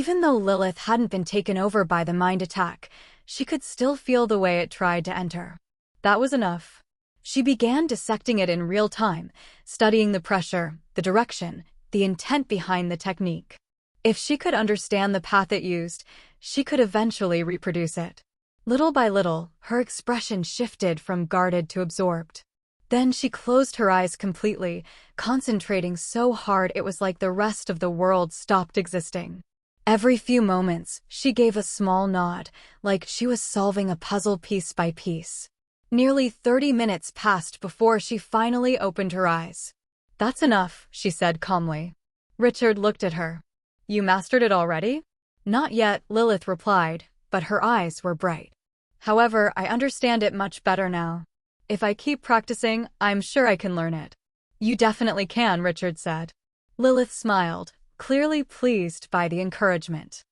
Even though Lilith hadn't been taken over by the mind attack, she could still feel the way it tried to enter. That was enough. She began dissecting it in real time, studying the pressure, the direction, the intent behind the technique. If she could understand the path it used, she could eventually reproduce it. Little by little, her expression shifted from guarded to absorbed. Then she closed her eyes completely, concentrating so hard it was like the rest of the world stopped existing. Every few moments, she gave a small nod, like she was solving a puzzle piece by piece. Nearly 30 minutes passed before she finally opened her eyes. "That's enough," she said calmly. Richard looked at her. "You mastered it already?" "Not yet," Lilith replied, but her eyes were bright. "However, I understand it much better now. If I keep practicing, I'm sure I can learn it." "You definitely can," Richard said. Lilith smiled, clearly pleased by the encouragement.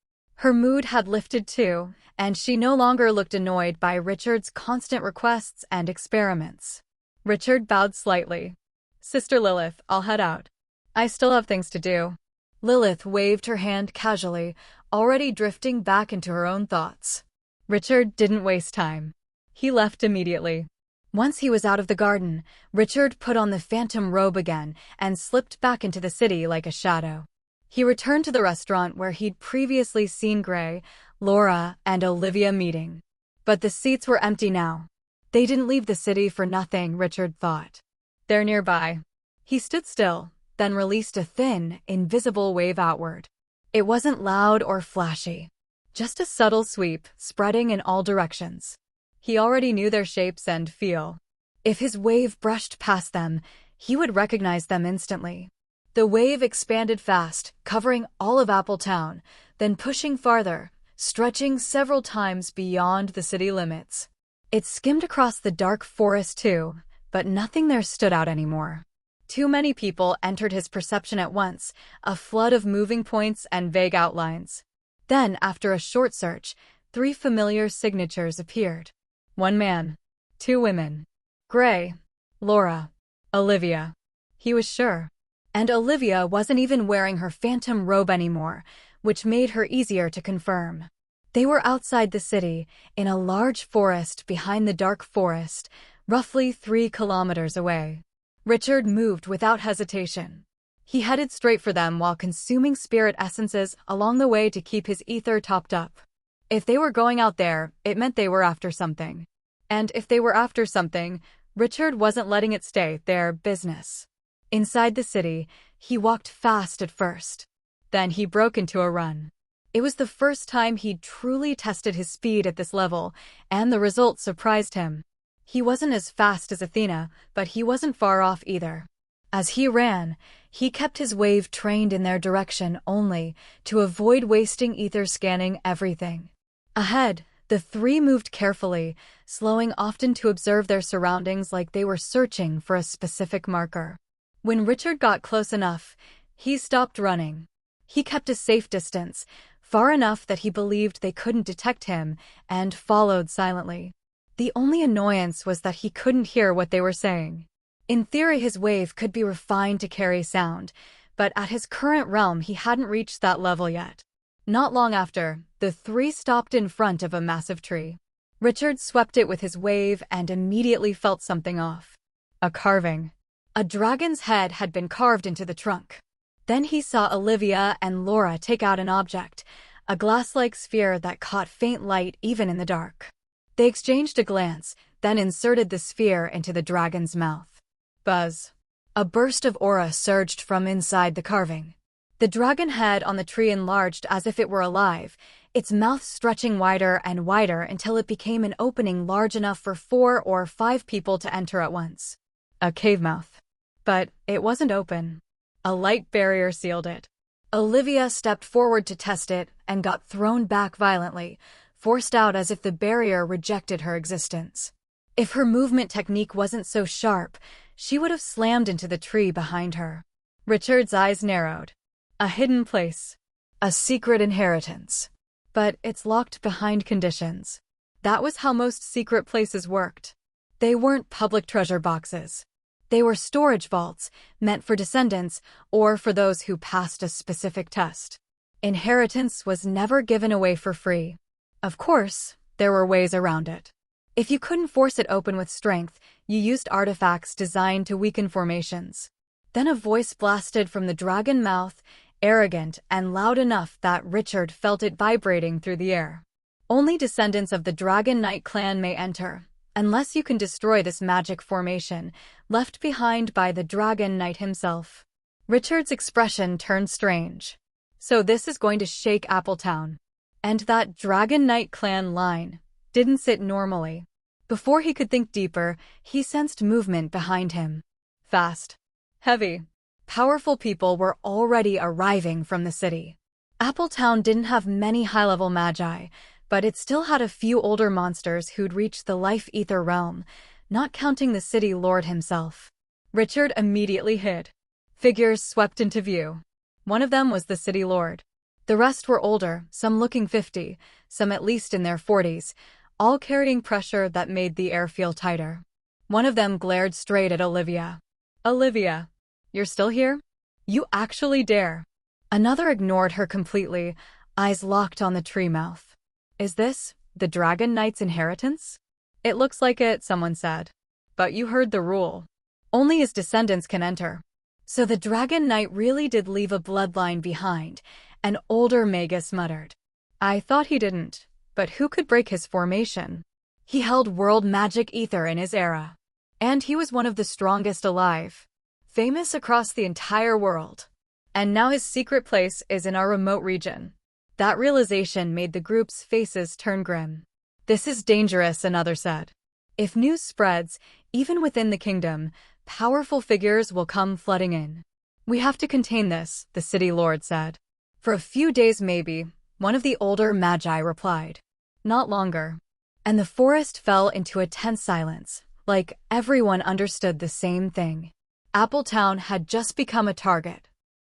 Her mood had lifted too, and she no longer looked annoyed by Richard's constant requests and experiments. Richard bowed slightly. "Sister Lilith, I'll head out. I still have things to do." Lilith waved her hand casually, already drifting back into her own thoughts. Richard didn't waste time. He left immediately. Once he was out of the garden, Richard put on the phantom robe again and slipped back into the city like a shadow. He returned to the restaurant where he'd previously seen Gray, Laura, and Olivia meeting. But the seats were empty now. They didn't leave the city for nothing, Richard thought. They're nearby. He stood still, then released a thin, invisible wave outward. It wasn't loud or flashy. Just a subtle sweep, spreading in all directions. He already knew their shapes and feel. If his wave brushed past them, he would recognize them instantly. The wave expanded fast, covering all of Appletown, then pushing farther, stretching several times beyond the city limits. It skimmed across the dark forest too, but nothing there stood out anymore. Too many people entered his perception at once, a flood of moving points and vague outlines. Then, after a short search, 3 familiar signatures appeared. 1 man. 2 women. Gray. Laura. Olivia. He was sure. And Olivia wasn't even wearing her phantom robe anymore, which made her easier to confirm. They were outside the city, in a large forest behind the dark forest, roughly 3 kilometers away. Richard moved without hesitation. He headed straight for them while consuming spirit essences along the way to keep his ether topped up. If they were going out there, it meant they were after something. And if they were after something, Richard wasn't letting it stay their business. Inside the city, he walked fast at first. Then he broke into a run. It was the first time he'd truly tested his speed at this level, and the results surprised him. He wasn't as fast as Athena, but he wasn't far off either. As he ran, he kept his wave trained in their direction only, to avoid wasting ether scanning everything. Ahead, the 3 moved carefully, slowing often to observe their surroundings like they were searching for a specific marker. When Richard got close enough, he stopped running. He kept a safe distance, far enough that he believed they couldn't detect him, and followed silently. The only annoyance was that he couldn't hear what they were saying. In theory, his wave could be refined to carry sound, but at his current realm he hadn't reached that level yet. Not long after, the 3 stopped in front of a massive tree. Richard swept it with his wave and immediately felt something off. A carving. A dragon's head had been carved into the trunk. Then he saw Olivia and Laura take out an object, a glass-like sphere that caught faint light even in the dark. They exchanged a glance, then inserted the sphere into the dragon's mouth. Buzz. A burst of aura surged from inside the carving. The dragon head on the tree enlarged as if it were alive, its mouth stretching wider and wider until it became an opening large enough for 4 or 5 people to enter at once. A cave mouth. But it wasn't open. A light barrier sealed it. Olivia stepped forward to test it and got thrown back violently, forced out as if the barrier rejected her existence. If her movement technique wasn't so sharp, she would have slammed into the tree behind her. Richard's eyes narrowed. A hidden place. A secret inheritance. But it's locked behind conditions. That was how most secret places worked. They weren't public treasure boxes. They were storage vaults, meant for descendants or for those who passed a specific test. Inheritance was never given away for free. Of course, there were ways around it. If you couldn't force it open with strength, you used artifacts designed to weaken formations. Then a voice blasted from the dragon mouth, arrogant and loud enough that Richard felt it vibrating through the air. Only descendants of the Dragon Knight clan may enter, unless you can destroy this magic formation, left behind by the Dragon Knight himself. Richard's expression turned strange. So this is going to shake Appletown. And that Dragon Knight clan line didn't sit normally. Before he could think deeper, he sensed movement behind him. Fast. Heavy. Powerful people were already arriving from the city. Appletown didn't have many high-level magi, but it still had a few older monsters who'd reached the life ether realm, not counting the city lord himself. Richard immediately hid. Figures swept into view. One of them was the city lord. The rest were older, some looking 50, some at least in their 40s, all carrying pressure that made the air feel tighter. One of them glared straight at Olivia. Olivia, you're still here? You actually dare. Another ignored her completely, eyes locked on the tree mouth. Is this the Dragon Knight's inheritance? It looks like it, someone said. But you heard the rule. Only his descendants can enter. So the Dragon Knight really did leave a bloodline behind, an older magus muttered. I thought he didn't, but who could break his formation? He held world magic ether in his era. And he was one of the strongest alive. Famous across the entire world. And now his secret place is in our remote region. That realization made the group's faces turn grim. This is dangerous, another said. If news spreads, even within the kingdom, powerful figures will come flooding in. We have to contain this, the city lord said. For a few days maybe, one of the older magi replied. Not longer. And the forest fell into a tense silence, like everyone understood the same thing. Appletown had just become a target.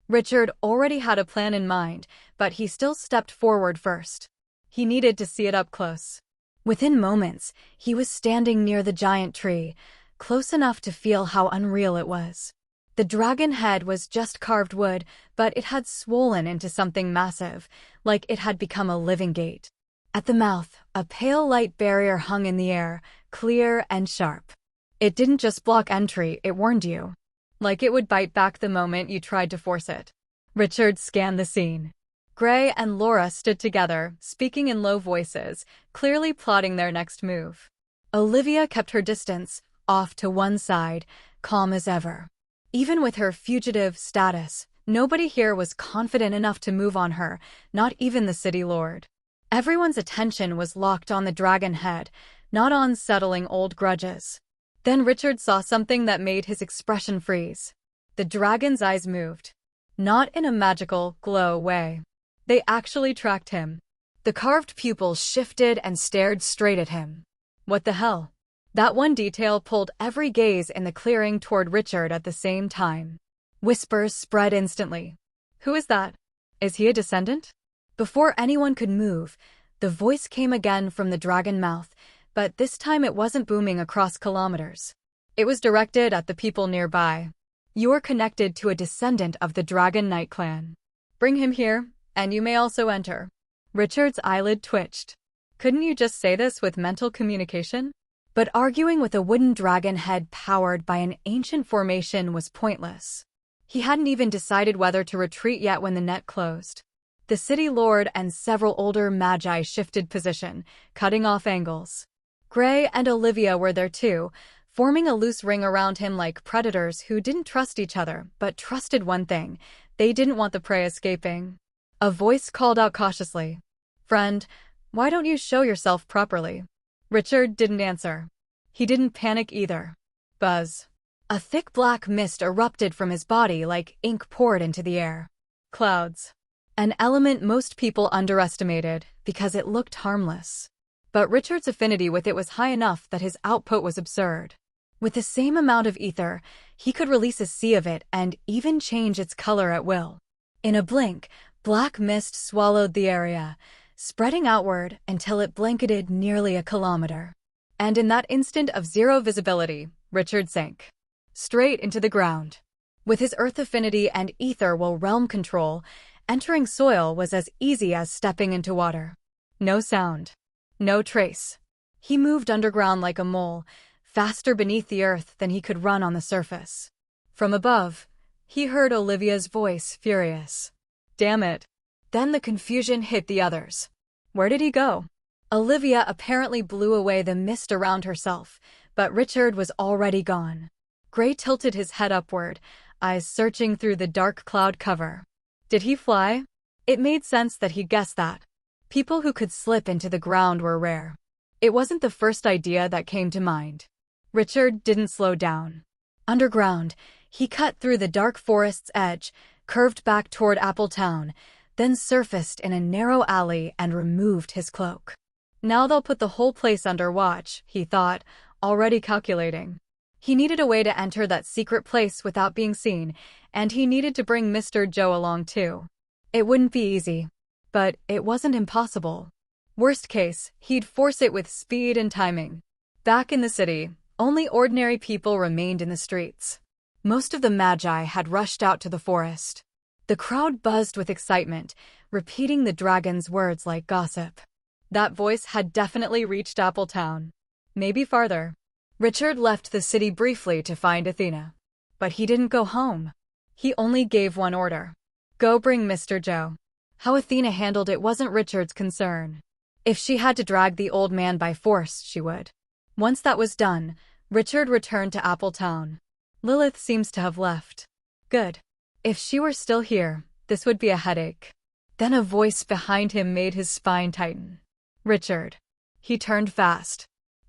Richard already had a plan in mind, but he still stepped forward first. He needed to see it up close. Within moments, he was standing near the giant tree, close enough to feel how unreal it was. The dragon head was just carved wood, but it had swollen into something massive, like it had become a living gate. At the mouth, a pale light barrier hung in the air, clear and sharp. It didn't just block entry, it warned you. Like it would bite back the moment you tried to force it. Richard scanned the scene. Gray and Laura stood together, speaking in low voices, clearly plotting their next move. Olivia kept her distance, off to one side, calm as ever. Even with her fugitive status, nobody here was confident enough to move on her, not even the city lord. Everyone's attention was locked on the dragon head, not on settling old grudges. Then Richard saw something that made his expression freeze. The dragon's eyes moved. Not in a magical, glow way. They actually tracked him. The carved pupils shifted and stared straight at him. What the hell? That one detail pulled every gaze in the clearing toward Richard at the same time. Whispers spread instantly. Who is that? Is he a descendant? Before anyone could move, the voice came again from the dragon mouth, but this time it wasn't booming across kilometers. It was directed at the people nearby. You are connected to a descendant of the Dragon Knight clan. Bring him here, and you may also enter. Richard's eyelid twitched. Couldn't you just say this with mental communication? But arguing with a wooden dragon head powered by an ancient formation was pointless. He hadn't even decided whether to retreat yet when the net closed. The city lord and several older magi shifted position, cutting off angles. Gray and Olivia were there too, forming a loose ring around him like predators who didn't trust each other but trusted one thing: they didn't want the prey escaping. A voice called out cautiously. Friend, why don't you show yourself properly? Richard didn't answer. He didn't panic either. Buzz. A thick black mist erupted from his body like ink poured into the air. Clouds. An element most people underestimated because it looked harmless. But Richard's affinity with it was high enough that his output was absurd. With the same amount of ether, he could release a sea of it and even change its color at will. In a blink, black mist swallowed the area, spreading outward until it blanketed nearly a kilometer. And in that instant of zero visibility, Richard sank straight into the ground. With his earth affinity and ether will realm control, Entering soil was as easy as stepping into water. No sound. No trace. He moved underground like a mole, faster beneath the earth than he could run on the surface. From above, he heard Olivia's voice, furious. Damn it. Then the confusion hit the others. Where did he go? Olivia apparently blew away the mist around herself, but Richard was already gone. Gray tilted his head upward, eyes searching through the dark cloud cover. Did he fly? It made sense that he'd guessed that. People who could slip into the ground were rare. It wasn't the first idea that came to mind. Richard didn't slow down. Underground, he cut through the dark forest's edge, curved back toward Appletown, then surfaced in a narrow alley and removed his cloak. Now they'll put the whole place under watch, he thought, already calculating. He needed a way to enter that secret place without being seen, and he needed to bring Mr. Joe along too. It wouldn't be easy, but it wasn't impossible. Worst case, he'd force it with speed and timing. Back in the city, only ordinary people remained in the streets. Most of the Magi had rushed out to the forest. The crowd buzzed with excitement, repeating the dragon's words like gossip. That voice had definitely reached Appletown. Maybe farther. Richard left the city briefly to find Athena. But he didn't go home. He only gave one order. Go bring Mr. Joe. How Athena handled it wasn't Richard's concern. If she had to drag the old man by force, she would. Once that was done, Richard returned to Appletown. Lilith seems to have left. Good. If she were still here, this would be a headache. Then a voice behind him made his spine tighten. Richard. He turned fast.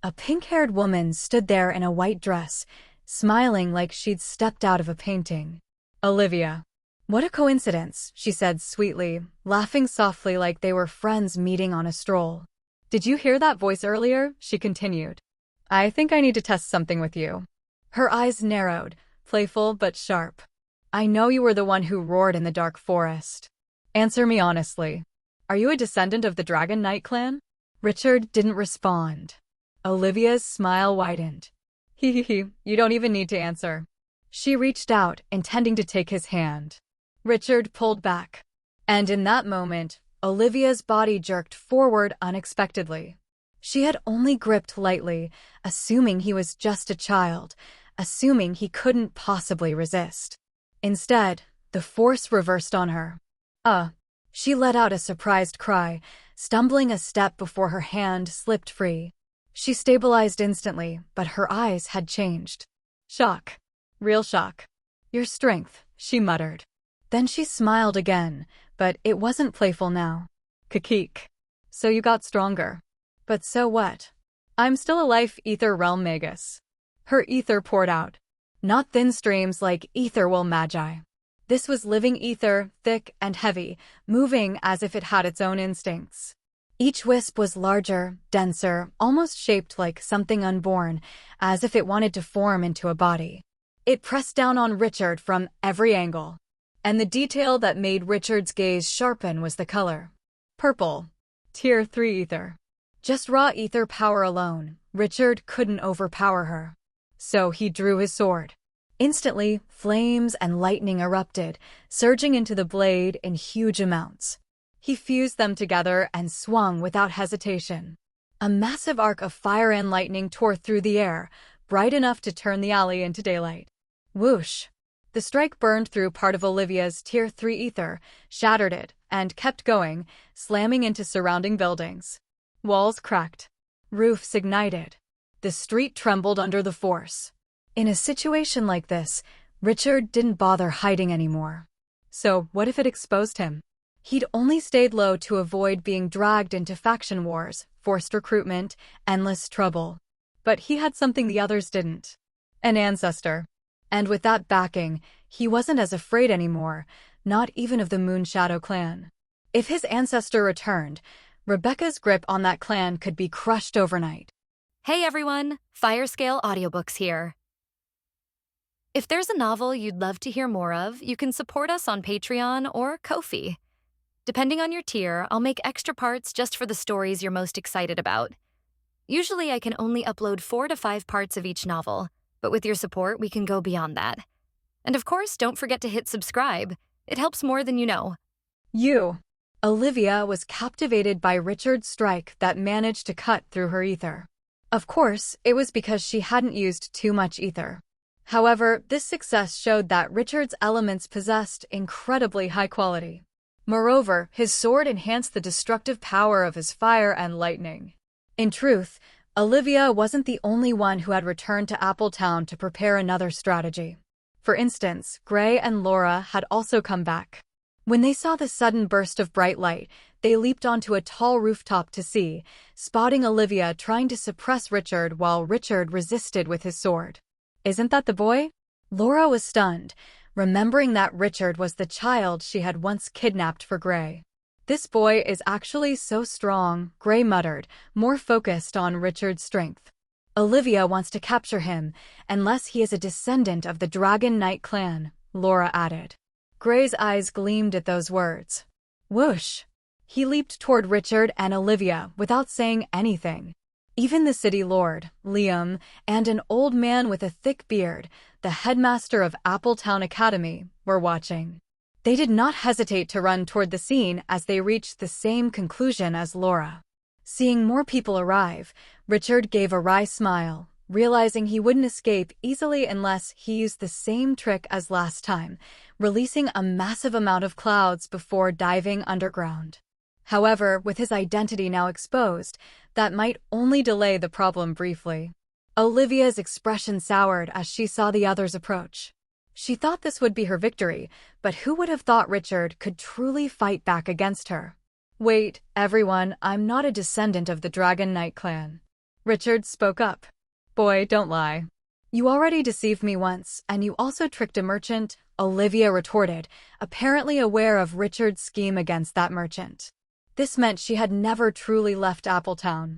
A pink-haired woman stood there in a white dress, smiling like she'd stepped out of a painting. Olivia. What a coincidence, she said sweetly, laughing softly like they were friends meeting on a stroll. Did you hear that voice earlier? She continued. I think I need to test something with you. Her eyes narrowed, playful but sharp. I know you were the one who roared in the dark forest. Answer me honestly. Are you a descendant of the Dragon Knight clan? Richard didn't respond. Olivia's smile widened. Hee, you don't even need to answer. She reached out, intending to take his hand. Richard pulled back. And in that moment, Olivia's body jerked forward unexpectedly. She had only gripped lightly, assuming he was just a child, assuming he couldn't possibly resist. Instead, the force reversed on her. She let out a surprised cry, stumbling a step before her hand slipped free. She stabilized instantly, but her eyes had changed. Shock. Real shock. Your strength, she muttered. Then she smiled again, but it wasn't playful now. Kakik. So you got stronger. But so what? I'm still a life ether realm magus. Her ether poured out. Not thin streams like ether will magi. This was living ether, thick and heavy, moving as if it had its own instincts. Each wisp was larger, denser, almost shaped like something unborn, as if it wanted to form into a body. It pressed down on Richard from every angle. And the detail that made Richard's gaze sharpen was the color. Purple. Tier 3 ether. Just raw ether power alone, Richard couldn't overpower her. So he drew his sword. Instantly, flames and lightning erupted, surging into the blade in huge amounts. He fused them together and swung without hesitation. A massive arc of fire and lightning tore through the air, bright enough to turn the alley into daylight. Whoosh! The strike burned through part of Olivia's Tier 3 ether, shattered it, and kept going, slamming into surrounding buildings. Walls cracked. Roofs ignited. The street trembled under the force. In a situation like this, Richard didn't bother hiding anymore. So what if it exposed him? He'd only stayed low to avoid being dragged into faction wars, forced recruitment, endless trouble. But he had something the others didn't. An ancestor. And with that backing, he wasn't as afraid anymore, not even of the Moonshadow clan. If his ancestor returned, Rebecca's grip on that clan could be crushed overnight. Hey everyone, Firescale Audiobooks here. If there's a novel you'd love to hear more of, you can support us on Patreon or Ko-fi. Depending on your tier, I'll make extra parts just for the stories you're most excited about. Usually I can only upload 4 to 5 parts of each novel, but with your support, we can go beyond that. And of course, don't forget to hit subscribe. It helps more than you know. You. Olivia was captivated by Richard's strike that managed to cut through her ether. Of course, it was because she hadn't used too much ether. However, this success showed that Richard's elements possessed incredibly high quality. Moreover, his sword enhanced the destructive power of his fire and lightning. In truth, Olivia wasn't the only one who had returned to Appletown to prepare another strategy. For instance, Gray and Laura had also come back. When they saw the sudden burst of bright light, they leaped onto a tall rooftop to see, spotting Olivia trying to suppress Richard while Richard resisted with his sword. "Isn't that the boy?" Laura was stunned, remembering that Richard was the child she had once kidnapped for Gray. "This boy is actually so strong," Gray muttered, more focused on Richard's strength. "Olivia wants to capture him, unless he is a descendant of the Dragon Knight clan," Laura added. Gray's eyes gleamed at those words. Whoosh! He leaped toward Richard and Olivia without saying anything. Even the city lord, Liam, and an old man with a thick beard, the headmaster of Appletown Academy, were watching. They did not hesitate to run toward the scene as they reached the same conclusion as Laura. Seeing more people arrive, Richard gave a wry smile, realizing he wouldn't escape easily unless he used the same trick as last time, releasing a massive amount of clouds before diving underground. However, with his identity now exposed, that might only delay the problem briefly. Olivia's expression soured as she saw the others approach. She thought this would be her victory, but who would have thought Richard could truly fight back against her? "Wait, everyone, I'm not a descendant of the Dragon Knight clan." Richard spoke up. "Boy, don't lie. You already deceived me once, and you also tricked a merchant," Olivia retorted, apparently aware of Richard's scheme against that merchant. This meant she had never truly left Appletown.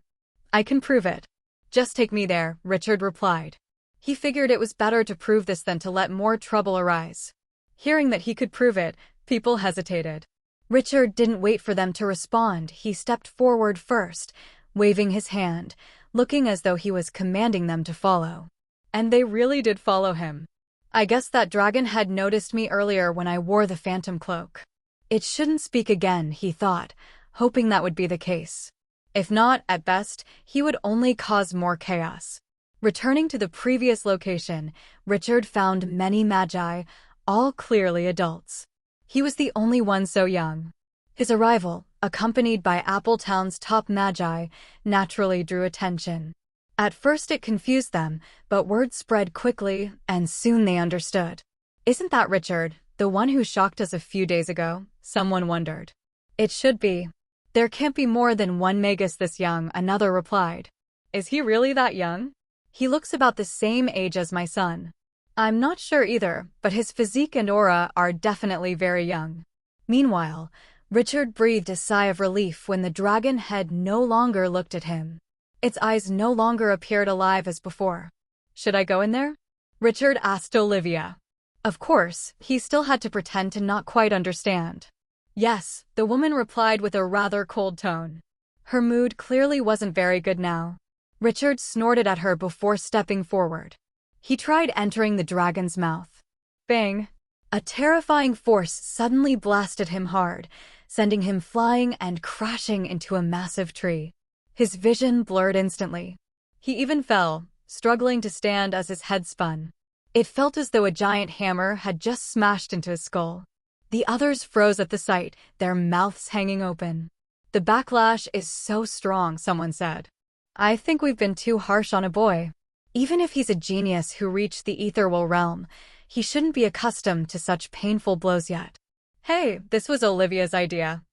"I can prove it. Just take me there," Richard replied. He figured it was better to prove this than to let more trouble arise. Hearing that he could prove it, people hesitated. Richard didn't wait for them to respond. He stepped forward first, waving his hand, looking as though he was commanding them to follow. And they really did follow him. "I guess that dragon had noticed me earlier when I wore the phantom cloak. It shouldn't speak again," he thought, hoping that would be the case. If not, at best, he would only cause more chaos. Returning to the previous location, Richard found many magi, all clearly adults. He was the only one so young. His arrival, accompanied by Appletown's top magi, naturally drew attention. At first it confused them, but word spread quickly, and soon they understood. "Isn't that Richard, the one who shocked us a few days ago?" someone wondered. "It should be. There can't be more than one magus this young," another replied. "Is he really that young?" "He looks about the same age as my son." "I'm not sure either, but his physique and aura are definitely very young." Meanwhile, Richard breathed a sigh of relief when the dragon head no longer looked at him. Its eyes no longer appeared alive as before. "Should I go in there?" Richard asked Olivia. Of course, he still had to pretend to not quite understand. "Yes," the woman replied with a rather cold tone. Her mood clearly wasn't very good now. Richard snorted at her before stepping forward. He tried entering the dragon's mouth. Bang! A terrifying force suddenly blasted him hard, sending him flying and crashing into a massive tree. His vision blurred instantly. He even fell, struggling to stand as his head spun. It felt as though a giant hammer had just smashed into his skull. The others froze at the sight, their mouths hanging open. "The backlash is so strong," someone said. "I think we've been too harsh on a boy. Even if he's a genius who reached the ethereal realm, he shouldn't be accustomed to such painful blows yet." "Hey, this was Olivia's idea.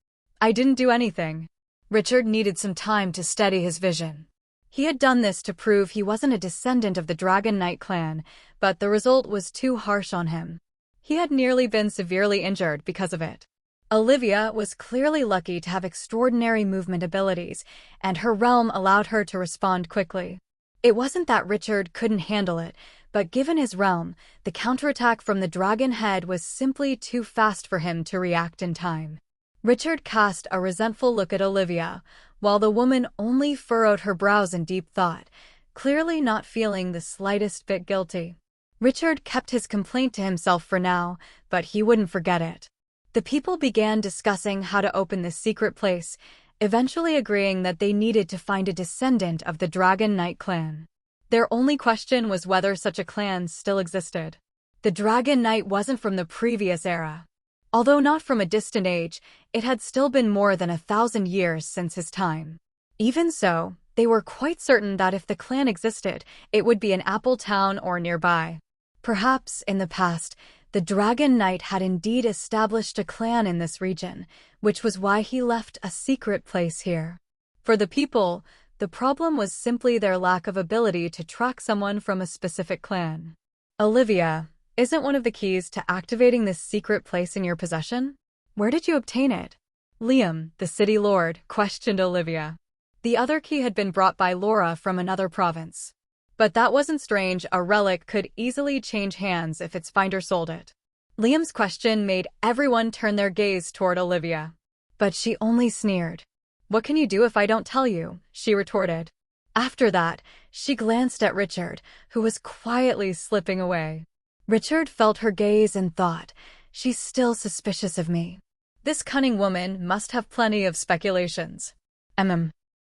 I didn't do anything." Richard needed some time to steady his vision. He had done this to prove he wasn't a descendant of the Dragon Knight clan, but the result was too harsh on him. He had nearly been severely injured because of it. Olivia was clearly lucky to have extraordinary movement abilities, and her realm allowed her to respond quickly. It wasn't that Richard couldn't handle it, but given his realm, the counterattack from the dragon head was simply too fast for him to react in time. Richard cast a resentful look at Olivia, while the woman only furrowed her brows in deep thought, clearly not feeling the slightest bit guilty. Richard kept his complaint to himself for now, but he wouldn't forget it. The people began discussing how to open this secret place, eventually agreeing that they needed to find a descendant of the Dragon Knight clan. Their only question was whether such a clan still existed. The Dragon Knight wasn't from the previous era. Although not from a distant age, it had still been more than 1,000 years since his time. Even so, they were quite certain that if the clan existed, it would be in Apple Town or nearby. Perhaps, in the past, the Dragon Knight had indeed established a clan in this region, which was why he left a secret place here. For the people, the problem was simply their lack of ability to track someone from a specific clan. Olivia, isn't one of the keys to activating this secret place in your possession? Where did you obtain it? Liam, the city lord, questioned Olivia. The other key had been brought by Laura from another province. But that wasn't strange, a relic could easily change hands if its finder sold it. Liam's question made everyone turn their gaze toward Olivia. But she only sneered. What can you do if I don't tell you? She retorted. After that, she glanced at Richard, who was quietly slipping away. Richard felt her gaze and thought, she's still suspicious of me. This cunning woman must have plenty of speculations.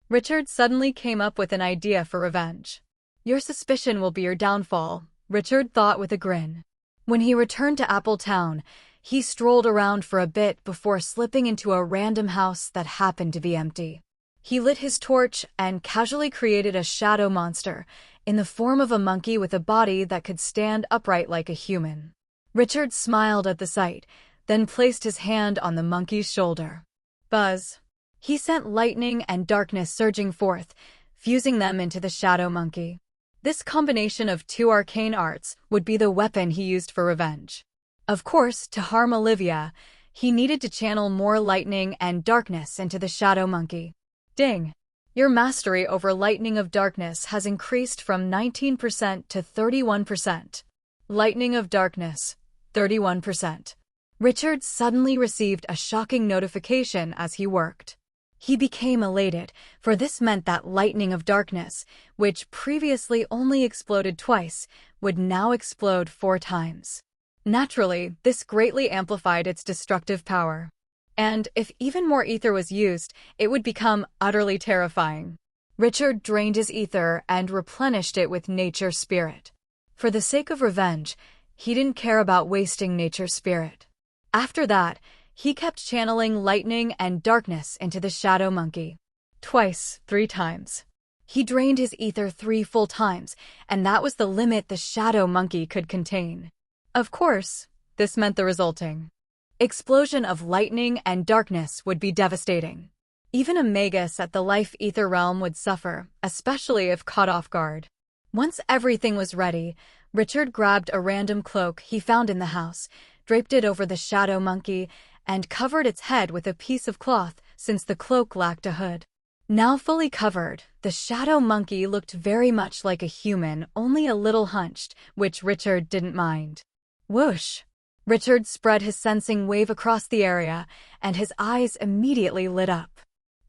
Richard suddenly came up with an idea for revenge. Your suspicion will be your downfall, Richard thought with a grin. When he returned to Apple Town, he strolled around for a bit before slipping into a random house that happened to be empty. He lit his torch and casually created a shadow monster in the form of a monkey with a body that could stand upright like a human. Richard smiled at the sight, then placed his hand on the monkey's shoulder. Buzz. He sent lightning and darkness surging forth, fusing them into the shadow monkey. This combination of two arcane arts would be the weapon he used for revenge. Of course, to harm Olivia, he needed to channel more lightning and darkness into the shadow monkey. Ding! Your mastery over lightning of darkness has increased from 19% to 31%. Lightning of darkness, 31%. Richard suddenly received a shocking notification as he worked. He became elated, for this meant that lightning of darkness, which previously only exploded twice, would now explode 4 times. Naturally, this greatly amplified its destructive power. And if even more ether was used, it would become utterly terrifying. Richard drained his ether and replenished it with nature spirit. For the sake of revenge, he didn't care about wasting nature spirit. After that, he kept channeling lightning and darkness into the shadow monkey. Twice, 3 times. He drained his ether 3 full times, and that was the limit the shadow monkey could contain. Of course, this meant the resulting explosion of lightning and darkness would be devastating. Even a magus at the life ether realm would suffer, especially if caught off guard. Once everything was ready, Richard grabbed a random cloak he found in the house, draped it over the shadow monkey, and covered its head with a piece of cloth since the cloak lacked a hood. Now fully covered, the shadow monkey looked very much like a human, only a little hunched, which Richard didn't mind. Whoosh! Richard spread his sensing wave across the area, and his eyes immediately lit up.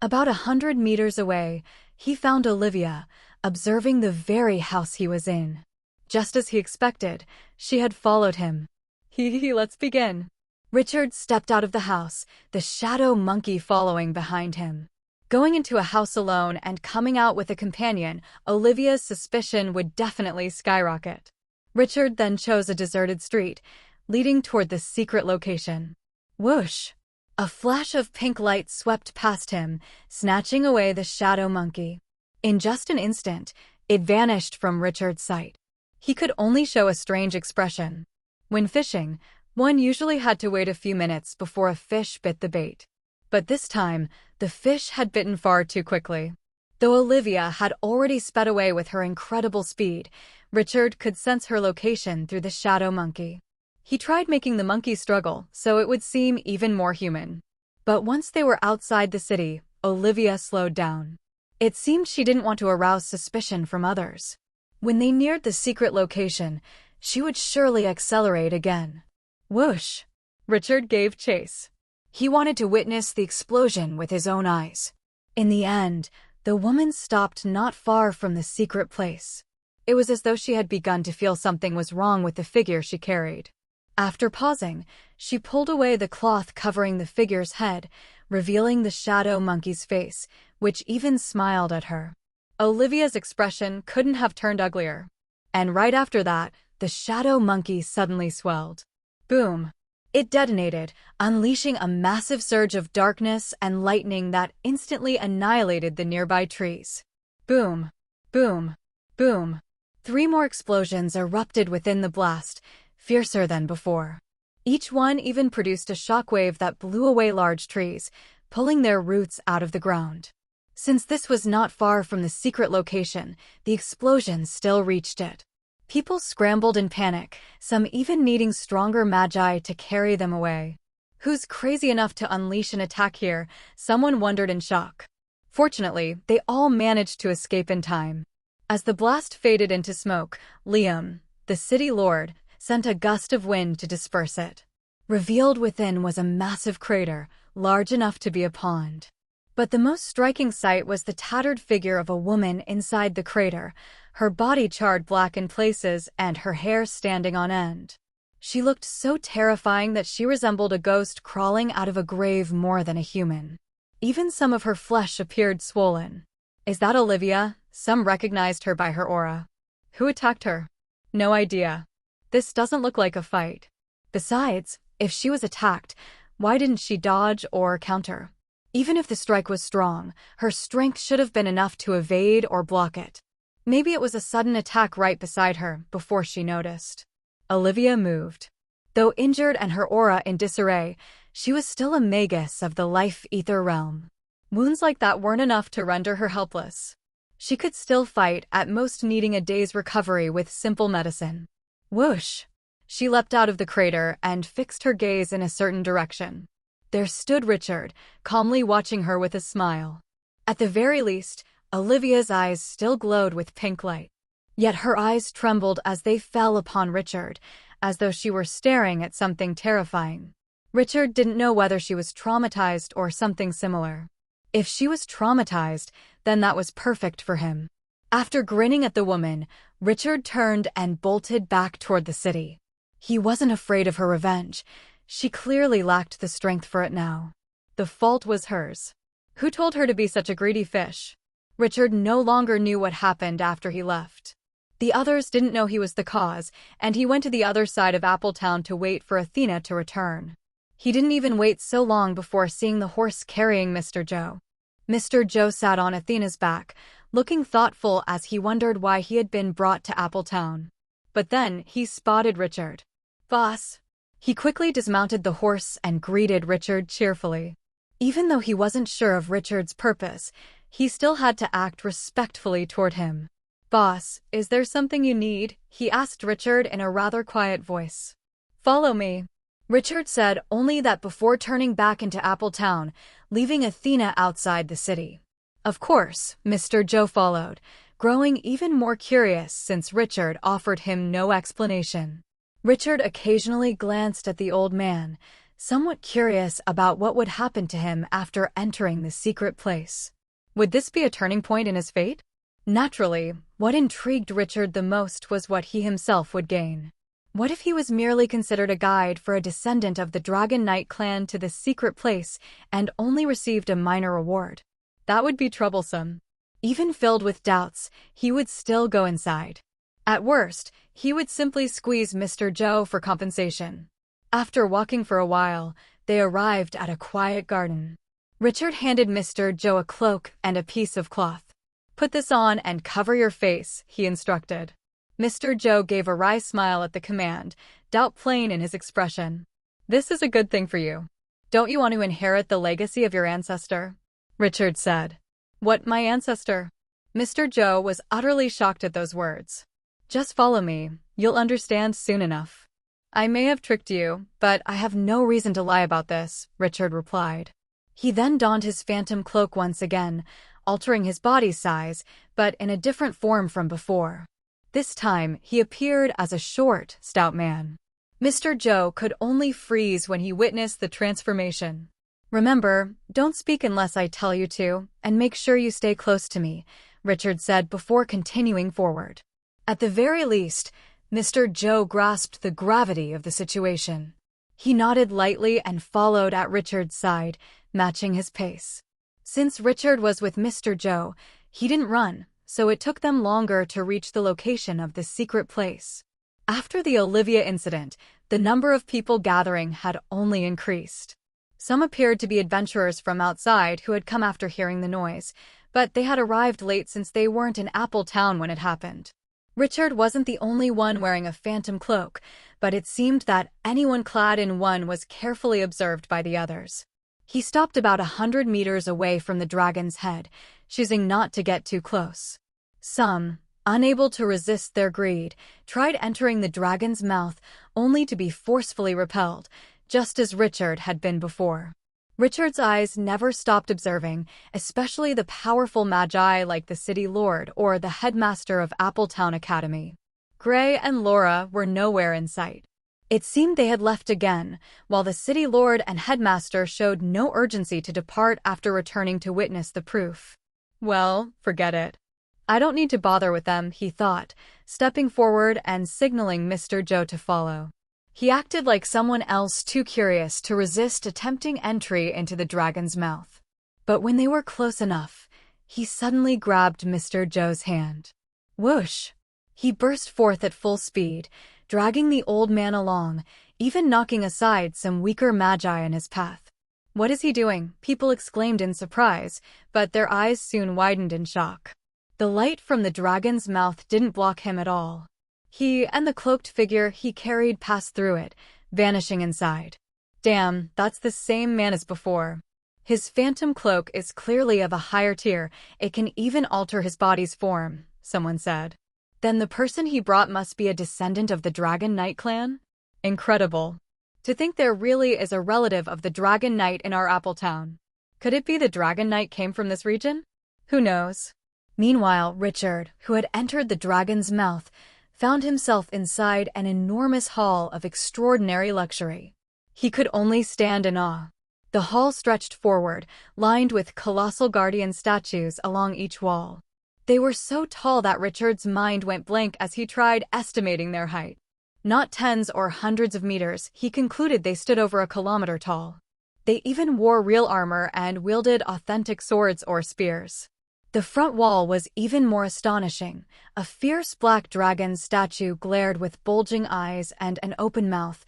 About 100 meters away, he found Olivia, observing the very house he was in. Just as he expected, she had followed him. Let's begin. Richard stepped out of the house, the shadow monkey following behind him. Going into a house alone and coming out with a companion, Olivia's suspicion would definitely skyrocket. Richard then chose a deserted street, leading toward the secret location. Whoosh! A flash of pink light swept past him, snatching away the shadow monkey. In just an instant, it vanished from Richard's sight. He could only show a strange expression. When fishing, one usually had to wait a few minutes before a fish bit the bait. But this time, the fish had bitten far too quickly. Though Olivia had already sped away with her incredible speed, Richard could sense her location through the shadow monkey. He tried making the monkey struggle so it would seem even more human. But once they were outside the city, Olivia slowed down. It seemed she didn't want to arouse suspicion from others. When they neared the secret location, she would surely accelerate again. Whoosh! Richard gave chase. He wanted to witness the explosion with his own eyes. In the end, the woman stopped not far from the secret place. It was as though she had begun to feel something was wrong with the figure she carried. After pausing, She pulled away the cloth covering the figure's head, revealing the shadow monkey's face, which even smiled at her. Olivia's expression couldn't have turned uglier. And right after that, the shadow monkey suddenly swelled. Boom! It detonated, unleashing a massive surge of darkness and lightning that instantly annihilated the nearby trees. Boom! Boom! Boom! 3 more explosions erupted within the blast, fiercer than before. Each one even produced a shockwave that blew away large trees, pulling their roots out of the ground. Since this was not far from the secret location, the explosions still reached it. People scrambled in panic, some even needing stronger magi to carry them away. Who's crazy enough to unleash an attack here? Someone wondered in shock. Fortunately, they all managed to escape in time. As the blast faded into smoke, Liam, the city lord, sent a gust of wind to disperse it. Revealed within was a massive crater, large enough to be a pond. But the most striking sight was the tattered figure of a woman inside the crater, her body charred black in places and her hair standing on end. She looked so terrifying that she resembled a ghost crawling out of a grave more than a human. Even some of her flesh appeared swollen. Is that Olivia? Some recognized her by her aura. Who attacked her? No idea. This doesn't look like a fight. Besides, if she was attacked, why didn't she dodge or counter? Even if the strike was strong, her strength should have been enough to evade or block it. Maybe it was a sudden attack right beside her before she noticed. Olivia moved. Though injured and her aura in disarray, she was still a magus of the life-ether realm. Wounds like that weren't enough to render her helpless. She could still fight, at most needing a day's recovery with simple medicine. Whoosh! She leapt out of the crater and fixed her gaze in a certain direction. There stood Richard, calmly watching her with a smile. At the very least, Olivia's eyes still glowed with pink light. Yet her eyes trembled as they fell upon Richard, as though she were staring at something terrifying. Richard didn't know whether she was traumatized or something similar. If she was traumatized, then that was perfect for him. After grinning at the woman, Richard turned and bolted back toward the city. He wasn't afraid of her revenge. She clearly lacked the strength for it now. The fault was hers. Who told her to be such a greedy fish? Richard no longer knew what happened after he left. The others didn't know he was the cause, and he went to the other side of Appletown to wait for Athena to return. He didn't even wait so long before seeing the horse carrying Mr. Joe. Mr. Joe sat on Athena's back, looking thoughtful as he wondered why he had been brought to Appletown. But then he spotted Richard. "Boss." He quickly dismounted the horse and greeted Richard cheerfully. Even though he wasn't sure of Richard's purpose, he still had to act respectfully toward him. "Boss, is there something you need?" he asked Richard in a rather quiet voice. "Follow me," Richard said, only that before turning back into Appletown, leaving Athena outside the city. Of course, Mr. Joe followed, growing even more curious since Richard offered him no explanation. Richard occasionally glanced at the old man, somewhat curious about what would happen to him after entering the secret place. Would this be a turning point in his fate? Naturally, what intrigued Richard the most was what he himself would gain. What if he was merely considered a guide for a descendant of the Dragon Knight clan to the secret place and only received a minor reward? That would be troublesome. Even filled with doubts, he would still go inside. At worst, he would simply squeeze Mr. Joe for compensation. After walking for a while, they arrived at a quiet garden. Richard handed Mr. Joe a cloak and a piece of cloth. "Put this on and cover your face," he instructed. Mr. Joe gave a wry smile at the command, doubt plain in his expression. "This is a good thing for you. Don't you want to inherit the legacy of your ancestor?" Richard said. "What, my ancestor?" Mr. Joe was utterly shocked at those words. "Just follow me, you'll understand soon enough." "I may have tricked you, but I have no reason to lie about this," Richard replied. He then donned his phantom cloak once again, altering his body size, but in a different form from before. This time, he appeared as a short, stout man. Mr. Joe could only freeze when he witnessed the transformation. "Remember, don't speak unless I tell you to, and make sure you stay close to me," Richard said before continuing forward. At the very least, Mr. Joe grasped the gravity of the situation. He nodded lightly and followed at Richard's side, matching his pace. Since Richard was with Mr. Joe, he didn't run, so it took them longer to reach the location of the secret place. After the Olivia incident, the number of people gathering had only increased. Some appeared to be adventurers from outside who had come after hearing the noise, but they had arrived late since they weren't in Appletown when it happened. Richard wasn't the only one wearing a phantom cloak, but it seemed that anyone clad in one was carefully observed by the others. He stopped about 100 meters away from the dragon's head, choosing not to get too close. Some, unable to resist their greed, tried entering the dragon's mouth only to be forcefully repelled, just as Richard had been before. Richard's eyes never stopped observing, especially the powerful magi like the city lord or the headmaster of Appletown Academy. Gray and Laura were nowhere in sight. It seemed they had left again, while the city lord and headmaster showed no urgency to depart after returning to witness the proof. Well, forget it. I don't need to bother with them, he thought, stepping forward and signaling Mr. Joe to follow. He acted like someone else too curious to resist attempting entry into the dragon's mouth. But when they were close enough, he suddenly grabbed Mr. Joe's hand. Whoosh! He burst forth at full speed, dragging the old man along, even knocking aside some weaker magi in his path. What is he doing? People exclaimed in surprise, but their eyes soon widened in shock. The light from the dragon's mouth didn't block him at all. He and the cloaked figure he carried passed through it, vanishing inside. Damn, that's the same man as before. His phantom cloak is clearly of a higher tier, it can even alter his body's form, someone said. Then the person he brought must be a descendant of the Dragon Knight clan? Incredible. To think there really is a relative of the Dragon Knight in our Appletown. Could it be the Dragon Knight came from this region? Who knows? Meanwhile, Richard, who had entered the dragon's mouth, found himself inside an enormous hall of extraordinary luxury. He could only stand in awe. The hall stretched forward, lined with colossal guardian statues along each wall. They were so tall that Richard's mind went blank as he tried estimating their height. Not tens or hundreds of meters, he concluded they stood over a kilometer tall. They even wore real armor and wielded authentic swords or spears. The front wall was even more astonishing. A fierce black dragon statue glared with bulging eyes and an open mouth,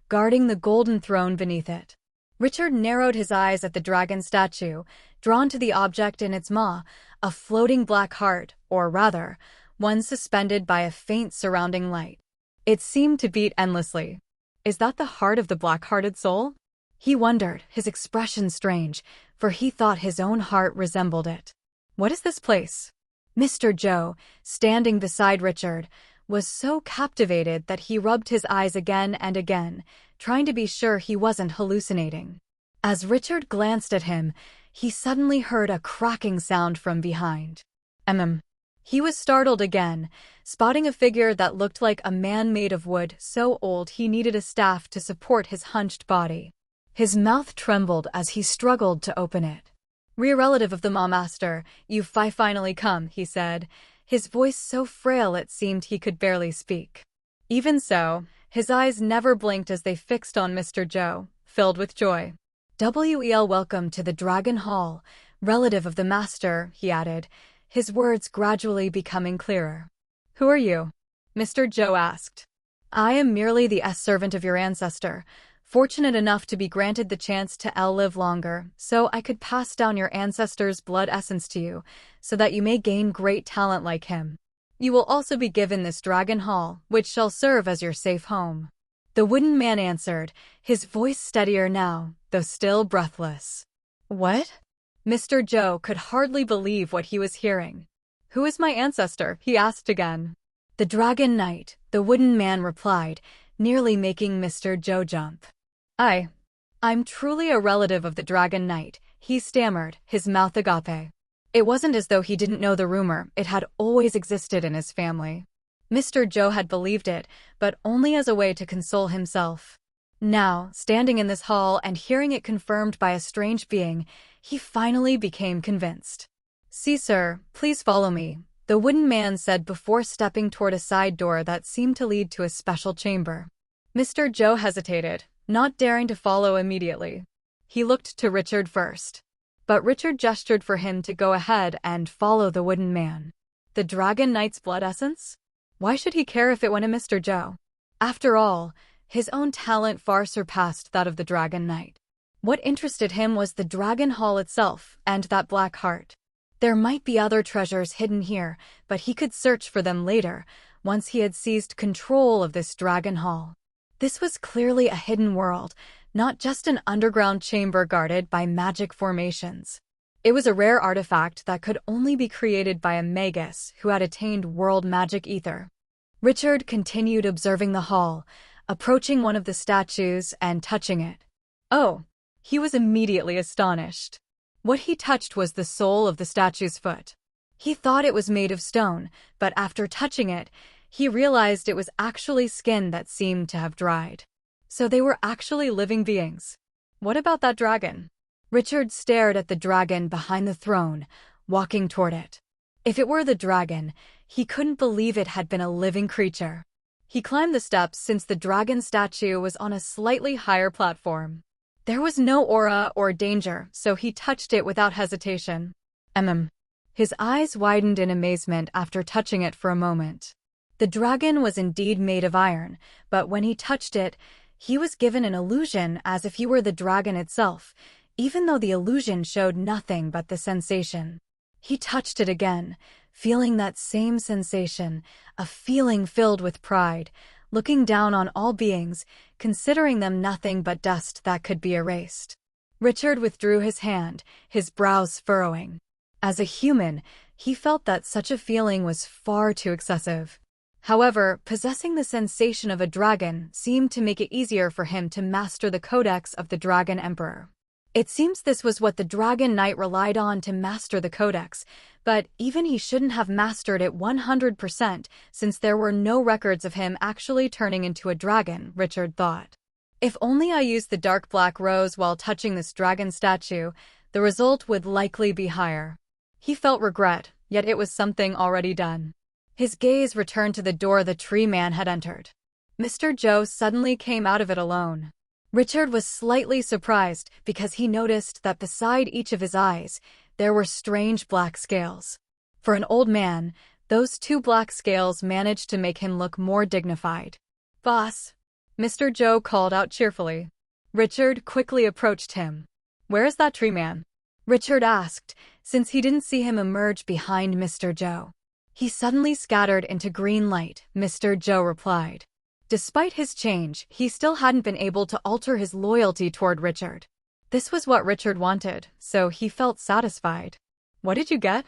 guarding the golden throne beneath it. Richard narrowed his eyes at the dragon statue, drawn to the object in its maw, a floating black heart, or rather, one suspended by a faint surrounding light. It seemed to beat endlessly. Is that the heart of the black-hearted soul? He wondered, his expression strange, for he thought his own heart resembled it. What is this place? Mr. Joe, standing beside Richard, was so captivated that he rubbed his eyes again and again, trying to be sure he wasn't hallucinating. As Richard glanced at him, he suddenly heard a cracking sound from behind. He was startled again, spotting a figure that looked like a man made of wood so old he needed a staff to support his hunched body. His mouth trembled as he struggled to open it. "Rear relative of the Master, you've finally come," he said, his voice so frail it seemed he could barely speak. Even so, his eyes never blinked as they fixed on Mr. Joe, filled with joy. Welcome to the Dragon Hall, relative of the Master," he added, his words gradually becoming clearer. "Who are you?" Mr. Joe asked. "I am merely the servant of your ancestor, fortunate enough to be granted the chance to live longer, so I could pass down your ancestor's blood essence to you, so that you may gain great talent like him. You will also be given this Dragon Hall, which shall serve as your safe home." The wooden man answered, his voice steadier now, though still breathless. "What?" Mr. Joe could hardly believe what he was hearing. "Who is my ancestor?" he asked again. "The Dragon Knight," the wooden man replied, nearly making Mr. Joe jump. I'm truly a relative of the Dragon Knight," he stammered, his mouth agape. It wasn't as though he didn't know the rumor, it had always existed in his family. Mr. Joe had believed it, but only as a way to console himself. Now, standing in this hall and hearing it confirmed by a strange being, he finally became convinced. "See, sir, please follow me," the wooden man said before stepping toward a side door that seemed to lead to a special chamber. Mr. Joe hesitated, not daring to follow immediately. He looked to Richard first. But Richard gestured for him to go ahead and follow the wooden man. The Dragon Knight's blood essence? Why should he care if it went to Mr. Joe? After all, his own talent far surpassed that of the Dragon Knight. What interested him was the Dragon Hall itself and that black heart. There might be other treasures hidden here, but he could search for them later, once he had seized control of this Dragon Hall. This was clearly a hidden world, not just an underground chamber guarded by magic formations. It was a rare artifact that could only be created by a magus who had attained world magic ether. Richard continued observing the hall, approaching one of the statues and touching it. Oh! He was immediately astonished. What he touched was the sole of the statue's foot. He thought it was made of stone, but after touching it, he realized it was actually skin that seemed to have dried. So they were actually living beings. What about that dragon? Richard stared at the dragon behind the throne, walking toward it. If it were the dragon, he couldn't believe it had been a living creature. He climbed the steps since the dragon statue was on a slightly higher platform. There was no aura or danger, so he touched it without hesitation. His eyes widened in amazement after touching it for a moment. The dragon was indeed made of iron, but when he touched it, he was given an illusion as if he were the dragon itself, even though the illusion showed nothing but the sensation. He touched it again, feeling that same sensation, a feeling filled with pride, looking down on all beings, considering them nothing but dust that could be erased. Richard withdrew his hand, his brows furrowing. As a human, he felt that such a feeling was far too excessive. However, possessing the sensation of a dragon seemed to make it easier for him to master the Codex of the Dragon Emperor. It seems this was what the Dragon Knight relied on to master the Codex, but even he shouldn't have mastered it 100% since there were no records of him actually turning into a dragon, Richard thought. If only I used the dark black rose while touching this dragon statue, the result would likely be higher. He felt regret, yet it was something already done. His gaze returned to the door the tree man had entered. Mr. Joe suddenly came out of it alone. Richard was slightly surprised because he noticed that beside each of his eyes, there were strange black scales. For an old man, those two black scales managed to make him look more dignified. "Boss," Mr. Joe called out cheerfully. Richard quickly approached him. "Where is that tree man?" Richard asked, since he didn't see him emerge behind Mr. Joe. "He suddenly scattered into green light," Mr. Joe replied. Despite his change, he still hadn't been able to alter his loyalty toward Richard. This was what Richard wanted, so he felt satisfied. "What did you get?"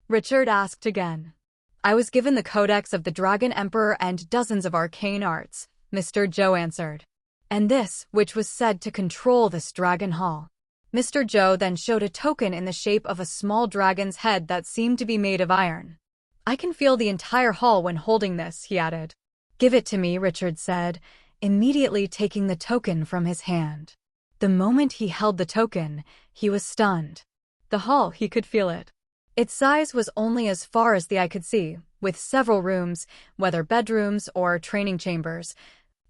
Richard asked again. "I was given the Codex of the Dragon Emperor and dozens of arcane arts," Mr. Joe answered. "And this, which was said to control this Dragon Hall." Mr. Joe then showed a token in the shape of a small dragon's head that seemed to be made of iron. "I can feel the entire hall when holding this," he added. "Give it to me," Richard said, immediately taking the token from his hand. The moment he held the token, he was stunned. The hall, he could feel it. Its size was only as far as the eye could see, with several rooms, whether bedrooms or training chambers.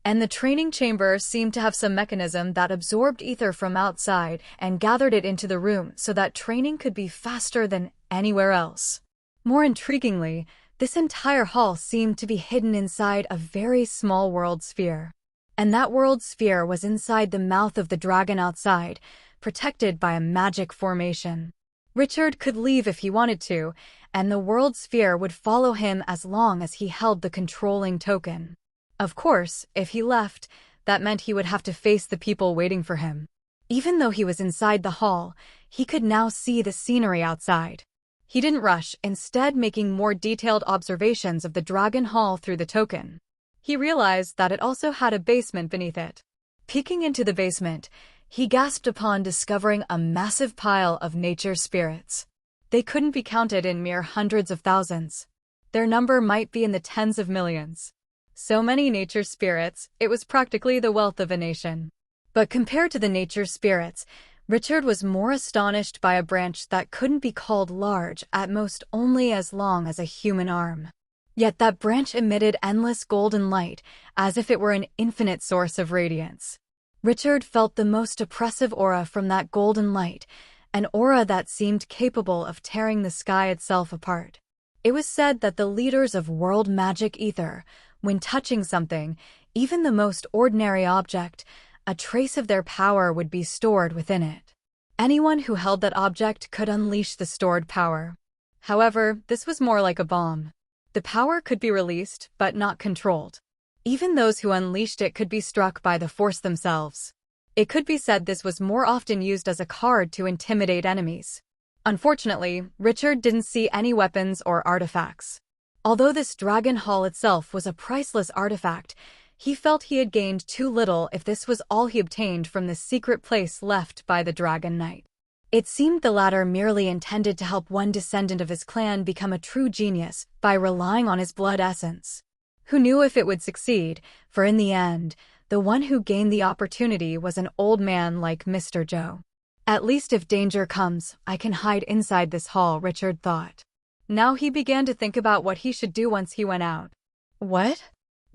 And the training chamber seemed to have some mechanism that absorbed ether from outside and gathered it into the room so that training could be faster than anywhere else. More intriguingly, this entire hall seemed to be hidden inside a very small world sphere. And that world sphere was inside the mouth of the dragon outside, protected by a magic formation. Richard could leave if he wanted to, and the world sphere would follow him as long as he held the controlling token. Of course, if he left, that meant he would have to face the people waiting for him. Even though he was inside the hall, he could now see the scenery outside. He didn't rush, instead making more detailed observations of the Dragon Hall through the token. He realized that it also had a basement beneath it. Peeking into the basement, he gasped upon discovering a massive pile of nature spirits. They couldn't be counted in mere hundreds of thousands. Their number might be in the tens of millions. So many nature spirits, it was practically the wealth of a nation. But compared to the nature spirits, Richard was more astonished by a branch that couldn't be called large, at most only as long as a human arm. Yet that branch emitted endless golden light, as if it were an infinite source of radiance. Richard felt the most oppressive aura from that golden light, an aura that seemed capable of tearing the sky itself apart. It was said that the leaders of world magic ether, when touching something, even the most ordinary object, a trace of their power would be stored within it. Anyone who held that object could unleash the stored power. However, this was more like a bomb. The power could be released, but not controlled. Even those who unleashed it could be struck by the force themselves. It could be said this was more often used as a card to intimidate enemies. Unfortunately, Richard didn't see any weapons or artifacts. Although this dragon hall itself was a priceless artifact, he felt he had gained too little if this was all he obtained from the secret place left by the Dragon Knight. It seemed the latter merely intended to help one descendant of his clan become a true genius by relying on his blood essence. Who knew if it would succeed, for in the end, the one who gained the opportunity was an old man like Mr. Joe. At least if danger comes, I can hide inside this hall, Richard thought. Now he began to think about what he should do once he went out. What?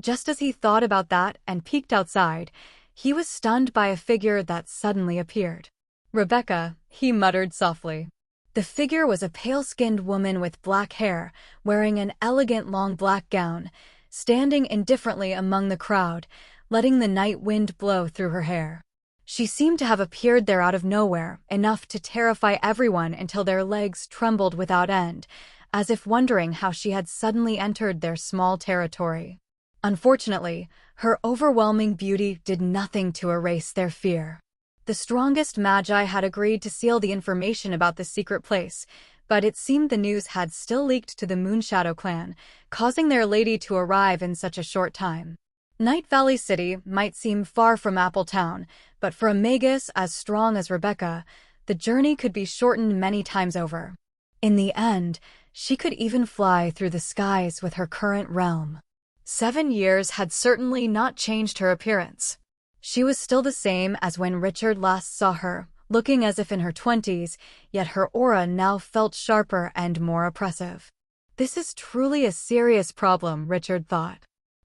Just as he thought about that and peeked outside, he was stunned by a figure that suddenly appeared. Rebecca, he muttered softly. The figure was a pale-skinned woman with black hair, wearing an elegant long black gown, standing indifferently among the crowd, letting the night wind blow through her hair. She seemed to have appeared there out of nowhere, enough to terrify everyone until their legs trembled without end, as if wondering how she had suddenly entered their small territory. Unfortunately, her overwhelming beauty did nothing to erase their fear. The strongest magi had agreed to seal the information about the secret place, but it seemed the news had still leaked to the Moonshadow clan, causing their lady to arrive in such a short time. Night Valley City might seem far from Appletown, but for a magus as strong as Rebecca, the journey could be shortened many times over. In the end, she could even fly through the skies with her current realm. 7 years had certainly not changed her appearance. She was still the same as when Richard last saw her, looking as if in her 20s, yet her aura now felt sharper and more oppressive. This is truly a serious problem, Richard thought.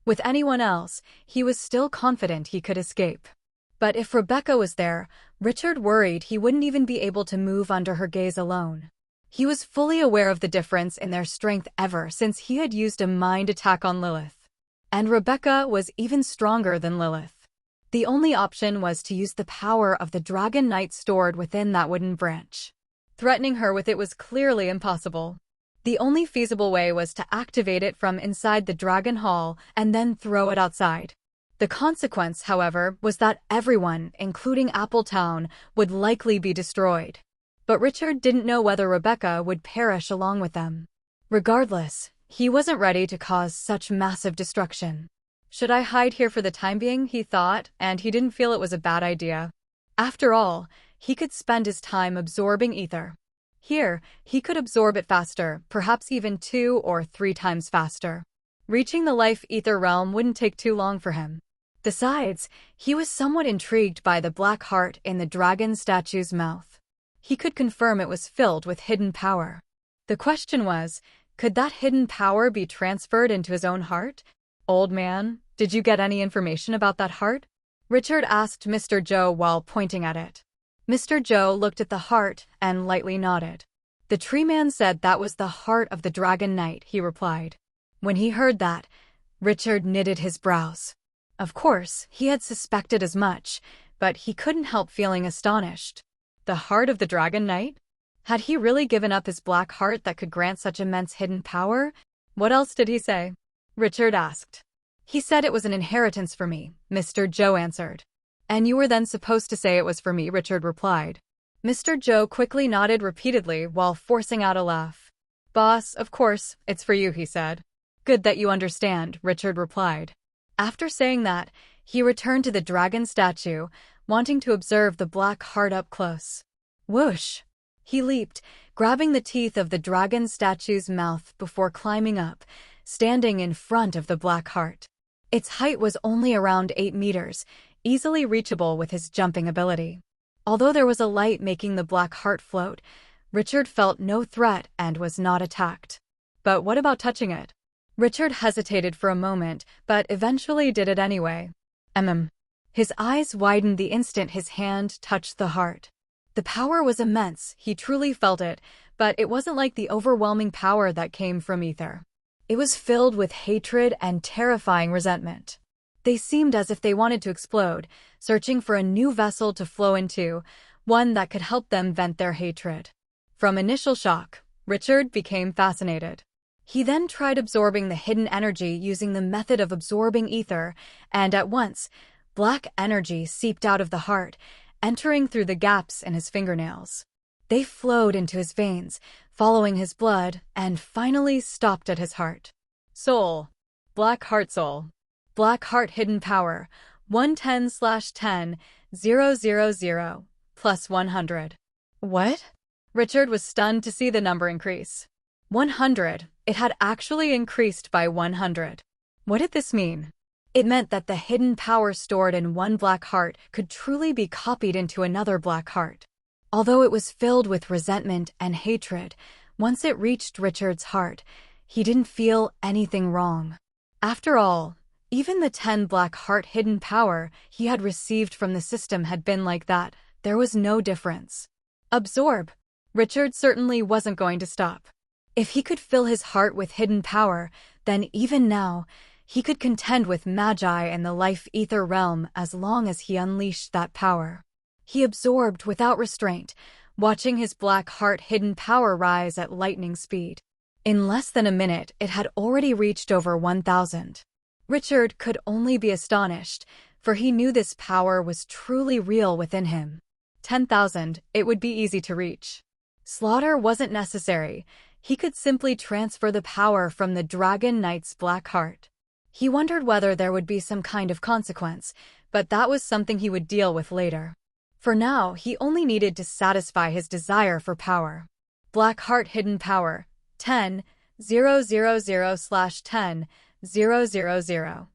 With anyone else, he was still confident he could escape. But if Rebecca was there, Richard worried he wouldn't even be able to move under her gaze alone. He was fully aware of the difference in their strength ever since he had used a mind attack on Lilith. And Rebecca was even stronger than Lilith. The only option was to use the power of the Dragon Knight stored within that wooden branch. Threatening her with it was clearly impossible. The only feasible way was to activate it from inside the Dragon Hall and then throw it outside. The consequence, however, was that everyone, including Appletown, would likely be destroyed. But Richard didn't know whether Rebecca would perish along with them. Regardless, he wasn't ready to cause such massive destruction. Should I hide here for the time being, he thought, and he didn't feel it was a bad idea. After all, he could spend his time absorbing ether. Here, he could absorb it faster, perhaps even 2 or 3 times faster. Reaching the life ether realm wouldn't take too long for him. Besides, he was somewhat intrigued by the black heart in the dragon statue's mouth. He could confirm it was filled with hidden power. The question was, could that hidden power be transferred into his own heart? Old man, did you get any information about that heart? Richard asked Mr. Joe while pointing at it. Mr. Joe looked at the heart and lightly nodded. The tree man said that was the heart of the Dragon Knight, he replied. When he heard that, Richard knitted his brows. Of course, he had suspected as much, but he couldn't help feeling astonished. The heart of the Dragon Knight? Had he really given up his black heart that could grant such immense hidden power? What else did he say? Richard asked. He said it was an inheritance for me, Mr. Joe answered. And you were then supposed to say it was for me, Richard replied. Mr. Joe quickly nodded repeatedly while forcing out a laugh. Boss, of course, it's for you, he said. Good that you understand, Richard replied. After saying that, he returned to the dragon statue, wanting to observe the black heart up close. Whoosh! He leaped, grabbing the teeth of the dragon statue's mouth before climbing up, standing in front of the black heart. Its height was only around 8 meters, easily reachable with his jumping ability. Although there was a light making the black heart float, Richard felt no threat and was not attacked. But what about touching it? Richard hesitated for a moment, but eventually did it anyway. His eyes widened the instant his hand touched the heart. The power was immense, he truly felt it, but it wasn't like the overwhelming power that came from ether. It was filled with hatred and terrifying resentment. They seemed as if they wanted to explode, searching for a new vessel to flow into, one that could help them vent their hatred. From initial shock, Richard became fascinated. He then tried absorbing the hidden energy using the method of absorbing ether, and at once, black energy seeped out of the heart, entering through the gaps in his fingernails. They flowed into his veins, following his blood, and finally stopped at his heart. Soul. Black heart soul. Black heart hidden power. 110/10,000 plus 100. What? Richard was stunned to see the number increase. 100. It had actually increased by 100. What did this mean? It meant that the hidden power stored in one black heart could truly be copied into another black heart. Although it was filled with resentment and hatred, once it reached Richard's heart, he didn't feel anything wrong. After all, even the 10 black heart hidden power he had received from the system had been like that. There was no difference. Absorb. Richard certainly wasn't going to stop. If he could fill his heart with hidden power, then even now, he could contend with magi in the life ether realm as long as he unleashed that power. He absorbed without restraint, watching his black heart hidden power rise at lightning speed. In less than a minute, it had already reached over 1,000. Richard could only be astonished, for he knew this power was truly real within him. 10,000, it would be easy to reach. Slaughter wasn't necessary. He could simply transfer the power from the Dragon Knight's black heart. He wondered whether there would be some kind of consequence, but that was something he would deal with later. For now, he only needed to satisfy his desire for power. Black heart hidden power. 10,000/10,000.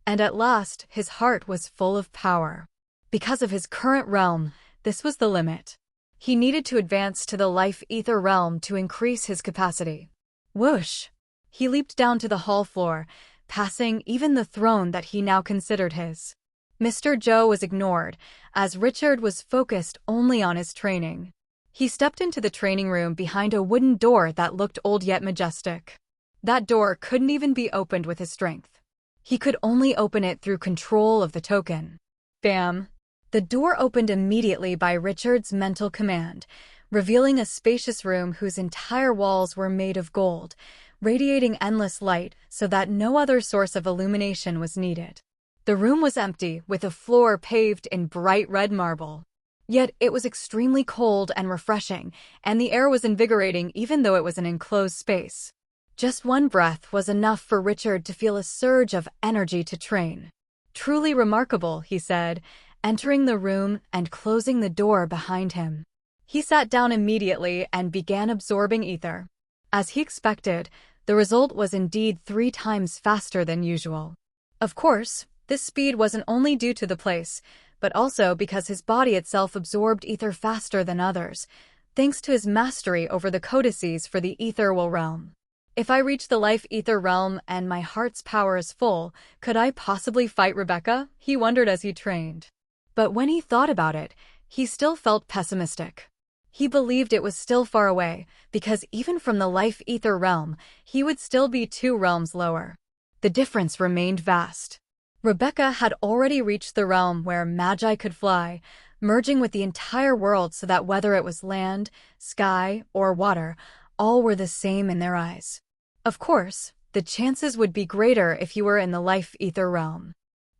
And at last, his heart was full of power. Because of his current realm, this was the limit. He needed to advance to the life ether realm to increase his capacity. Whoosh! He leaped down to the hall floor, passing even the throne that he now considered his. Mr. Joe was ignored, as Richard was focused only on his training. He stepped into the training room behind a wooden door that looked old yet majestic. That door couldn't even be opened with his strength. He could only open it through control of the token. Bam! The door opened immediately by Richard's mental command, revealing a spacious room whose entire walls were made of gold, radiating endless light so that no other source of illumination was needed. The room was empty, with a floor paved in bright red marble. Yet it was extremely cold and refreshing, and the air was invigorating even though it was an enclosed space. Just one breath was enough for Richard to feel a surge of energy to train. Truly remarkable, he said, entering the room and closing the door behind him. He sat down immediately and began absorbing ether. As he expected, the result was indeed 3 times faster than usual. Of course, this speed wasn't only due to the place, but also because his body itself absorbed ether faster than others, thanks to his mastery over the codices for the ethereal realm. If I reach the life ether realm and my heart's power is full, could I possibly fight Rebecca? He wondered as he trained. But when he thought about it, he still felt pessimistic. He believed it was still far away, because even from the life ether realm, he would still be 2 realms lower. The difference remained vast. Rebecca had already reached the realm where magi could fly, merging with the entire world so that whether it was land, sky, or water, all were the same in their eyes. Of course, the chances would be greater if you were in the life ether realm.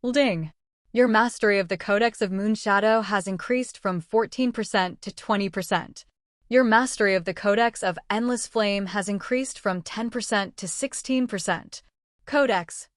Ding! Your mastery of the Codex of Moonshadow has increased from 14% to 20%. Your mastery of the Codex of Endless Flame has increased from 10% to 16%. Codex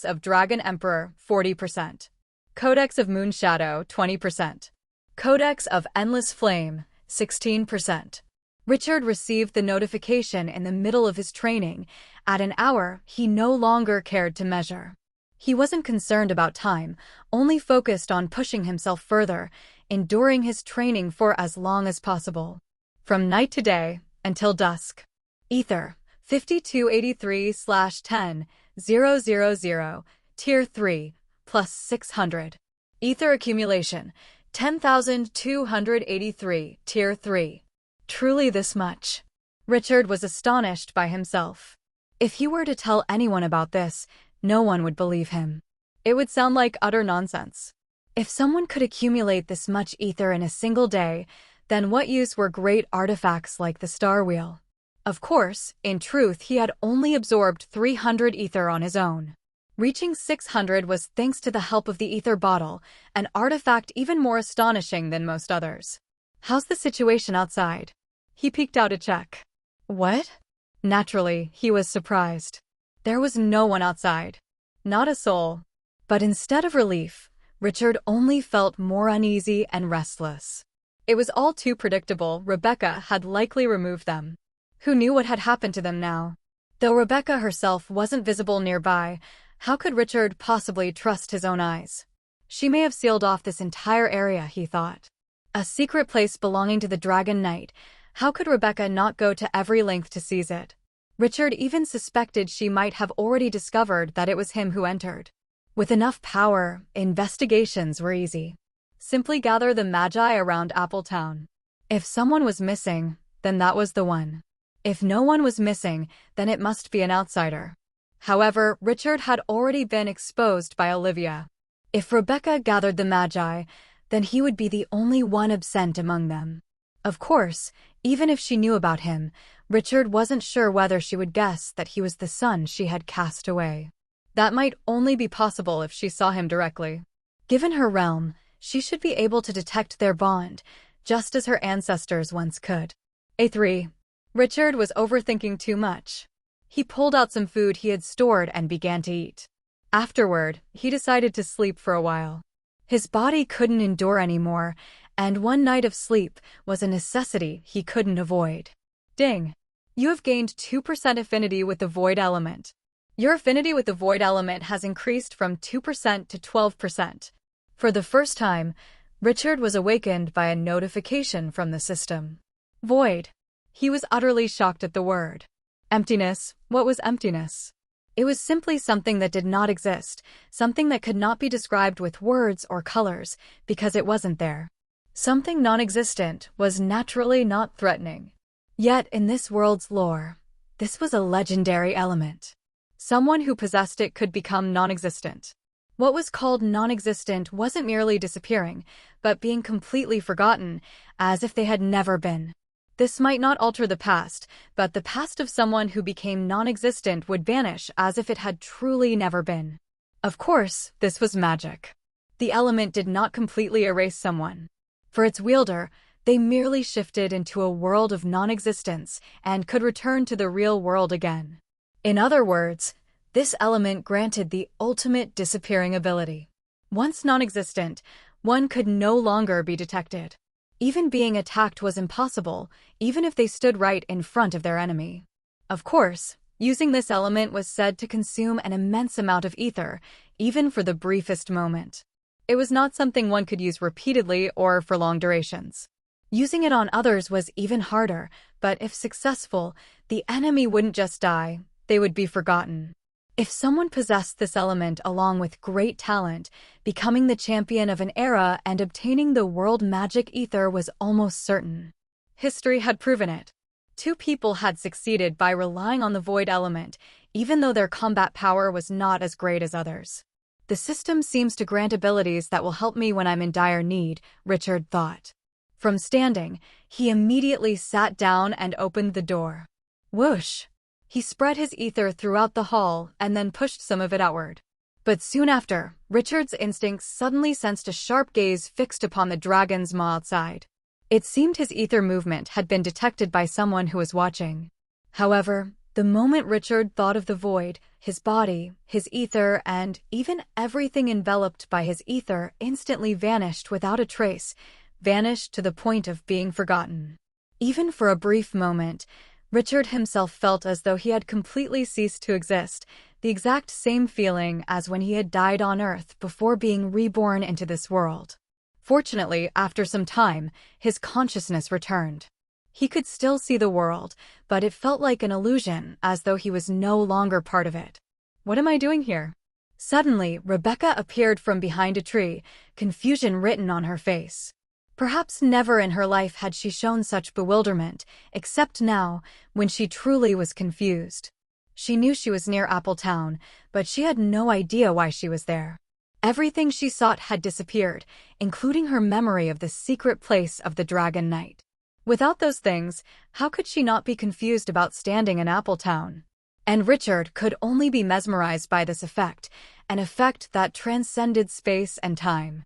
of Dragon Emperor, 40%. Codex of Moonshadow, 20%. Codex of Endless Flame, 16%. Richard received the notification in the middle of his training. At an hour, he no longer cared to measure. He wasn't concerned about time, only focused on pushing himself further, enduring his training for as long as possible. From night to day, until dusk. Ether, 5283/10,000, Tier 3, plus 600. Ether accumulation, 10,283, Tier 3. Truly this much? Richard was astonished by himself. If he were to tell anyone about this, no one would believe him. It would sound like utter nonsense. If someone could accumulate this much ether in a single day, then what use were great artifacts like the Star Wheel? Of course, in truth, he had only absorbed 300 ether on his own. Reaching 600 was thanks to the help of the ether bottle, an artifact even more astonishing than most others. How's the situation outside? He peeked out to check. What? Naturally, he was surprised. There was no one outside. Not a soul. But instead of relief, Richard only felt more uneasy and restless. It was all too predictable. Rebecca had likely removed them. Who knew what had happened to them now? Though Rebecca herself wasn't visible nearby, how could Richard possibly trust his own eyes? She may have sealed off this entire area, he thought. A secret place belonging to the Dragon Knight. How could Rebecca not go to every length to seize it? Richard even suspected she might have already discovered that it was him who entered. With enough power, investigations were easy. Simply gather the Magi around Appletown. If someone was missing, then that was the one. If no one was missing, then it must be an outsider. However, Richard had already been exposed by Olivia. If Rebecca gathered the Magi, then he would be the only one absent among them. Of course, even if she knew about him, Richard wasn't sure whether she would guess that he was the son she had cast away. That might only be possible if she saw him directly. Given her realm, she should be able to detect their bond, just as her ancestors once could. A3. Richard was overthinking too much. He pulled out some food he had stored and began to eat. Afterward, he decided to sleep for a while. His body couldn't endure anymore, and one night of sleep was a necessity he couldn't avoid. Ding! You have gained 2% affinity with the void element. Your affinity with the void element has increased from 2% to 12%. For the first time, Richard was awakened by a notification from the system. Void. He was utterly shocked at the word. Emptiness. What was emptiness? It was simply something that did not exist, something that could not be described with words or colors, because it wasn't there. Something non-existent was naturally not threatening. Yet, in this world's lore, this was a legendary element. Someone who possessed it could become non-existent. What was called non-existent wasn't merely disappearing, but being completely forgotten, as if they had never been. This might not alter the past, but the past of someone who became non-existent would vanish as if it had truly never been. Of course, this was magic. The element did not completely erase someone. For its wielder, they merely shifted into a world of non-existence and could return to the real world again. In other words, this element granted the ultimate disappearing ability. Once non-existent, one could no longer be detected. Even being attacked was impossible, even if they stood right in front of their enemy. Of course, using this element was said to consume an immense amount of ether, even for the briefest moment. It was not something one could use repeatedly or for long durations. Using it on others was even harder, but if successful, the enemy wouldn't just die, they would be forgotten. If someone possessed this element along with great talent, becoming the champion of an era and obtaining the world magic ether was almost certain. History had proven it. 2 people had succeeded by relying on the void element, even though their combat power was not as great as others. The system seems to grant abilities that will help me when I'm in dire need, Richard thought. From standing, he immediately sat down and opened the door. Whoosh! He spread his ether throughout the hall and then pushed some of it outward. But soon after, Richard's instincts suddenly sensed a sharp gaze fixed upon the dragon's maw outside. It seemed his ether movement had been detected by someone who was watching. However, the moment Richard thought of the void, his body, his ether, and even everything enveloped by his ether instantly vanished without a trace, vanished to the point of being forgotten. Even for a brief moment, Richard himself felt as though he had completely ceased to exist, the exact same feeling as when he had died on Earth before being reborn into this world. Fortunately, after some time, his consciousness returned. He could still see the world, but it felt like an illusion, as though he was no longer part of it. What am I doing here? Suddenly, Rebecca appeared from behind a tree, confusion written on her face. Perhaps never in her life had she shown such bewilderment, except now, when she truly was confused. She knew she was near Appletown, but she had no idea why she was there. Everything she sought had disappeared, including her memory of the secret place of the Dragon Knight. Without those things, how could she not be confused about standing in Appletown? And Richard could only be mesmerized by this effect, an effect that transcended space and time.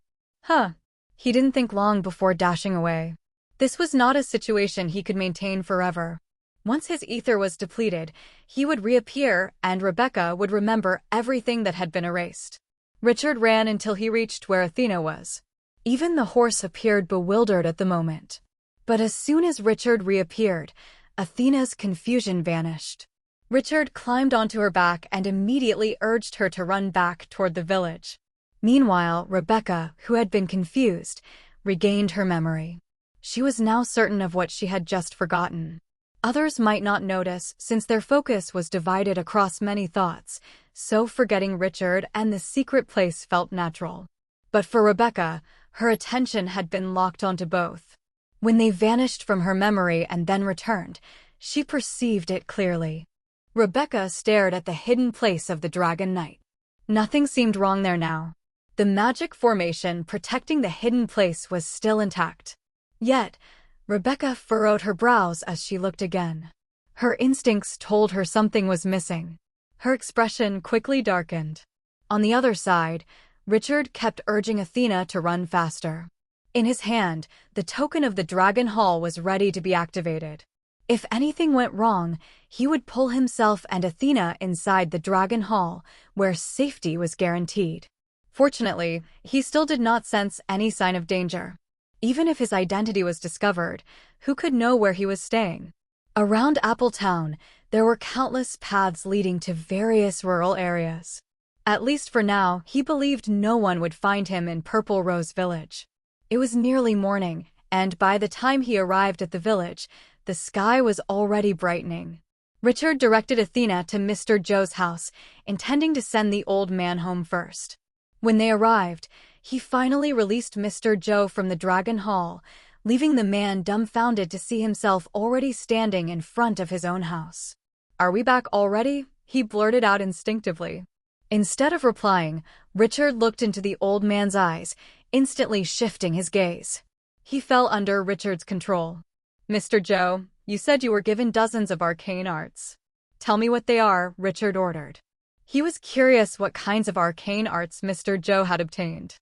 He didn't think long before dashing away. This was not a situation he could maintain forever. Once his ether was depleted, he would reappear and Rebecca would remember everything that had been erased. Richard ran until he reached where Athena was. Even the horse appeared bewildered at the moment. But as soon as Richard reappeared, Athena's confusion vanished. Richard climbed onto her back and immediately urged her to run back toward the village. Meanwhile, Rebecca, who had been confused, regained her memory. She was now certain of what she had just forgotten. Others might not notice since their focus was divided across many thoughts, so forgetting Richard and the secret place felt natural. But for Rebecca, her attention had been locked onto both. When they vanished from her memory and then returned, she perceived it clearly. Rebecca stared at the hidden place of the Dragon Knight. Nothing seemed wrong there now. The magic formation protecting the hidden place was still intact. Yet, Rebecca furrowed her brows as she looked again. Her instincts told her something was missing. Her expression quickly darkened. On the other side, Richard kept urging Athena to run faster. In his hand, the token of the Dragon Hall was ready to be activated. If anything went wrong, he would pull himself and Athena inside the Dragon Hall, where safety was guaranteed. Fortunately, he still did not sense any sign of danger. Even if his identity was discovered, who could know where he was staying? Around Appletown, there were countless paths leading to various rural areas. At least for now, he believed no one would find him in Purple Rose Village. It was nearly morning, and by the time he arrived at the village, the sky was already brightening. Richard directed Athena to Mr. Joe's house, intending to send the old man home first. When they arrived, he finally released Mr. Joe from the Dragon Hall, leaving the man dumbfounded to see himself already standing in front of his own house. "Are we back already?" he blurted out instinctively. Instead of replying, Richard looked into the old man's eyes, instantly shifting his gaze. He fell under Richard's control. "Mr. Joe, you said you were given dozens of arcane arts. Tell me what they are," Richard ordered. He was curious what kinds of arcane arts Mr. Joe had obtained.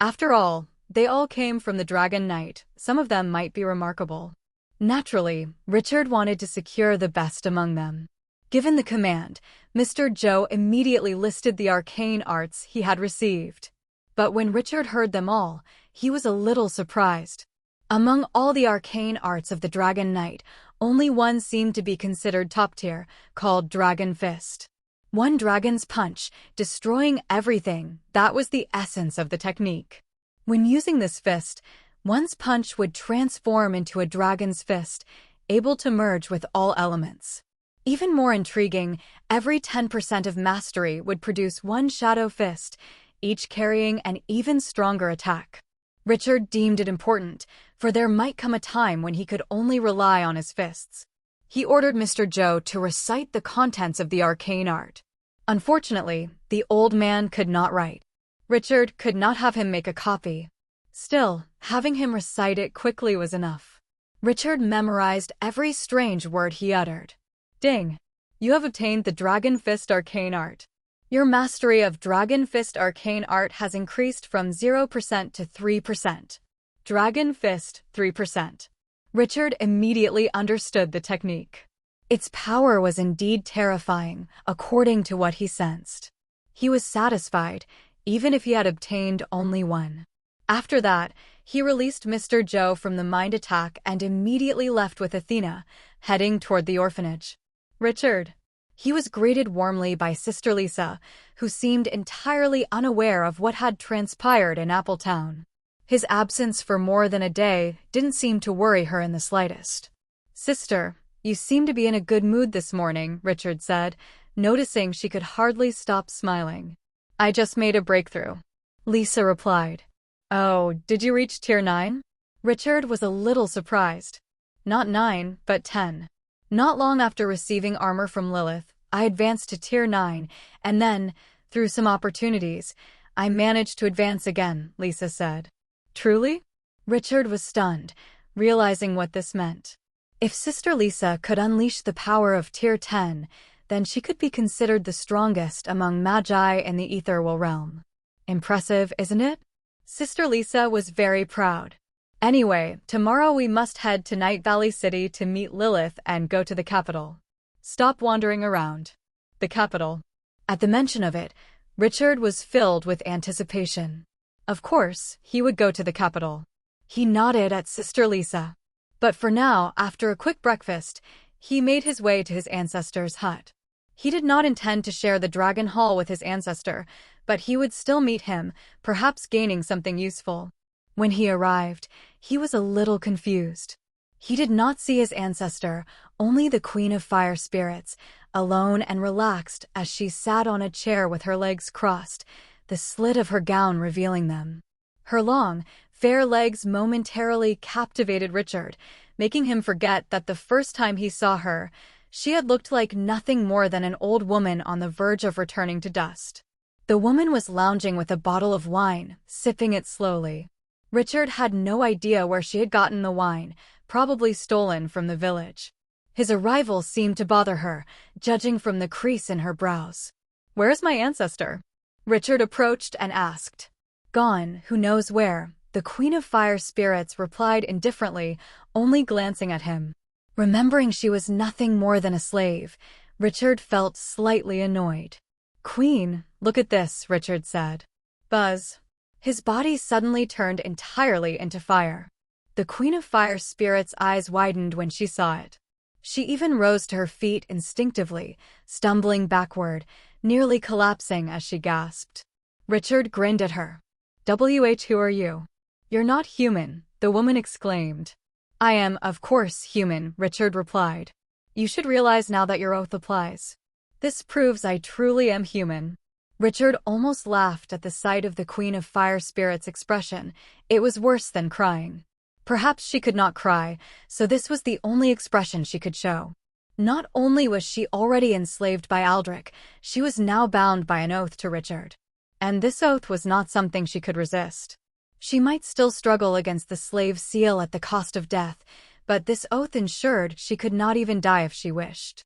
After all, they all came from the Dragon Knight. Some of them might be remarkable. Naturally, Richard wanted to secure the best among them. Given the command, Mr. Joe immediately listed the arcane arts he had received. But when Richard heard them all, he was a little surprised. Among all the arcane arts of the Dragon Knight, only one seemed to be considered top tier, called Dragon Fist. One dragon's punch, destroying everything, that was the essence of the technique. When using this fist, one's punch would transform into a dragon's fist, able to merge with all elements. Even more intriguing, every 10% of mastery would produce one shadow fist, each carrying an even stronger attack. Richard deemed it important, for there might come a time when he could only rely on his fists. He ordered Mr. Joe to recite the contents of the arcane art. Unfortunately, the old man could not write. Richard could not have him make a copy. Still, having him recite it quickly was enough. Richard memorized every strange word he uttered. "Ding! You have obtained the Dragon Fist arcane art. Your mastery of Dragon Fist arcane art has increased from 0% to 3%. Dragon Fist, 3%. Richard immediately understood the technique. Its power was indeed terrifying, according to what he sensed. He was satisfied, even if he had obtained only one. After that, he released Mr. Joe from the mind attack and immediately left with Athena, heading toward the orphanage. Richard. He was greeted warmly by Sister Lisa, who seemed entirely unaware of what had transpired in Appletown. His absence for more than a day didn't seem to worry her in the slightest. "Sister, you seem to be in a good mood this morning," Richard said, noticing she could hardly stop smiling. I just made a breakthrough, Lisa replied. Oh, did you reach tier 9? Richard was a little surprised. Not 9, but 10. Not long after receiving armor from Lilith, I advanced to tier 9, and then, through some opportunities, I managed to advance again, Lisa said. Truly? Richard was stunned, realizing what this meant. If Sister Lisa could unleash the power of tier 10, then she could be considered the strongest among magi in the ethereal realm. Impressive, isn't it? Sister Lisa was very proud. Anyway, tomorrow we must head to Night Valley City to meet Lilith and go to the capital. Stop wandering around. The capital. At the mention of it, Richard was filled with anticipation. Of course, he would go to the capital. He nodded at Sister Lisa. But for now, after a quick breakfast, he made his way to his ancestor's hut. He did not intend to share the Dragon Hall with his ancestor, but he would still meet him, perhaps gaining something useful. When he arrived, he was a little confused. He did not see his ancestor, only the Queen of Fire Spirits, alone and relaxed as she sat on a chair with her legs crossed, the slit of her gown revealing them. Her long, fair legs momentarily captivated Richard, making him forget that the first time he saw her, she had looked like nothing more than an old woman on the verge of returning to dust. The woman was lounging with a bottle of wine, sipping it slowly. Richard had no idea where she had gotten the wine, probably stolen from the village. His arrival seemed to bother her, judging from the crease in her brows. "Where's my ancestor?" Richard approached and asked. "Gone, who knows where," the Queen of Fire Spirits replied indifferently, only glancing at him. Remembering she was nothing more than a slave, Richard felt slightly annoyed. "Queen, look at this," Richard said. Buzz. His body suddenly turned entirely into fire. The Queen of Fire Spirits' eyes widened when she saw it. She even rose to her feet instinctively, stumbling backward, nearly collapsing as she gasped. Richard grinned at her. "Who are you?" "You're not human," the woman exclaimed. "I am, of course, human," Richard replied. "You should realize now that your oath applies. This proves I truly am human." Richard almost laughed at the sight of the Queen of Fire Spirits' expression. It was worse than crying. Perhaps she could not cry, so this was the only expression she could show. Not only was she already enslaved by Aldrich, she was now bound by an oath to Richard. And this oath was not something she could resist. She might still struggle against the slave seal at the cost of death, but this oath ensured she could not even die if she wished.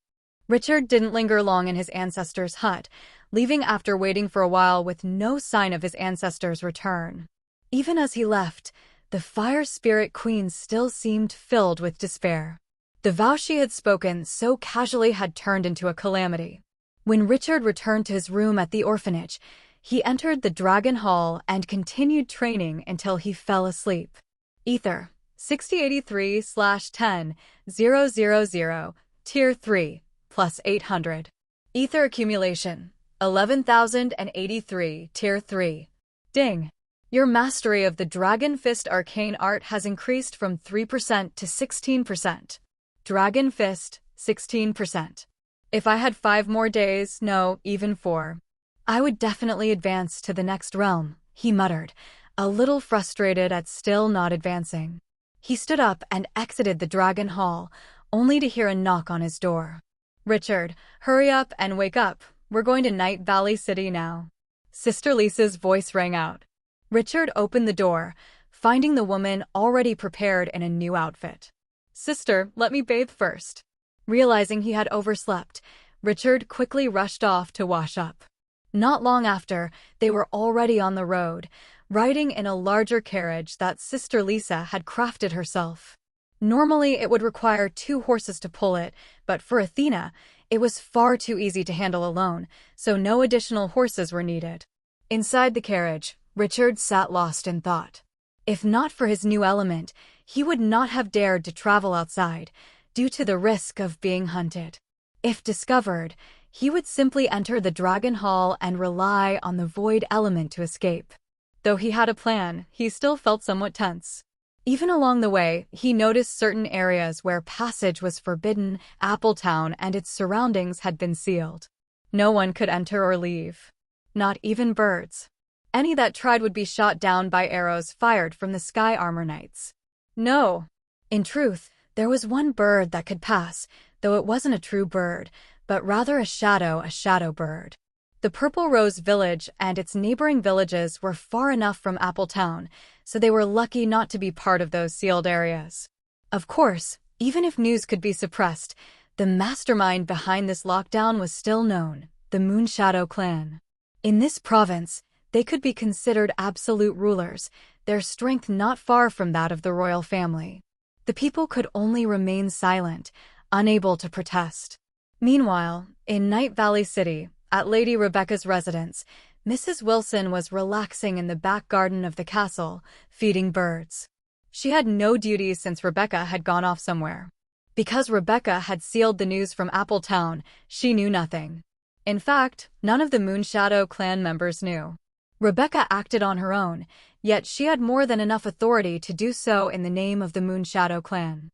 Richard didn't linger long in his ancestor's hut, leaving after waiting for a while with no sign of his ancestor's return. Even as he left, the Fire Spirit Queen still seemed filled with despair. The vow she had spoken so casually had turned into a calamity. When Richard returned to his room at the orphanage, he entered the Dragon Hall and continued training until he fell asleep. Ether, 6083/10-000, Tier 3, plus 800. Ether accumulation, 11,083, Tier 3. Ding! Your mastery of the Dragon Fist Arcane Art has increased from 3% to 16%. Dragon Fist, 16%. If I had 5 more days, no, even 4. I would definitely advance to the next realm, he muttered, a little frustrated at still not advancing. He stood up and exited the Dragon Hall, only to hear a knock on his door. "Richard, hurry up and wake up. We're going to Night Valley City now." Sister Lisa's voice rang out. Richard opened the door, finding the woman already prepared in a new outfit. "Sister, let me bathe first." Realizing he had overslept, Richard quickly rushed off to wash up. Not long after, they were already on the road, riding in a larger carriage that Sister Lisa had crafted herself. Normally, it would require 2 horses to pull it, but for Athena, it was far too easy to handle alone, so no additional horses were needed. Inside the carriage, Richard sat lost in thought. If not for his new element, he would not have dared to travel outside, due to the risk of being hunted. If discovered, he would simply enter the Dragon Hall and rely on the void element to escape. Though he had a plan, he still felt somewhat tense. Even along the way, he noticed certain areas where passage was forbidden. Appletown and its surroundings had been sealed. No one could enter or leave. Not even birds. Any that tried would be shot down by arrows fired from the sky armor knights. No. In truth, there was one bird that could pass, though it wasn't a true bird, but rather a shadow bird. The Purple Rose Village and its neighboring villages were far enough from Appletown, so they were lucky not to be part of those sealed areas. Of course, even if news could be suppressed, the mastermind behind this lockdown was still known, the Moonshadow clan. In this province, they could be considered absolute rulers, their strength not far from that of the royal family. The people could only remain silent, unable to protest. Meanwhile, in Night Valley City, at Lady Rebecca's residence, Mrs. Wilson was relaxing in the back garden of the castle, feeding birds. She had no duties since Rebecca had gone off somewhere. Because Rebecca had sealed the news from Appletown, she knew nothing. In fact, none of the Moonshadow clan members knew. Rebecca acted on her own, yet she had more than enough authority to do so in the name of the Moonshadow clan.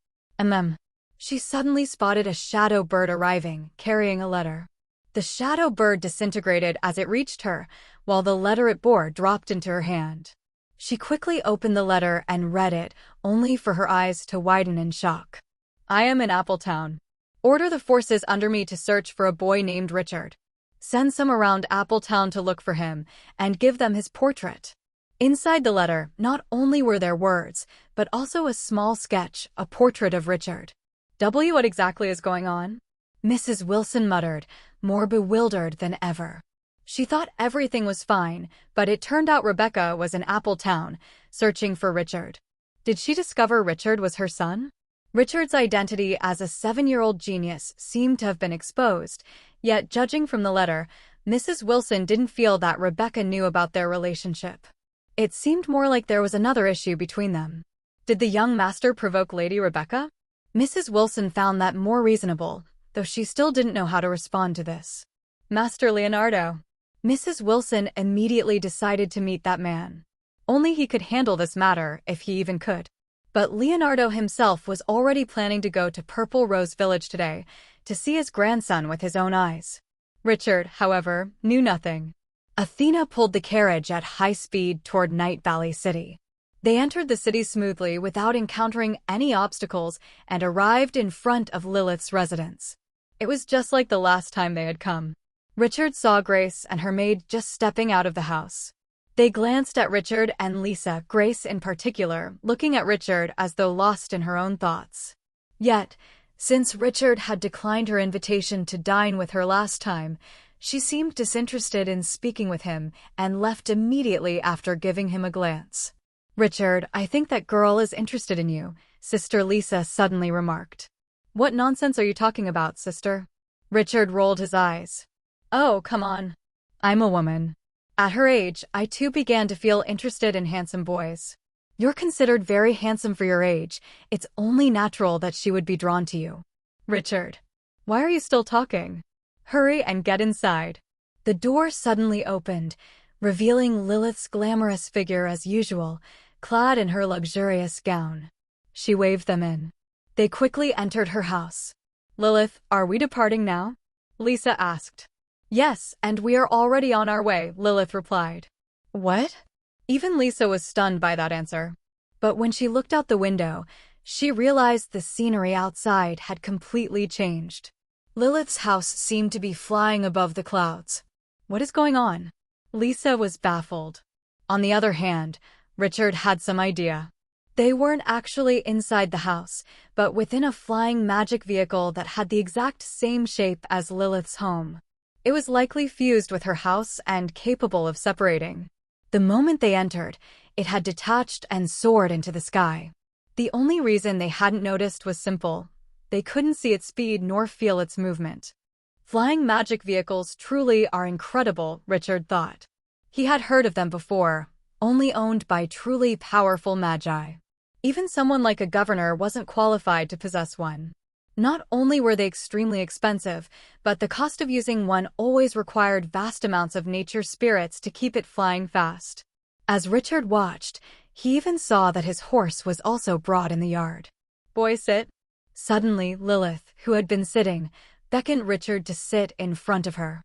She suddenly spotted a shadow bird arriving, carrying a letter. The shadow bird disintegrated as it reached her, while the letter it bore dropped into her hand. She quickly opened the letter and read it, only for her eyes to widen in shock. I am in Appletown. Order the forces under me to search for a boy named Richard. Send some around Appletown to look for him, and give them his portrait. Inside the letter, not only were there words, but also a small sketch, a portrait of Richard. What exactly is going on? Mrs. Wilson muttered, more bewildered than ever. She thought everything was fine, but it turned out Rebecca was in Appletown, searching for Richard. Did she discover Richard was her son? Richard's identity as a 7-year-old genius seemed to have been exposed, yet judging from the letter, Mrs. Wilson didn't feel that Rebecca knew about their relationship. It seemed more like there was another issue between them. Did the young master provoke Lady Rebecca? Mrs. Wilson found that more reasonable, though she still didn't know how to respond to this. Master Leonardo. Mrs. Wilson immediately decided to meet that man. Only he could handle this matter, if he even could. But Leonardo himself was already planning to go to Purple Rose Village today, to see his grandson with his own eyes. Richard, however, knew nothing. Athena pulled the carriage at high speed toward Night Valley City. They entered the city smoothly without encountering any obstacles and arrived in front of Lilith's residence. It was just like the last time they had come. Richard saw Grace and her maid just stepping out of the house. They glanced at Richard and Lisa, Grace in particular, looking at Richard as though lost in her own thoughts. Yet, since Richard had declined her invitation to dine with her last time, she seemed disinterested in speaking with him and left immediately after giving him a glance. Richard, I think that girl is interested in you, Sister Lisa suddenly remarked. What nonsense are you talking about, sister? Richard rolled his eyes. Oh, come on. I'm a woman. At her age, I too began to feel interested in handsome boys. You're considered very handsome for your age. It's only natural that she would be drawn to you. Richard. Why are you still talking? Hurry and get inside. The door suddenly opened, revealing Lilith's glamorous figure as usual, clad in her luxurious gown. She waved them in. They quickly entered her house. Lilith, are we departing now? Lisa asked. Yes, and we are already on our way, Lilith replied. What? Even Lisa was stunned by that answer. But when she looked out the window, she realized the scenery outside had completely changed. Lilith's house seemed to be flying above the clouds. What is going on? Lisa was baffled. On the other hand, Richard had some idea. They weren't actually inside the house, but within a flying magic vehicle that had the exact same shape as Lilith's home. It was likely fused with her house and capable of separating. The moment they entered, it had detached and soared into the sky. The only reason they hadn't noticed was simple. They couldn't see its speed nor feel its movement. Flying magic vehicles truly are incredible, Richard thought. He had heard of them before, only owned by truly powerful magi. Even someone like a governor wasn't qualified to possess one. Not only were they extremely expensive, but the cost of using one always required vast amounts of nature spirits to keep it flying fast. As Richard watched, he even saw that his horse was also brought in the yard. Boy, sit. Suddenly, Lilith, who had been sitting, beckoned Richard to sit in front of her.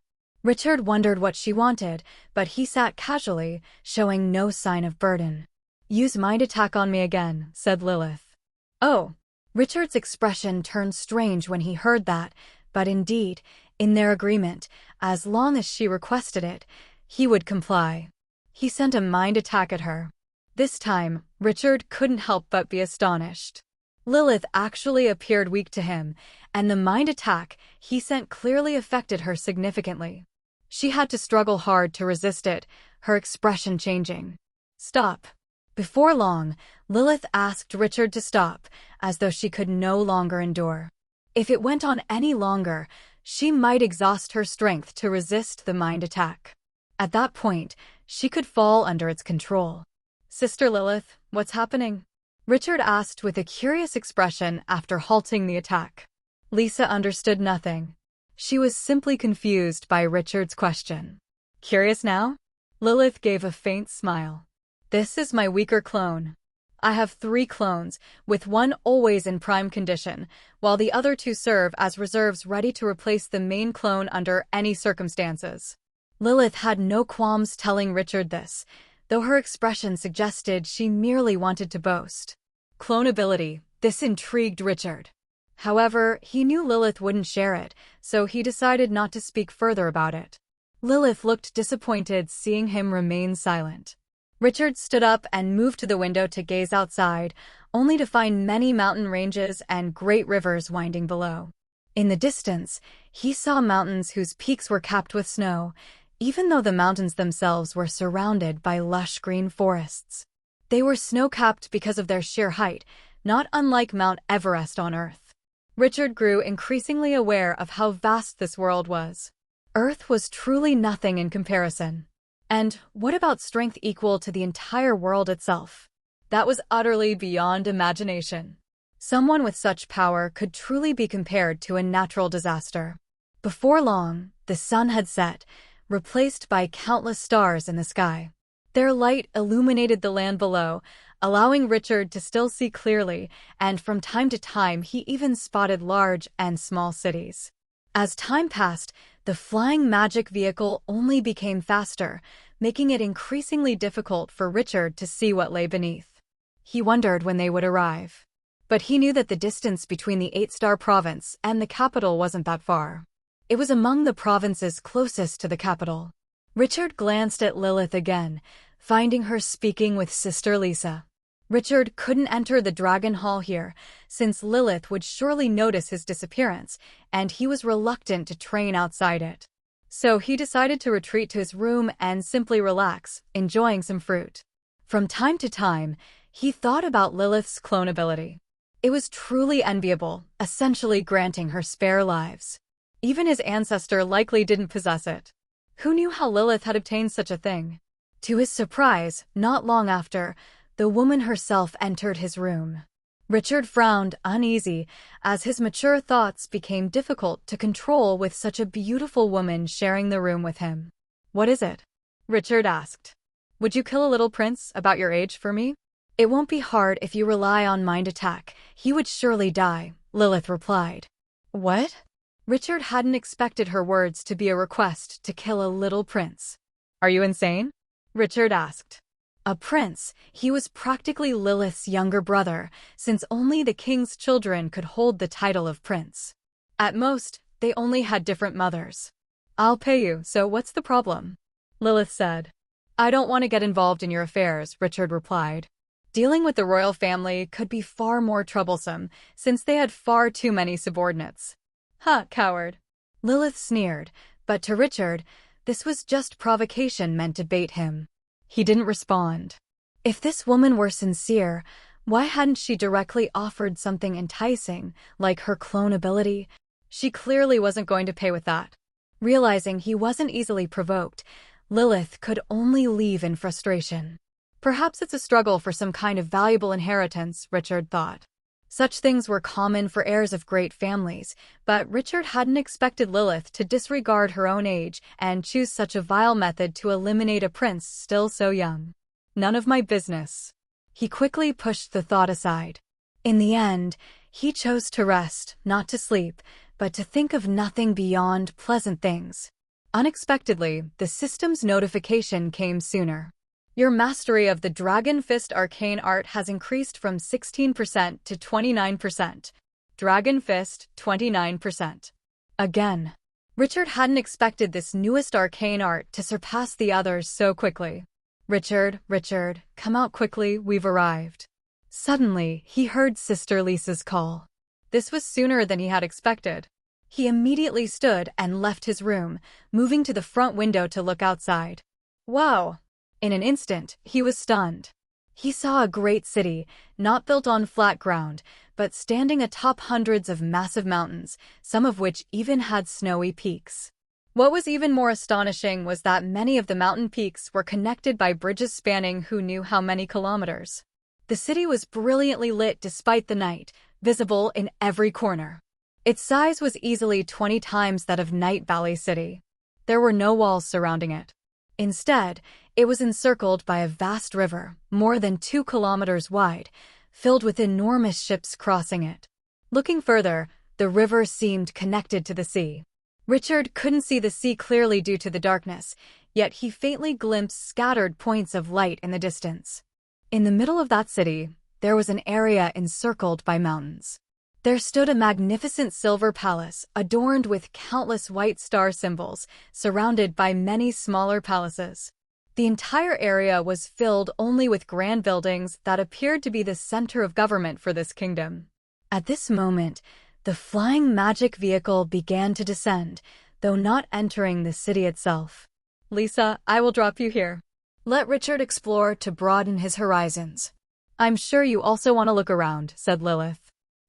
Richard wondered what she wanted, but he sat casually, showing no sign of burden. "Use mind attack on me again," said Lilith. "Oh." Richard's expression turned strange when he heard that, but indeed, in their agreement, as long as she requested it, he would comply. He sent a mind attack at her. This time, Richard couldn't help but be astonished. Lilith actually appeared weak to him, and the mind attack he sent clearly affected her significantly. She had to struggle hard to resist it, her expression changing. "Stop." Before long, Lilith asked Richard to stop, as though she could no longer endure. If it went on any longer, she might exhaust her strength to resist the mind attack. At that point, she could fall under its control. "Sister Lilith, what's happening?" Richard asked with a curious expression after halting the attack. Lisa understood nothing. She was simply confused by Richard's question. "Curious now?" Lilith gave a faint smile. "This is my weaker clone. I have 3 clones, with one always in prime condition, while the other 2 serve as reserves ready to replace the main clone under any circumstances." Lilith had no qualms telling Richard this, though her expression suggested she merely wanted to boast. Clone ability, this intrigued Richard. However, he knew Lilith wouldn't share it, so he decided not to speak further about it. Lilith looked disappointed seeing him remain silent. Richard stood up and moved to the window to gaze outside, only to find many mountain ranges and great rivers winding below. In the distance, he saw mountains whose peaks were capped with snow, even though the mountains themselves were surrounded by lush green forests. They were snow-capped because of their sheer height, not unlike Mount Everest on Earth. Richard grew increasingly aware of how vast this world was. Earth was truly nothing in comparison. And what about strength equal to the entire world itself? That was utterly beyond imagination. Someone with such power could truly be compared to a natural disaster. Before long, the sun had set, replaced by countless stars in the sky. Their light illuminated the land below, allowing Richard to still see clearly, and from time to time he even spotted large and small cities. As time passed, the flying magic vehicle only became faster, making it increasingly difficult for Richard to see what lay beneath. He wondered when they would arrive. But he knew that the distance between the 8-star province and the capital wasn't that far. It was among the provinces closest to the capital. Richard glanced at Lilith again, finding her speaking with Sister Lisa. Richard couldn't enter the Dragon Hall here, since Lilith would surely notice his disappearance, and he was reluctant to train outside it. So he decided to retreat to his room and simply relax, enjoying some fruit. From time to time, he thought about Lilith's clone ability. It was truly enviable, essentially granting her spare lives. Even his ancestor likely didn't possess it. Who knew how Lilith had obtained such a thing? To his surprise, not long after, the woman herself entered his room. Richard frowned, uneasy, as his mature thoughts became difficult to control with such a beautiful woman sharing the room with him. "What is it?" Richard asked. "Would you kill a little prince about your age for me?" "It won't be hard if you rely on mind attack. He would surely die," Lilith replied. "What?" Richard hadn't expected her words to be a request to kill a little prince. "Are you insane?" Richard asked. A prince, he was practically Lilith's younger brother, since only the king's children could hold the title of prince. At most, they only had different mothers. "I'll pay you, so what's the problem?" Lilith said. "I don't want to get involved in your affairs," Richard replied. Dealing with the royal family could be far more troublesome, since they had far too many subordinates. "Huh, coward." Lilith sneered, but to Richard, this was just provocation meant to bait him. He didn't respond. If this woman were sincere, why hadn't she directly offered something enticing, like her clone ability? She clearly wasn't going to pay with that. Realizing he wasn't easily provoked, Lilith could only leave in frustration. Perhaps it's a struggle for some kind of valuable inheritance, Richard thought. Such things were common for heirs of great families, but Richard hadn't expected Lilith to disregard her own age and choose such a vile method to eliminate a prince still so young. None of my business. He quickly pushed the thought aside. In the end, he chose to rest, not to sleep, but to think of nothing beyond pleasant things. Unexpectedly, the system's notification came sooner. Your mastery of the Dragon Fist arcane art has increased from 16% to 29%. Dragon Fist, 29%. Again. Richard hadn't expected this newest arcane art to surpass the others so quickly. Richard, come out quickly, we've arrived. Suddenly, he heard Sister Lisa's call. This was sooner than he had expected. He immediately stood and left his room, moving to the front window to look outside. Wow! In an instant, he was stunned. He saw a great city, not built on flat ground, but standing atop hundreds of massive mountains, some of which even had snowy peaks. What was even more astonishing was that many of the mountain peaks were connected by bridges spanning who knew how many kilometers. The city was brilliantly lit despite the night, visible in every corner. Its size was easily 20 times that of Night Valley City. There were no walls surrounding it. Instead, it was encircled by a vast river, more than 2 kilometers wide, filled with enormous ships crossing it. Looking further, the river seemed connected to the sea. Richard couldn't see the sea clearly due to the darkness, yet he faintly glimpsed scattered points of light in the distance. In the middle of that city, there was an area encircled by mountains. There stood a magnificent silver palace, adorned with countless white star symbols, surrounded by many smaller palaces. The entire area was filled only with grand buildings that appeared to be the center of government for this kingdom. At this moment, the flying magic vehicle began to descend, though not entering the city itself. Lisa, I will drop you here. Let Richard explore to broaden his horizons. I'm sure you also want to look around, said Lilith.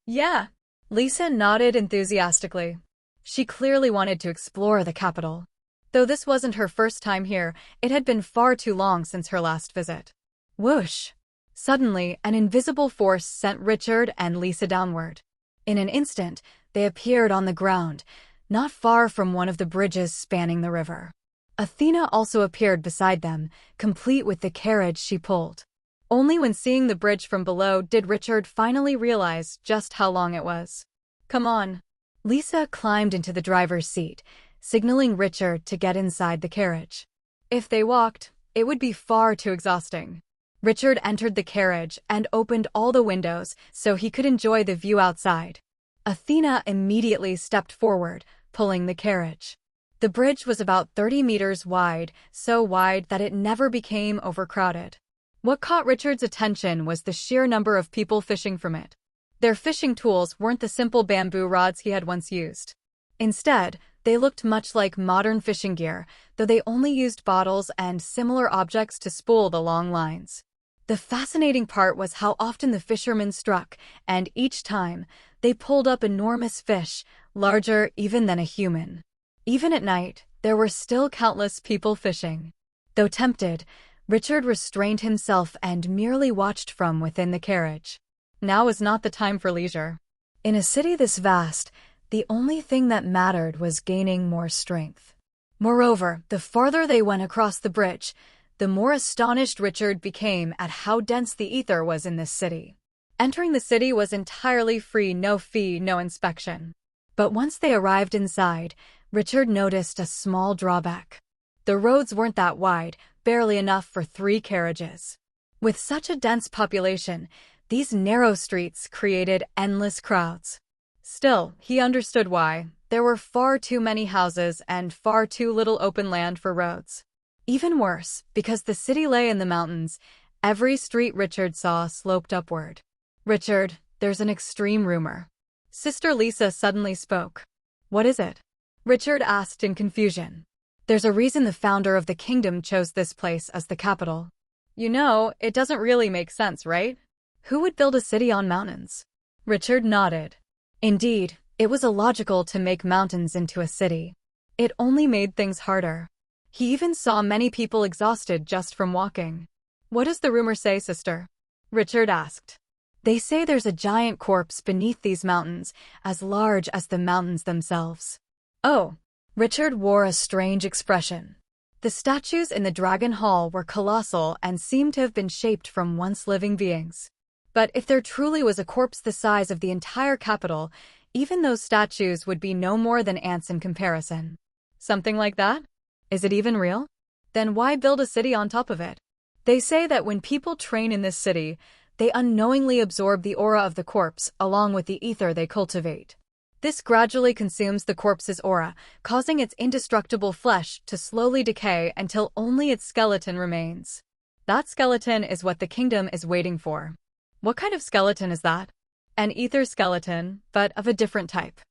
Yeah. Lisa nodded enthusiastically. She clearly wanted to explore the capital. Though this wasn't her first time here, it had been far too long since her last visit. Whoosh! Suddenly, an invisible force sent Richard and Lisa downward. In an instant, they appeared on the ground, not far from one of the bridges spanning the river. Athena also appeared beside them, complete with the carriage she pulled. Only when seeing the bridge from below did Richard finally realize just how long it was. Come on. Lisa climbed into the driver's seat, signaling Richard to get inside the carriage. If they walked, it would be far too exhausting. Richard entered the carriage and opened all the windows so he could enjoy the view outside. Athena immediately stepped forward, pulling the carriage. The bridge was about 30 meters wide, so wide that it never became overcrowded. What caught Richard's attention was the sheer number of people fishing from it. Their fishing tools weren't the simple bamboo rods he had once used. Instead, they looked much like modern fishing gear, though they only used bottles and similar objects to spool the long lines. The fascinating part was how often the fishermen struck, and each time, they pulled up enormous fish, larger even than a human. Even at night, there were still countless people fishing. Though tempted, Richard restrained himself and merely watched from within the carriage. Now was not the time for leisure. In a city this vast, the only thing that mattered was gaining more strength. Moreover, the farther they went across the bridge, the more astonished Richard became at how dense the ether was in this city. Entering the city was entirely free, no fee, no inspection. But once they arrived inside, Richard noticed a small drawback. The roads weren't that wide, barely enough for 3 carriages. With such a dense population, these narrow streets created endless crowds. Still, he understood why. There were far too many houses and far too little open land for roads. Even worse, because the city lay in the mountains, every street Richard saw sloped upward. Richard, there's an extreme rumor. Sister Lisa suddenly spoke. What is it? Richard asked in confusion. There's a reason the founder of the kingdom chose this place as the capital. You know, it doesn't really make sense, right? Who would build a city on mountains? Richard nodded. Indeed, it was illogical to make mountains into a city. It only made things harder. He even saw many people exhausted just from walking. What does the rumor say, sister? Richard asked. They say there's a giant corpse beneath these mountains, as large as the mountains themselves. Oh. Richard wore a strange expression. The statues in the Dragon Hall were colossal and seemed to have been shaped from once living beings. But if there truly was a corpse the size of the entire capital, even those statues would be no more than ants in comparison. Something like that? Is it even real? Then why build a city on top of it? They say that when people train in this city, they unknowingly absorb the aura of the corpse along with the ether they cultivate. This gradually consumes the corpse's aura, causing its indestructible flesh to slowly decay until only its skeleton remains. That skeleton is what the kingdom is waiting for. What kind of skeleton is that? An ether skeleton, but of a different type.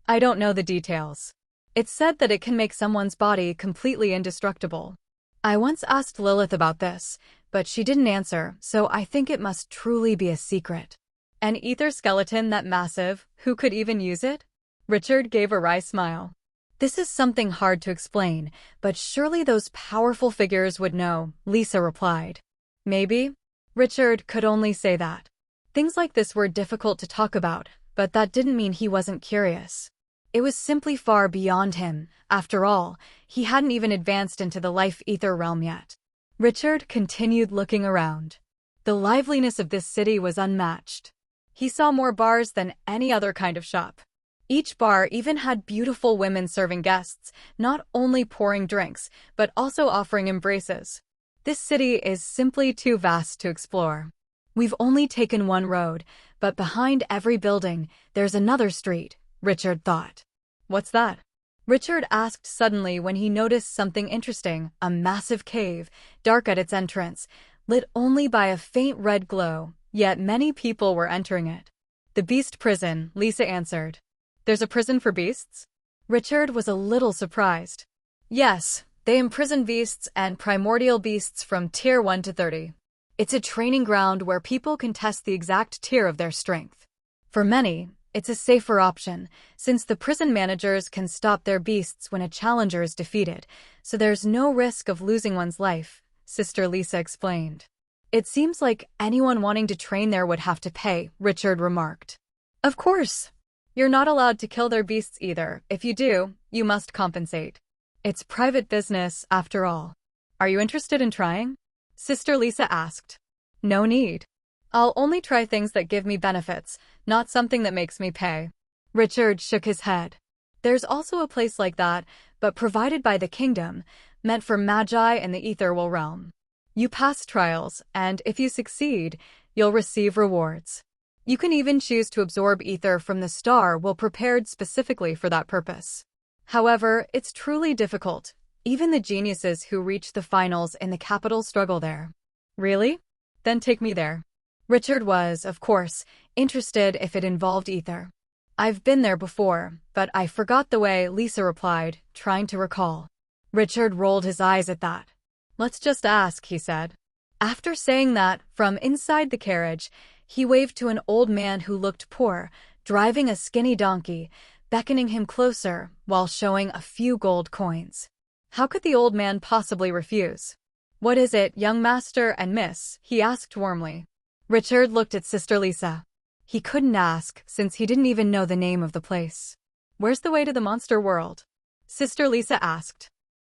I don't know the details. It's said that it can make someone's body completely indestructible. I once asked Lilith about this, but she didn't answer, so I think it must truly be a secret. An ether skeleton that massive, who could even use it? Richard gave a wry smile. This is something hard to explain, but surely those powerful figures would know, Lisa replied. Maybe? Richard could only say that. Things like this were difficult to talk about, but that didn't mean he wasn't curious. It was simply far beyond him. After all, he hadn't even advanced into the life ether realm yet. Richard continued looking around. The liveliness of this city was unmatched. He saw more bars than any other kind of shop. Each bar even had beautiful women serving guests, not only pouring drinks, but also offering embraces. This city is simply too vast to explore. We've only taken one road, but behind every building, there's another street, Richard thought. What's that? Richard asked suddenly when he noticed something interesting, a massive cave, dark at its entrance, lit only by a faint red glow, yet many people were entering it. The beast prison, Lisa answered. There's a prison for beasts? Richard was a little surprised. Yes, they imprison beasts and primordial beasts from tier 1 to 30. It's a training ground where people can test the exact tier of their strength. For many, it's a safer option, since the prison managers can stop their beasts when a challenger is defeated, so there's no risk of losing one's life, Sister Lisa explained. It seems like anyone wanting to train there would have to pay, Richard remarked. Of course. You're not allowed to kill their beasts either. If you do, you must compensate. It's private business, after all. Are you interested in trying? Sister Lisa asked. No need. I'll only try things that give me benefits, not something that makes me pay. Richard shook his head. There's also a place like that, but provided by the kingdom, meant for magi in the ethereal realm. You pass trials, and if you succeed, you'll receive rewards. You can even choose to absorb ether from the star prepared specifically for that purpose. However, it's truly difficult. Even the geniuses who reach the finals in the capital struggle there. Really? Then take me there. Richard was, of course, interested if it involved ether. I've been there before, but I forgot the way, Lisa replied, trying to recall. Richard rolled his eyes at that. Let's just ask, he said. After saying that, from inside the carriage, he waved to an old man who looked poor, driving a skinny donkey, beckoning him closer while showing a few gold coins. How could the old man possibly refuse? What is it, young master and miss? He asked warmly. Richard looked at Sister Lisa. He couldn't ask, since he didn't even know the name of the place. Where's the way to the monster world? Sister Lisa asked.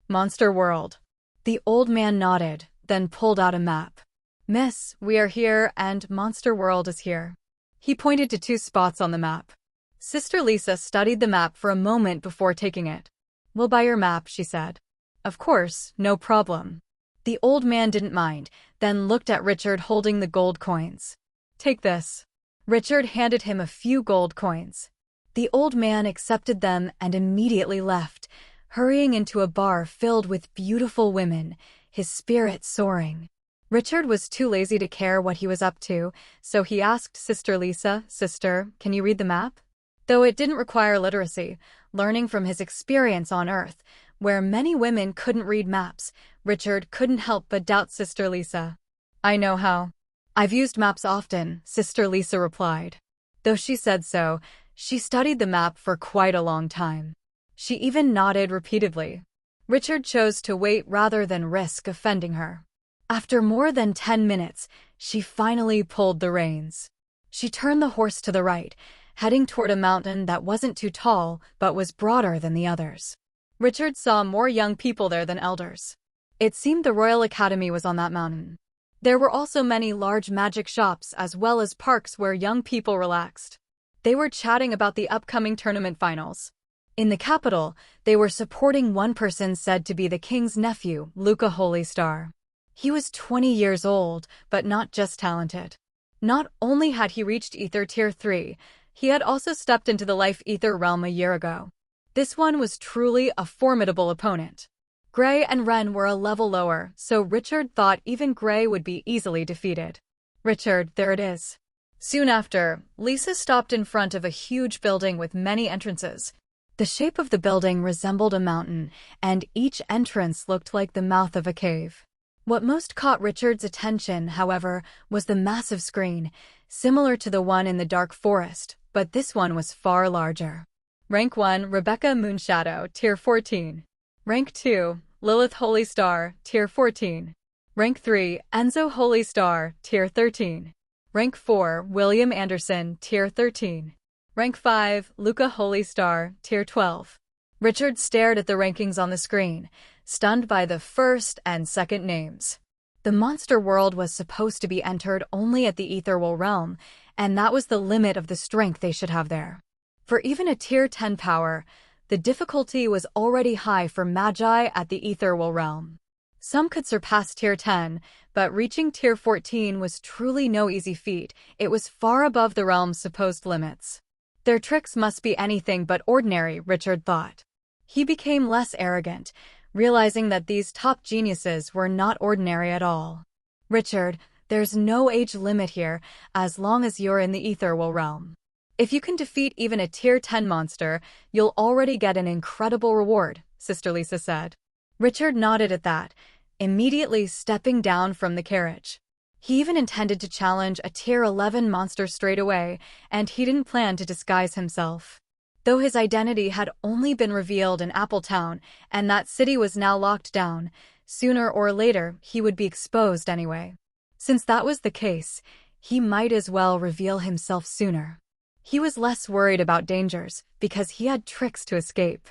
Monster world. The old man nodded, then pulled out a map. Miss, we are here and Monster World is here. He pointed to 2 spots on the map. Sister Lisa studied the map for a moment before taking it. We'll buy your map, she said. Of course, no problem. The old man didn't mind, then looked at Richard holding the gold coins. Take this. Richard handed him a few gold coins. The old man accepted them and immediately left, hurrying into a bar filled with beautiful women, his spirit soaring. Richard was too lazy to care what he was up to, so he asked Sister Lisa, Sister, can you read the map? Though it didn't require literacy, learning from his experience on Earth, where many women couldn't read maps, Richard couldn't help but doubt Sister Lisa. I know how. I've used maps often, Sister Lisa replied. Though she said so, she studied the map for quite a long time. She even nodded repeatedly. Richard chose to wait rather than risk offending her. After more than 10 minutes, she finally pulled the reins. She turned the horse to the right, heading toward a mountain that wasn't too tall but was broader than the others. Richard saw more young people there than elders. It seemed the Royal Academy was on that mountain. There were also many large magic shops as well as parks where young people relaxed. They were chatting about the upcoming tournament finals. In the capital, they were supporting one person said to be the king's nephew, Luca Holystar. He was 20 years old, but not just talented. Not only had he reached Ether Tier 3, he had also stepped into the Life Ether realm a year ago. This one was truly a formidable opponent. Gray and Ren were a level lower, so Richard thought even Gray would be easily defeated. Richard, there it is. Soon after, Lisa stopped in front of a huge building with many entrances. The shape of the building resembled a mountain, and each entrance looked like the mouth of a cave. What most caught Richard's attention, however, was the massive screen, similar to the one in the dark forest, but this one was far larger. Rank 1, Rebecca Moonshadow, Tier 14. Rank 2, Lilith Holy Star, Tier 14. Rank 3, Enzo Holy Star, Tier 13. Rank 4, William Anderson, Tier 13. Rank 5, Luca Holy Star, Tier 12. Richard stared at the rankings on the screen, stunned by the first and second names. The monster world was supposed to be entered only at the Ethereal realm, and that was the limit of the strength they should have there. For even a Tier 10 power, the difficulty was already high for Magi at the Ethereal realm. Some could surpass Tier 10, but reaching Tier 14 was truly no easy feat. It was far above the realm's supposed limits. Their tricks must be anything but ordinary, Richard thought. He became less arrogant, realizing that these top geniuses were not ordinary at all. Richard, there's no age limit here, as long as you're in the Ethereal realm. If you can defeat even a Tier 10 monster, you'll already get an incredible reward, Sister Lisa said. Richard nodded at that, immediately stepping down from the carriage. He even intended to challenge a Tier 11 monster straight away, and he didn't plan to disguise himself. Though his identity had only been revealed in Appletown, and that city was now locked down, sooner or later he would be exposed anyway. Since that was the case, he might as well reveal himself sooner. He was less worried about dangers, because he had tricks to escape.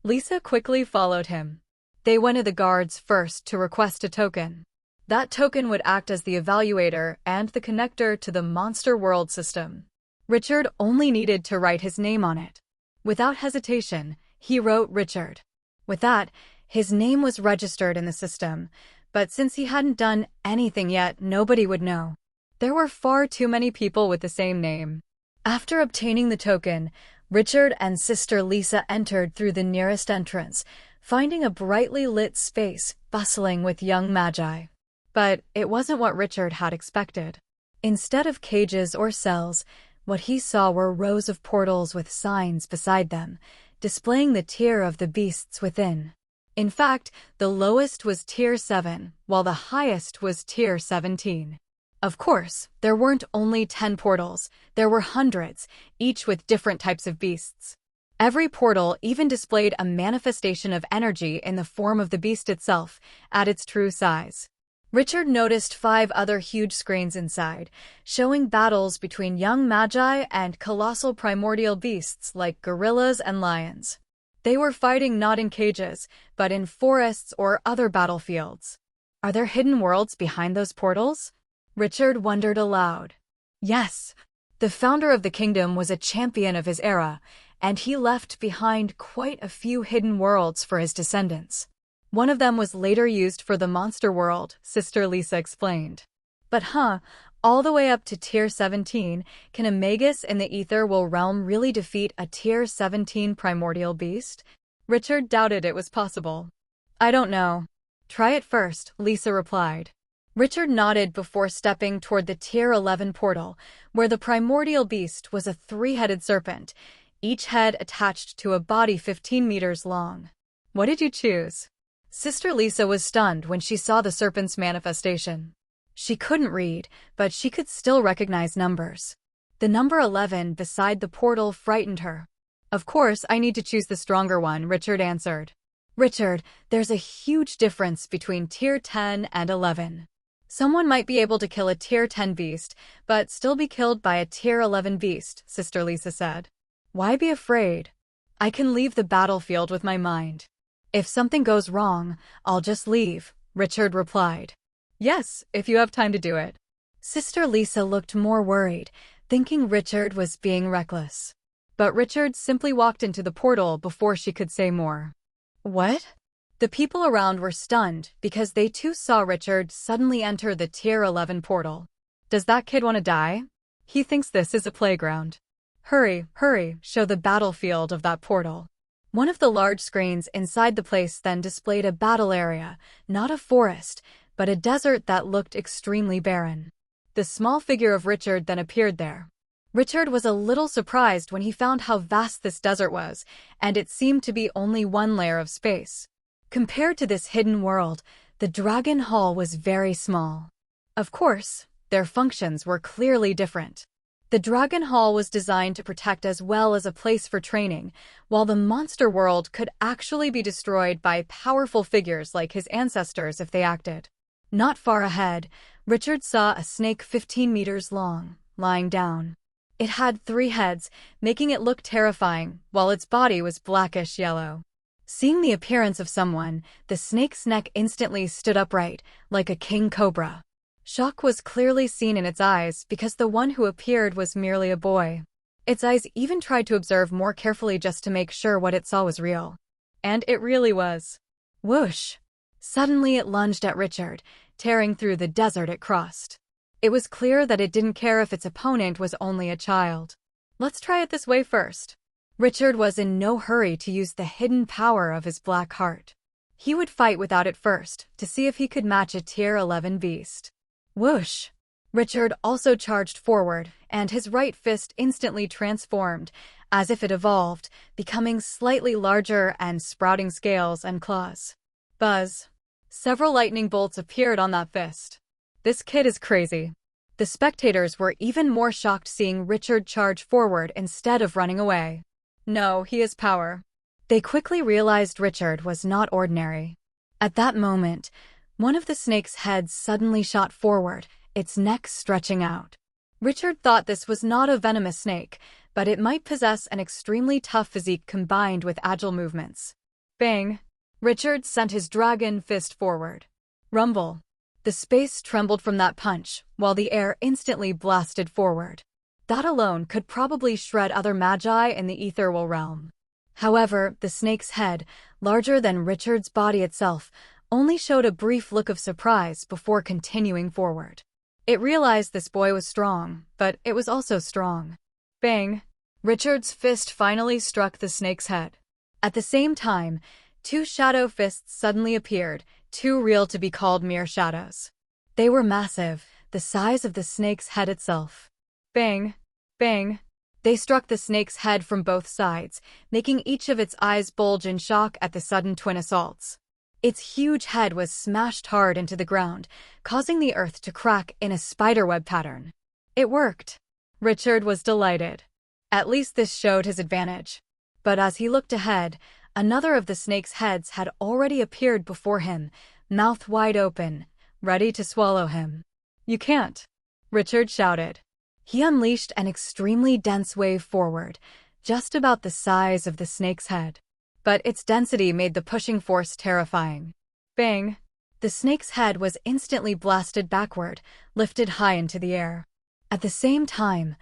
Lisa quickly followed him. They went to the guards first to request a token. That token would act as the evaluator and the connector to the monster world system. Richard only needed to write his name on it. Without hesitation, he wrote Richard. With that, his name was registered in the system, but since he hadn't done anything yet, nobody would know. There were far too many people with the same name. After obtaining the token, Richard and Sister Lisa entered through the nearest entrance, finding a brightly lit space bustling with young magi. But it wasn't what Richard had expected. Instead of cages or cells, what he saw were rows of portals with signs beside them, displaying the tier of the beasts within. In fact, the lowest was Tier 7, while the highest was Tier 17. Of course, there weren't only 10 portals, there were hundreds, each with different types of beasts. Every portal even displayed a manifestation of energy in the form of the beast itself, at its true size. Richard noticed 5 other huge screens inside, showing battles between young magi and colossal primordial beasts like gorillas and lions. They were fighting not in cages, but in forests or other battlefields. Are there hidden worlds behind those portals? Richard wondered aloud. Yes. The founder of the kingdom was a champion of his era, and he left behind quite a few hidden worlds for his descendants. One of them was later used for the monster world, Sister Lisa explained. But all the way up to Tier 17, can a magus in the Ethereal realm really defeat a Tier 17 primordial beast? Richard doubted it was possible. I don't know. Try it first, Lisa replied. Richard nodded before stepping toward the Tier 11 portal, where the primordial beast was a 3-headed serpent, each head attached to a body 15 meters long. What did you choose? Sister Lisa was stunned when she saw the serpent's manifestation. She couldn't read, but she could still recognize numbers. The number 11 beside the portal frightened her. Of course, I need to choose the stronger one, Richard answered. Richard, there's a huge difference between Tier 10 and 11. Someone might be able to kill a Tier 10 beast, but still be killed by a Tier 11 beast, Sister Lisa said. Why be afraid? I can leave the battlefield with my mind. If something goes wrong, I'll just leave, Richard replied. Yes, if you have time to do it. Sister Lisa looked more worried, thinking Richard was being reckless. but Richard simply walked into the portal before she could say more. What? The people around were stunned because they too saw Richard suddenly enter the Tier 11 portal. Does that kid want to die? He thinks this is a playground. Hurry, hurry, show the battlefield of that portal. One of the large screens inside the place then displayed a battle area, not a forest, but a desert that looked extremely barren. The small figure of Richard then appeared there. Richard was a little surprised when he found how vast this desert was, and it seemed to be only one layer of space. Compared to this hidden world, the Dragon Hall was very small. Of course, their functions were clearly different. The Dragon Hall was designed to protect as well as a place for training, while the monster world could actually be destroyed by powerful figures like his ancestors if they acted. Not far ahead, Richard saw a snake 15 meters long, lying down. It had 3 heads, making it look terrifying, while its body was blackish yellow. Seeing the appearance of someone, the snake's neck instantly stood upright, like a king cobra. Shock was clearly seen in its eyes because the one who appeared was merely a boy. Its eyes even tried to observe more carefully just to make sure what it saw was real. And it really was. Whoosh! Suddenly it lunged at Richard, tearing through the desert it crossed. It was clear that it didn't care if its opponent was only a child. Let's try it this way first. Richard was in no hurry to use the hidden power of his black heart. He would fight without it first, to see if he could match a Tier 11 beast. Whoosh! Richard also charged forward, and his right fist instantly transformed, as if it evolved, becoming slightly larger and sprouting scales and claws. Buzz! Several lightning bolts appeared on that fist. This kid is crazy. The spectators were even more shocked seeing Richard charge forward instead of running away. No, he has power. They quickly realized Richard was not ordinary. At that moment, one of the snake's heads suddenly shot forward, its neck stretching out. Richard thought this was not a venomous snake, but it might possess an extremely tough physique combined with agile movements. Bang! Richard sent his dragon fist forward. Rumble! The space trembled from that punch, while the air instantly blasted forward. That alone could probably shred other magi in the ethereal realm. However, the snake's head, larger than Richard's body itself, only showed a brief look of surprise before continuing forward. It realized this boy was strong, but it was also strong. Bang! Richard's fist finally struck the snake's head. At the same time, 2 shadow fists suddenly appeared, too real to be called mere shadows. They were massive, the size of the snake's head itself. Bang! Bang! They struck the snake's head from both sides, making each of its eyes bulge in shock at the sudden twin assaults. Its huge head was smashed hard into the ground, causing the earth to crack in a spiderweb pattern. It worked. Richard was delighted. At least this showed his advantage. But as he looked ahead, another of the snake's heads had already appeared before him, mouth wide open, ready to swallow him. You can't! Richard shouted. He unleashed an extremely dense wave forward, just about the size of the snake's head. But its density made the pushing force terrifying. Bang! The snake's head was instantly blasted backward, lifted high into the air. At the same time,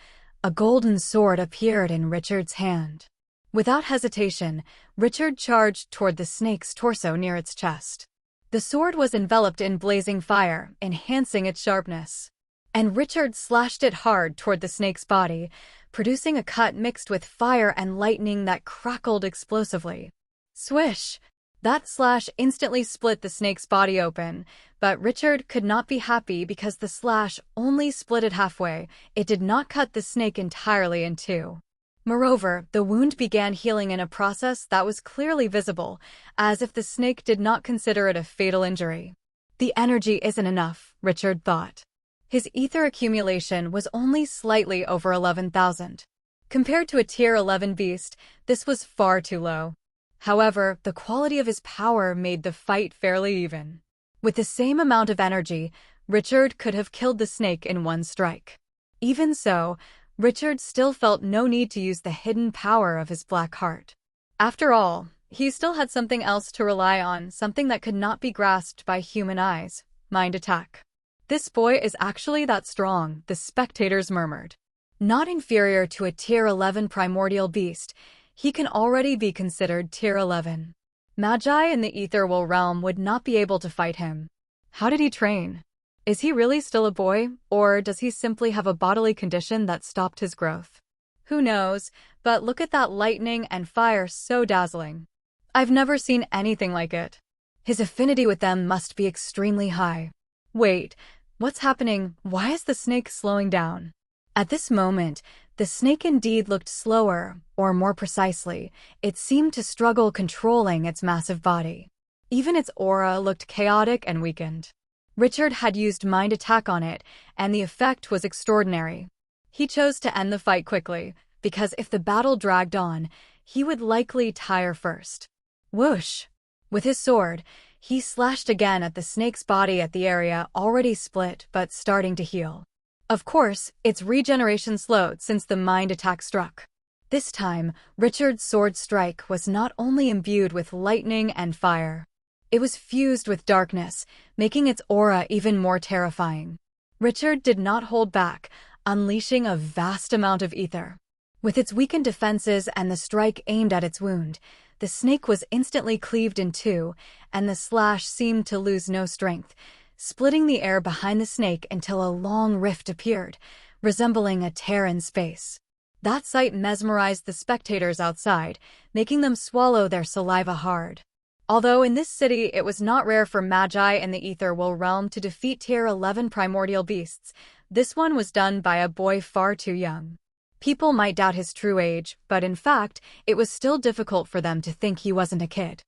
a golden sword appeared in Richard's hand. Without hesitation, Richard charged toward the snake's torso near its chest. The sword was enveloped in blazing fire, enhancing its sharpness. And Richard slashed it hard toward the snake's body, producing a cut mixed with fire and lightning that crackled explosively. Swish! That slash instantly split the snake's body open, but Richard could not be happy because the slash only split it halfway. It did not cut the snake entirely in 2. Moreover, the wound began healing in a process that was clearly visible, as if the snake did not consider it a fatal injury. The energy isn't enough, Richard thought. His ether accumulation was only slightly over 11,000. Compared to a Tier 11 beast, this was far too low. However, the quality of his power made the fight fairly even. With the same amount of energy, Richard could have killed the snake in one strike. Even so, Richard still felt no need to use the hidden power of his black heart. After all, he still had something else to rely on, something that could not be grasped by human eyes: mind attack. This boy is actually that strong, the spectators murmured. Not inferior to a Tier 11 primordial beast, he can already be considered Tier 11. Magi in the ethereal realm would not be able to fight him. How did he train? Is he really still a boy, or does he simply have a bodily condition that stopped his growth? Who knows, but look at that lightning and fire, so dazzling. I've never seen anything like it. His affinity with them must be extremely high. Wait, what's happening? Why is the snake slowing down? At this moment, the snake indeed looked slower, or more precisely, it seemed to struggle controlling its massive body. Even its aura looked chaotic and weakened. Richard had used mind attack on it, and the effect was extraordinary. He chose to end the fight quickly, because if the battle dragged on, he would likely tire first. Whoosh! With his sword, he slashed again at the snake's body at the area already split but starting to heal. Of course, its regeneration slowed since the mind attack struck. This time, Richard's sword strike was not only imbued with lightning and fire. It was fused with darkness, making its aura even more terrifying. Richard did not hold back, unleashing a vast amount of ether. With its weakened defenses and the strike aimed at its wound, the snake was instantly cleaved in two, and the slash seemed to lose no strength, splitting the air behind the snake until a long rift appeared, resembling a tear in space. That sight mesmerized the spectators outside, making them swallow their saliva hard. Although in this city it was not rare for magi in the ethereal realm to defeat Tier 11 primordial beasts, this one was done by a boy far too young. People might doubt his true age, but in fact, it was still difficult for them to think he wasn't a kid.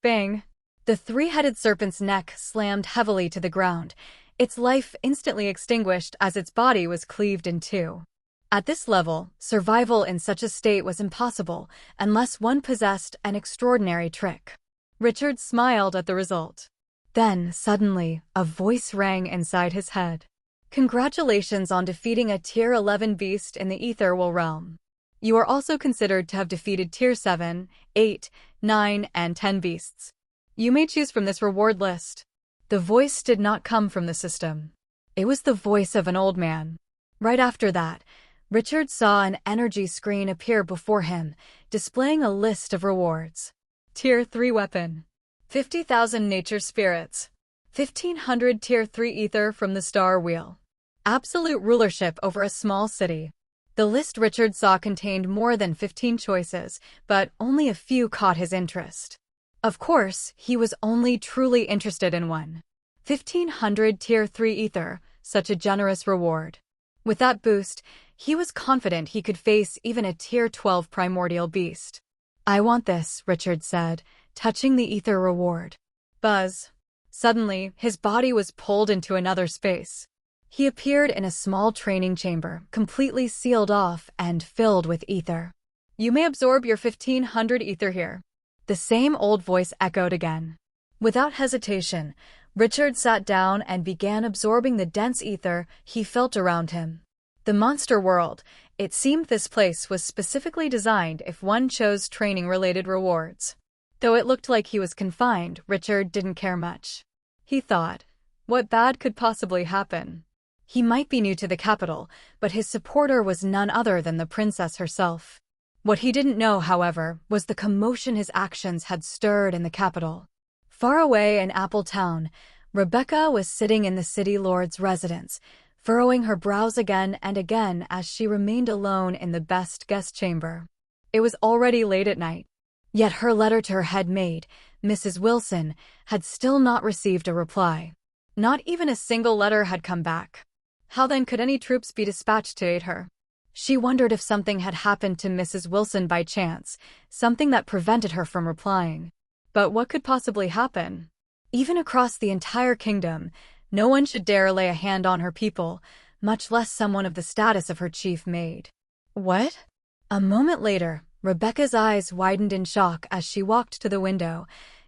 Bang! The three-headed serpent's neck slammed heavily to the ground, its life instantly extinguished as its body was cleaved in two. At this level, survival in such a state was impossible unless one possessed an extraordinary trick. Richard smiled at the result. Then, suddenly, a voice rang inside his head. Congratulations on defeating a Tier 11 beast in the ethereal realm. You are also considered to have defeated Tier 7, 8, 9, and 10 beasts. You may choose from this reward list. The voice did not come from the system. It was the voice of an old man. Right after that, Richard saw an energy screen appear before him, displaying a list of rewards. Tier 3 weapon. 50,000 nature spirits. 1,500 Tier 3 ether from the star wheel. Absolute rulership over a small city. The list Richard saw contained more than 15 choices, but only a few caught his interest. Of course, he was only truly interested in one. 1,500 Tier 3 ether, such a generous reward. With that boost, he was confident he could face even a Tier 12 primordial beast. I want this, Richard said, touching the ether reward. Buzz. Suddenly, his body was pulled into another space. He appeared in a small training chamber, completely sealed off and filled with ether. You may absorb your 1,500 ether here. The same old voice echoed again. Without hesitation, Richard sat down and began absorbing the dense ether he felt around him. The monster world, it seemed this place was specifically designed if one chose training-related rewards. Though it looked like he was confined, Richard didn't care much. He thought, what bad could possibly happen? He might be new to the capital, but his supporter was none other than the princess herself. What he didn't know, however, was the commotion his actions had stirred in the capital. Far away in Apple Town, Rebecca was sitting in the city lord's residence, furrowing her brows again and again as she remained alone in the best guest chamber. It was already late at night. Yet her letter to her head maid, Mrs. Wilson, had still not received a reply. Not even a single letter had come back. How then could any troops be dispatched to aid her? She wondered if something had happened to Mrs. Wilson by chance, something that prevented her from replying. But what could possibly happen? Even across the entire kingdom, no one should dare lay a hand on her people, much less someone of the status of her chief maid. What? A moment later, Rebecca's eyes widened in shock as she walked to the window,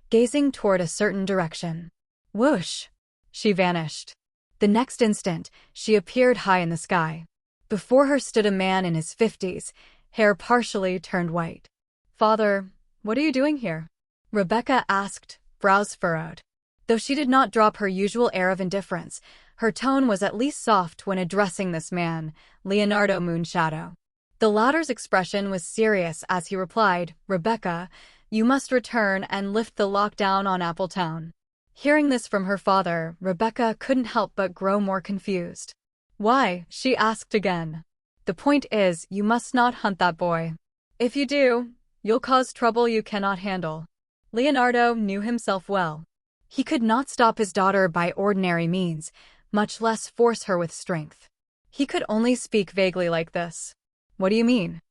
gazing toward a certain direction. Whoosh! She vanished. The next instant, she appeared high in the sky. Before her stood a man in his 50s, hair partially turned white. Father, what are you doing here? Rebecca asked, brows furrowed. Though she did not drop her usual air of indifference, Her tone was at least soft when addressing this man, Leonardo Moonshadow. The latter's expression was serious as he replied, "Rebecca, you must return and lift the lockdown on Appletown." Hearing this from her father, Rebecca couldn't help but grow more confused. "Why?" she asked again. "The point is, you must not hunt that boy. If you do, you'll cause trouble you cannot handle." Leonardo knew himself well. He could not stop his daughter by ordinary means, much less force her with strength. He could only speak vaguely like this. "What do you mean?"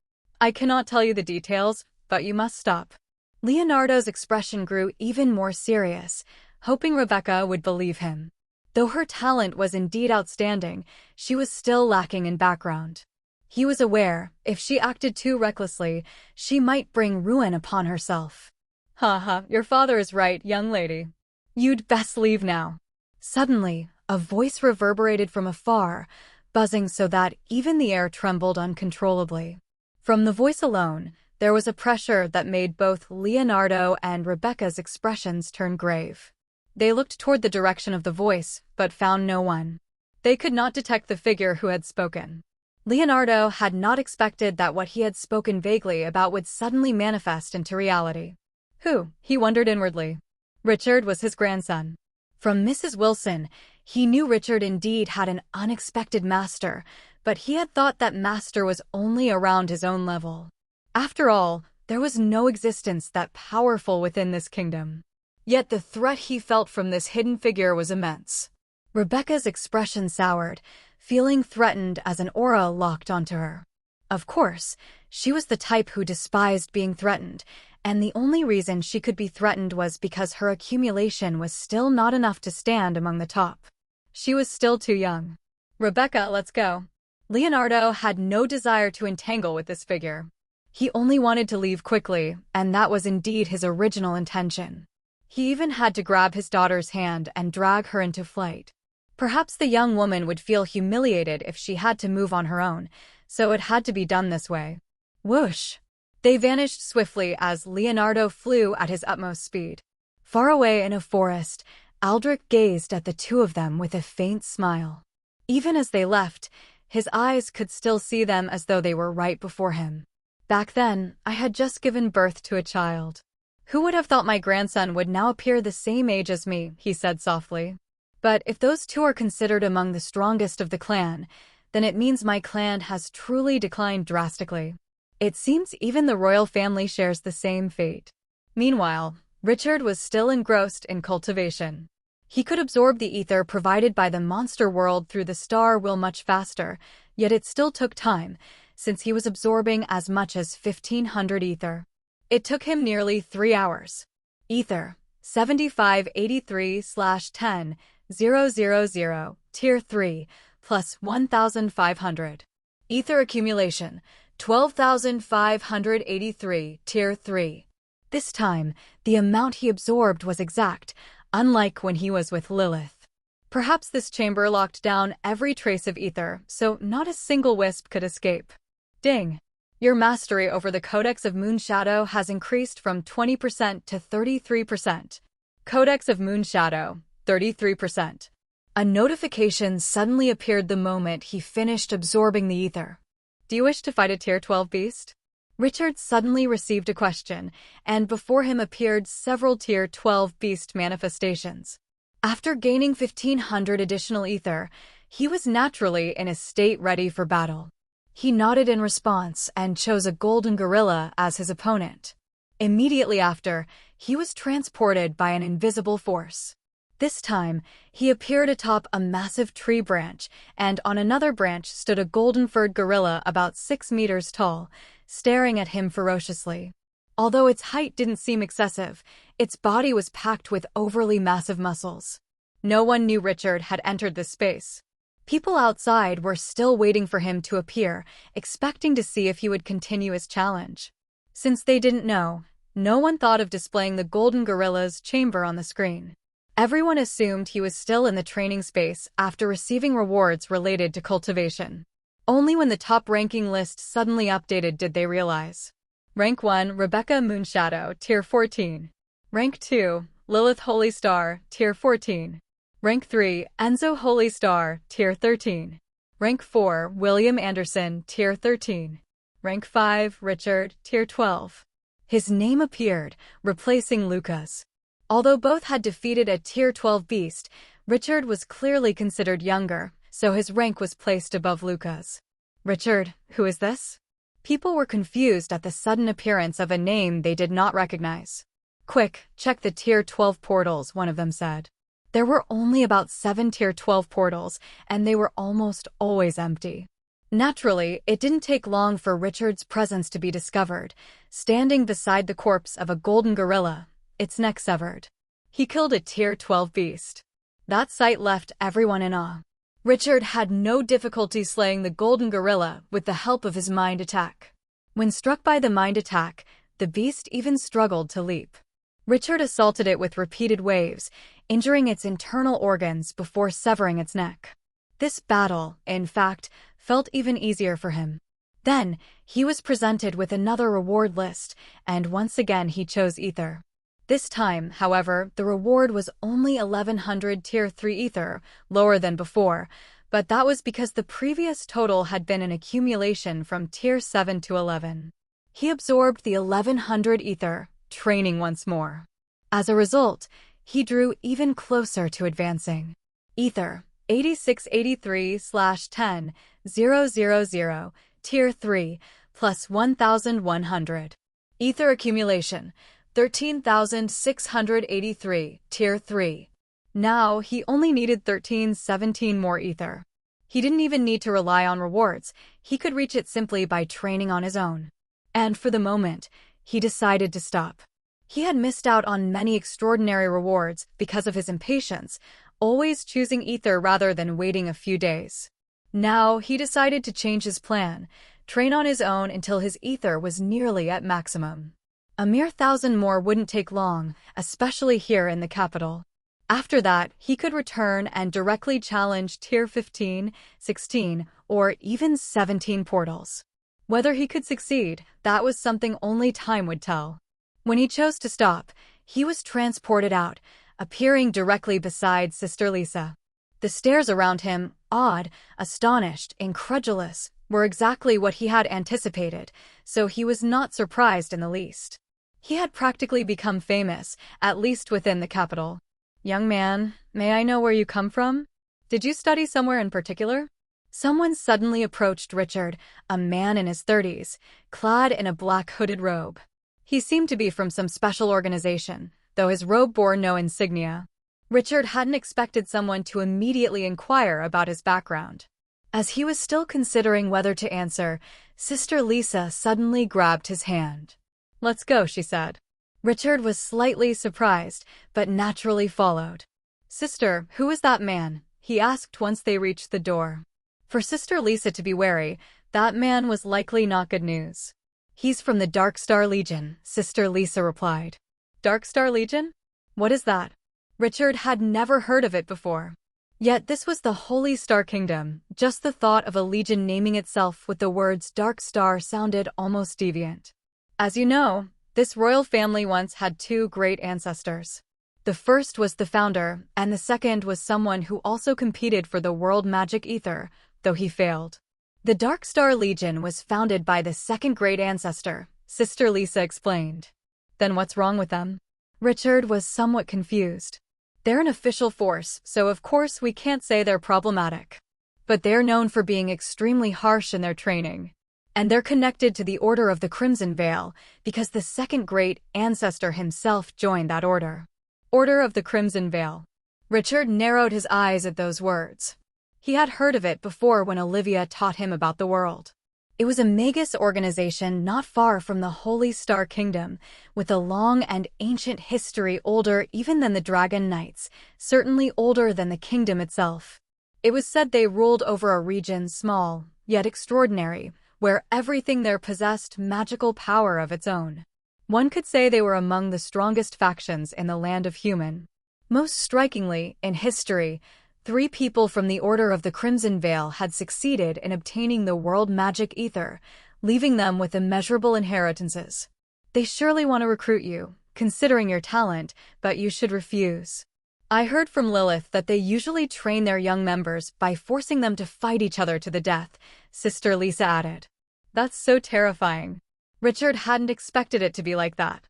"I cannot tell you the details, but you must stop." Leonardo's expression grew even more serious, hoping Rebecca would believe him. Though her talent was indeed outstanding, she was still lacking in background. He was aware, if she acted too recklessly, she might bring ruin upon herself. "Ha ha, your father is right, young lady. You'd best leave now." Suddenly, a voice reverberated from afar, buzzing so that even the air trembled uncontrollably. From the voice alone, there was a pressure that made both Leonardo and Rebecca's expressions turn grave. They looked toward the direction of the voice, but found no one. They could not detect the figure who had spoken. Leonardo had not expected that what he had spoken vaguely about would suddenly manifest into reality. Who, he wondered inwardly. Richard was his grandson. From Mrs. Wilson, he knew Richard indeed had an unexpected master, but he had thought that master was only around his own level. After all, there was no existence that powerful within this kingdom. Yet the threat he felt from this hidden figure was immense. Rebecca's expression soured, feeling threatened as an aura locked onto her. Of course, she was the type who despised being threatened, and the only reason she could be threatened was because her accumulation was still not enough to stand among the top. She was still too young. "Rebecca, let's go." Leonardo had no desire to entangle with this figure. He only wanted to leave quickly, and that was indeed his original intention. He even had to grab his daughter's hand and drag her into flight. Perhaps the young woman would feel humiliated if she had to move on her own, so it had to be done this way. Whoosh! They vanished swiftly as Leonardo flew at his utmost speed. Far away in a forest, Aldrich gazed at the two of them with a faint smile. Even as they left, his eyes could still see them as though they were right before him. "Back then, I had just given birth to a child. Who would have thought my grandson would now appear the same age as me?" he said softly. "But if those two are considered among the strongest of the clan, then it means my clan has truly declined drastically. It seems even the royal family shares the same fate." Meanwhile, Richard was still engrossed in cultivation. He could absorb the ether provided by the monster world through the star wheel much faster, yet it still took time, since he was absorbing as much as 1,500 ether. It took him nearly 3 hours. Ether, 7583/10,000, Tier 3, plus 1,500. Ether accumulation, 12,583, Tier 3. This time, the amount he absorbed was exact, unlike when he was with Lilith. Perhaps this chamber locked down every trace of ether, so not a single wisp could escape. Ding! Your mastery over the Codex of Moonshadow has increased from 20% to 33%. Codex of Moonshadow, 33%. A notification suddenly appeared the moment he finished absorbing the ether. "Do you wish to fight a Tier 12 beast?" Richard suddenly received a question, and before him appeared several Tier 12 beast manifestations. After gaining 1,500 additional ether, he was naturally in a state ready for battle. He nodded in response and chose a golden gorilla as his opponent. Immediately after, he was transported by an invisible force. This time, he appeared atop a massive tree branch, and on another branch stood a golden-furred gorilla about 6 meters tall, staring at him ferociously. Although its height didn't seem excessive, its body was packed with overly massive muscles. No one knew Richard had entered this space. People outside were still waiting for him to appear, expecting to see if he would continue his challenge. Since they didn't know, no one thought of displaying the golden gorilla's chamber on the screen. Everyone assumed he was still in the training space after receiving rewards related to cultivation. Only when the top-ranking list suddenly updated did they realize. Rank 1, Rebecca Moonshadow, Tier 14. Rank 2, Lilith Holy Star, Tier 14. Rank 3, Enzo Holy Star, Tier 13. Rank 4, William Anderson, Tier 13. Rank 5, Richard, Tier 12. His name appeared, replacing Lucas. Although both had defeated a Tier 12 beast, Richard was clearly considered younger, so his rank was placed above Lucas. Richard, who is this? People were confused at the sudden appearance of a name they did not recognize. Quick, check the Tier 12 portals, one of them said. There were only about 7 Tier 12 portals, and they were almost always empty. Naturally, it didn't take long for Richard's presence to be discovered, standing beside the corpse of a golden gorilla, its neck severed. He killed a Tier 12 beast. That sight left everyone in awe. Richard had no difficulty slaying the golden gorilla with the help of his mind attack. When struck by the mind attack, the beast even struggled to leap. Richard assaulted it with repeated waves, injuring its internal organs before severing its neck. This battle, in fact, felt even easier for him. Then, he was presented with another reward list, and once again he chose ether. This time, however, the reward was only 1100 Tier 3 ether, lower than before, but that was because the previous total had been an accumulation from Tier 7 to 11. He absorbed the 1100 ether, training once more. As a result, he drew even closer to advancing. Ether, 8683/10,000, Tier 3, plus 1100. Ether accumulation, 13,683, Tier 3. Now, he only needed 17 more ether. He didn't even need to rely on rewards, he could reach it simply by training on his own. And for the moment, he decided to stop. He had missed out on many extraordinary rewards because of his impatience, always choosing ether rather than waiting a few days. Now, he decided to change his plan, train on his own until his ether was nearly at maximum. A mere 1,000 more wouldn't take long, especially here in the capital. After that, he could return and directly challenge Tier 15, 16, or even 17 portals. Whether he could succeed, that was something only time would tell. When he chose to stop, he was transported out, appearing directly beside Sister Lisa. The stares around him, awed, astonished, incredulous, were exactly what he had anticipated, so he was not surprised in the least. He had practically become famous, at least within the capital. "Young man, may I know where you come from? Did you study somewhere in particular?" Someone suddenly approached Richard, a man in his 30s, clad in a black hooded robe. He seemed to be from some special organization, though his robe bore no insignia. Richard hadn't expected someone to immediately inquire about his background. As he was still considering whether to answer, Sister Lisa suddenly grabbed his hand. "Let's go," she said. Richard was slightly surprised, but naturally followed. "Sister, who is that man?" he asked once they reached the door. For Sister Lisa to be wary, that man was likely not good news. "He's from the Dark Star Legion," Sister Lisa replied. "Dark Star Legion? What is that?" Richard had never heard of it before. Yet this was the Holy Star Kingdom. Just the thought of a legion naming itself with the words Dark Star sounded almost deviant. As you know, this royal family once had 2 great ancestors. The first was the founder, and the second was someone who also competed for the world magic ether, though he failed. The Dark Star Legion was founded by the second great ancestor, Sister Lisa explained. Then what's wrong with them? Richard was somewhat confused. They're an official force, so of course we can't say they're problematic. But they're known for being extremely harsh in their training. And they're connected to the Order of the Crimson Veil, because the second great ancestor himself joined that order. Order of the Crimson Veil. Richard narrowed his eyes at those words. He had heard of it before when Olivia taught him about the world. It was a magus organization not far from the Holy Star Kingdom, with a long and ancient history older even than the Dragon Knights, certainly older than the kingdom itself. It was said they ruled over a region small, yet extraordinary, where everything there possessed magical power of its own. One could say they were among the strongest factions in the land of human. Most strikingly, in history, 3 people from the Order of the Crimson Veil had succeeded in obtaining the world magic ether, leaving them with immeasurable inheritances. They surely want to recruit you, considering your talent, but you should refuse. I heard from Lilith that they usually train their young members by forcing them to fight each other to the death, Sister Lisa added. That's so terrifying. Richard hadn't expected it to be like that.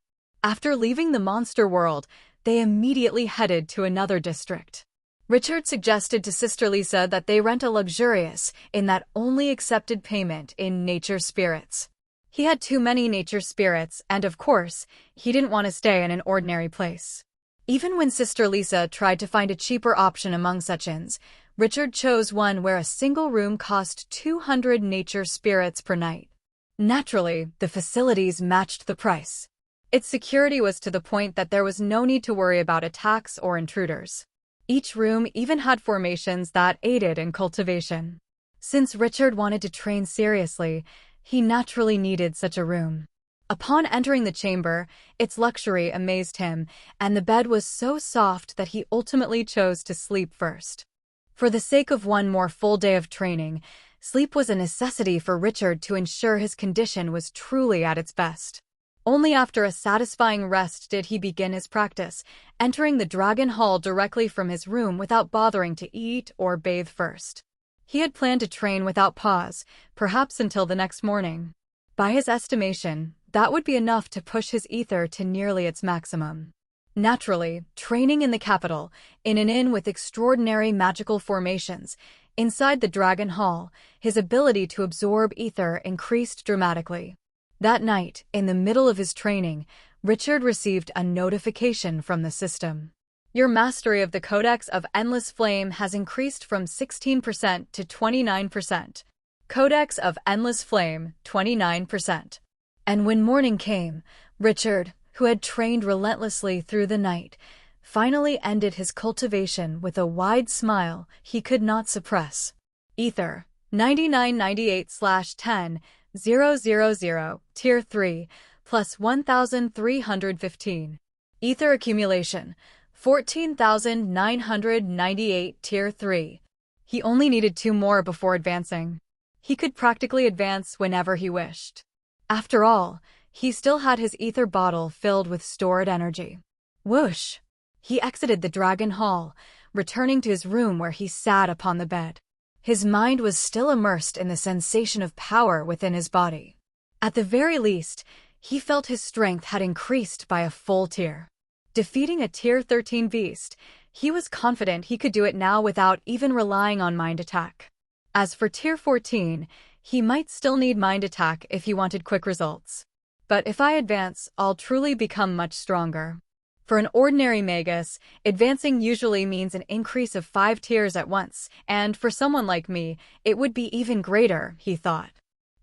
After leaving the monster world, they immediately headed to another district. Richard suggested to Sister Lisa that they rent a luxurious, in that only accepted payment in nature spirits. He had too many nature spirits, and of course, he didn't want to stay in an ordinary place. Even when Sister Lisa tried to find a cheaper option among such inns, Richard chose one where a single room cost 200 nature spirits per night. Naturally, the facilities matched the price. Its security was to the point that there was no need to worry about attacks or intruders. Each room even had formations that aided in cultivation. Since Richard wanted to train seriously, he naturally needed such a room. Upon entering the chamber, its luxury amazed him, and the bed was so soft that he ultimately chose to sleep first. For the sake of one more full day of training, sleep was a necessity for Richard to ensure his condition was truly at its best. Only after a satisfying rest did he begin his practice, entering the Dragon Hall directly from his room without bothering to eat or bathe first. He had planned to train without pause, perhaps until the next morning. By his estimation, that would be enough to push his ether to nearly its maximum. Naturally, training in the capital, in an inn with extraordinary magical formations, inside the Dragon Hall, his ability to absorb ether increased dramatically. That night, in the middle of his training, Richard received a notification from the system. Your mastery of the Codex of Endless Flame has increased from 16% to 29%. Codex of Endless Flame, 29%. And when morning came, Richard, who had trained relentlessly through the night, finally ended his cultivation with a wide smile he could not suppress. Ether, 9998/10, 000, Tier 3, plus 1,315. Ether accumulation, 14,998, Tier 3. He only needed 2 more before advancing. He could practically advance whenever he wished. After all, he still had his ether bottle filled with stored energy. Whoosh! He exited the Dragon Hall, returning to his room where he sat upon the bed. His mind was still immersed in the sensation of power within his body. At the very least, he felt his strength had increased by a full tier. Defeating a Tier 13 beast, he was confident he could do it now without even relying on mind attack. As for Tier 14, he might still need mind attack if he wanted quick results. But if I advance, I'll truly become much stronger. For an ordinary magus, advancing usually means an increase of 5 tiers at once, and for someone like me, it would be even greater, he thought.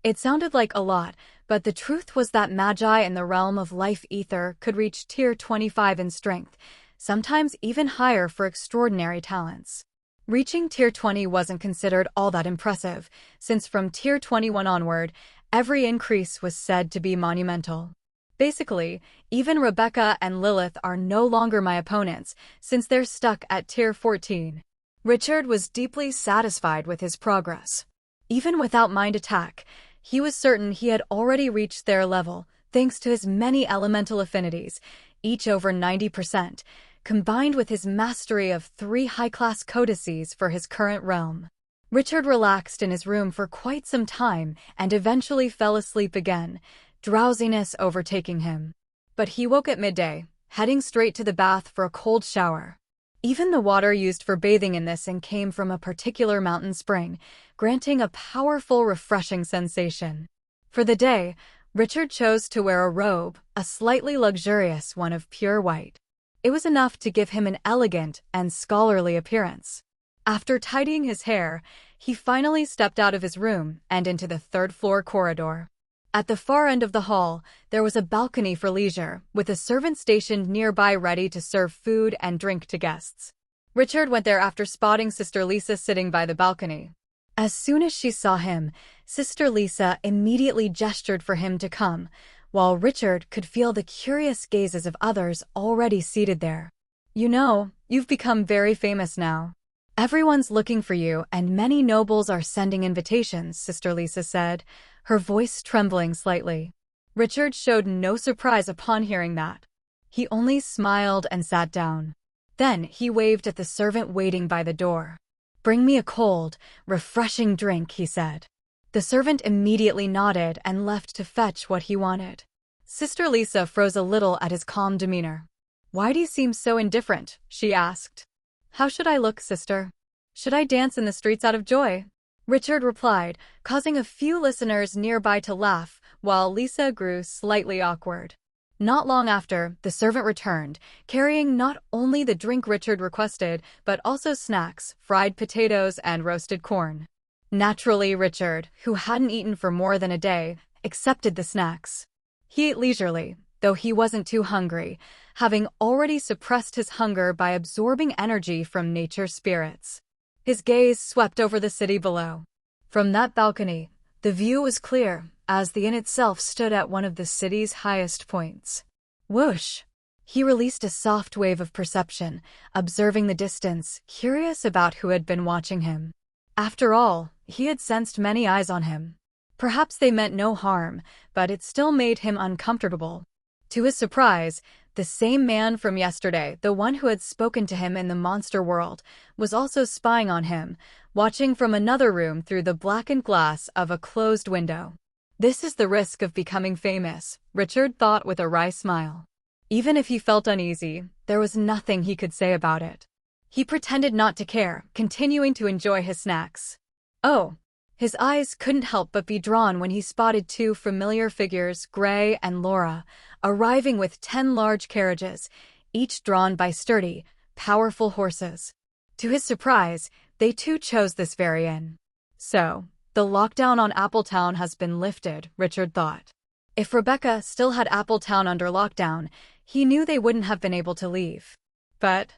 It sounded like a lot, but the truth was that magi in the realm of life ether could reach Tier 25 in strength, sometimes even higher for extraordinary talents. Reaching Tier 20 wasn't considered all that impressive, since from Tier 21 onward, every increase was said to be monumental. Basically, even Rebecca and Lilith are no longer my opponents, since they're stuck at Tier 14. Richard was deeply satisfied with his progress. Even without mind attack, he was certain he had already reached their level, thanks to his many elemental affinities, each over 90%, combined with his mastery of 3 high-class codices for his current realm. Richard relaxed in his room for quite some time and eventually fell asleep again, drowsiness overtaking him. But he woke at midday, heading straight to the bath for a cold shower. Even the water used for bathing in this inn came from a particular mountain spring, granting a powerful, refreshing sensation. For the day, Richard chose to wear a robe, a slightly luxurious one of pure white. It was enough to give him an elegant and scholarly appearance. After tidying his hair, he finally stepped out of his room and into the 3rd-floor corridor. At the far end of the hall, there was a balcony for leisure, with a servant stationed nearby ready to serve food and drink to guests. Richard went there after spotting Sister Lisa sitting by the balcony. As soon as she saw him, Sister Lisa immediately gestured for him to come, while Richard could feel the curious gazes of others already seated there. You know, you've become very famous now. Everyone's looking for you, and many nobles are sending invitations, Sister Lisa said, her voice trembling slightly. Richard showed no surprise upon hearing that. He only smiled and sat down. Then he waved at the servant waiting by the door. "Bring me a cold, refreshing drink," he said. The servant immediately nodded and left to fetch what he wanted. Sister Lisa froze a little at his calm demeanor. "Why do you seem so indifferent?" she asked. "How should I look, sister? Should I dance in the streets out of joy?" Richard replied, causing a few listeners nearby to laugh, while Lisa grew slightly awkward. Not long after, the servant returned, carrying not only the drink Richard requested, but also snacks, fried potatoes, and roasted corn. Naturally, Richard, who hadn't eaten for more than a day, accepted the snacks. He ate leisurely, though he wasn't too hungry, having already suppressed his hunger by absorbing energy from nature's spirits. His gaze swept over the city below. From that balcony, the view was clear, as the inn itself stood at one of the city's highest points. Whoosh! He released a soft wave of perception, observing the distance, curious about who had been watching him. After all, he had sensed many eyes on him. Perhaps they meant no harm, but it still made him uncomfortable. To his surprise, the same man from yesterday, the one who had spoken to him in the monster world, was also spying on him, watching from another room through the blackened glass of a closed window. This is the risk of becoming famous, Richard thought with a wry smile. Even if he felt uneasy, there was nothing he could say about it. He pretended not to care, continuing to enjoy his snacks. Oh! His eyes couldn't help but be drawn when he spotted two familiar figures, Gray and Laura, arriving with 10 large carriages, each drawn by sturdy, powerful horses. To his surprise, they too chose this very inn. So, the lockdown on Appletown has been lifted, Richard thought. If Rebecca still had Appletown under lockdown, he knew they wouldn't have been able to leave. But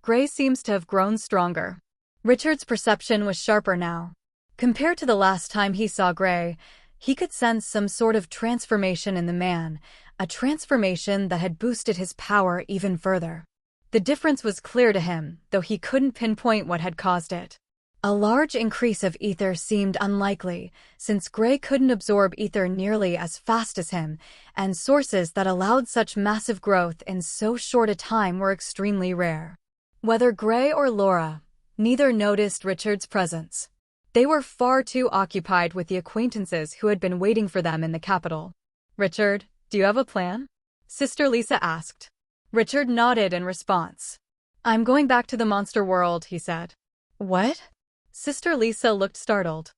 Gray seems to have grown stronger. Richard's perception was sharper now. Compared to the last time he saw Gray, he could sense some sort of transformation in the man, a transformation that had boosted his power even further. The difference was clear to him, though he couldn't pinpoint what had caused it. A large increase of ether seemed unlikely, since Gray couldn't absorb ether nearly as fast as him, and sources that allowed such massive growth in so short a time were extremely rare. Whether Gray or Laura, neither noticed Richard's presence. They were far too occupied with the acquaintances who had been waiting for them in the capital. "Richard, do you have a plan?" Sister Lisa asked. Richard nodded in response. "I'm going back to the monster world," he said. "What?" Sister Lisa looked startled.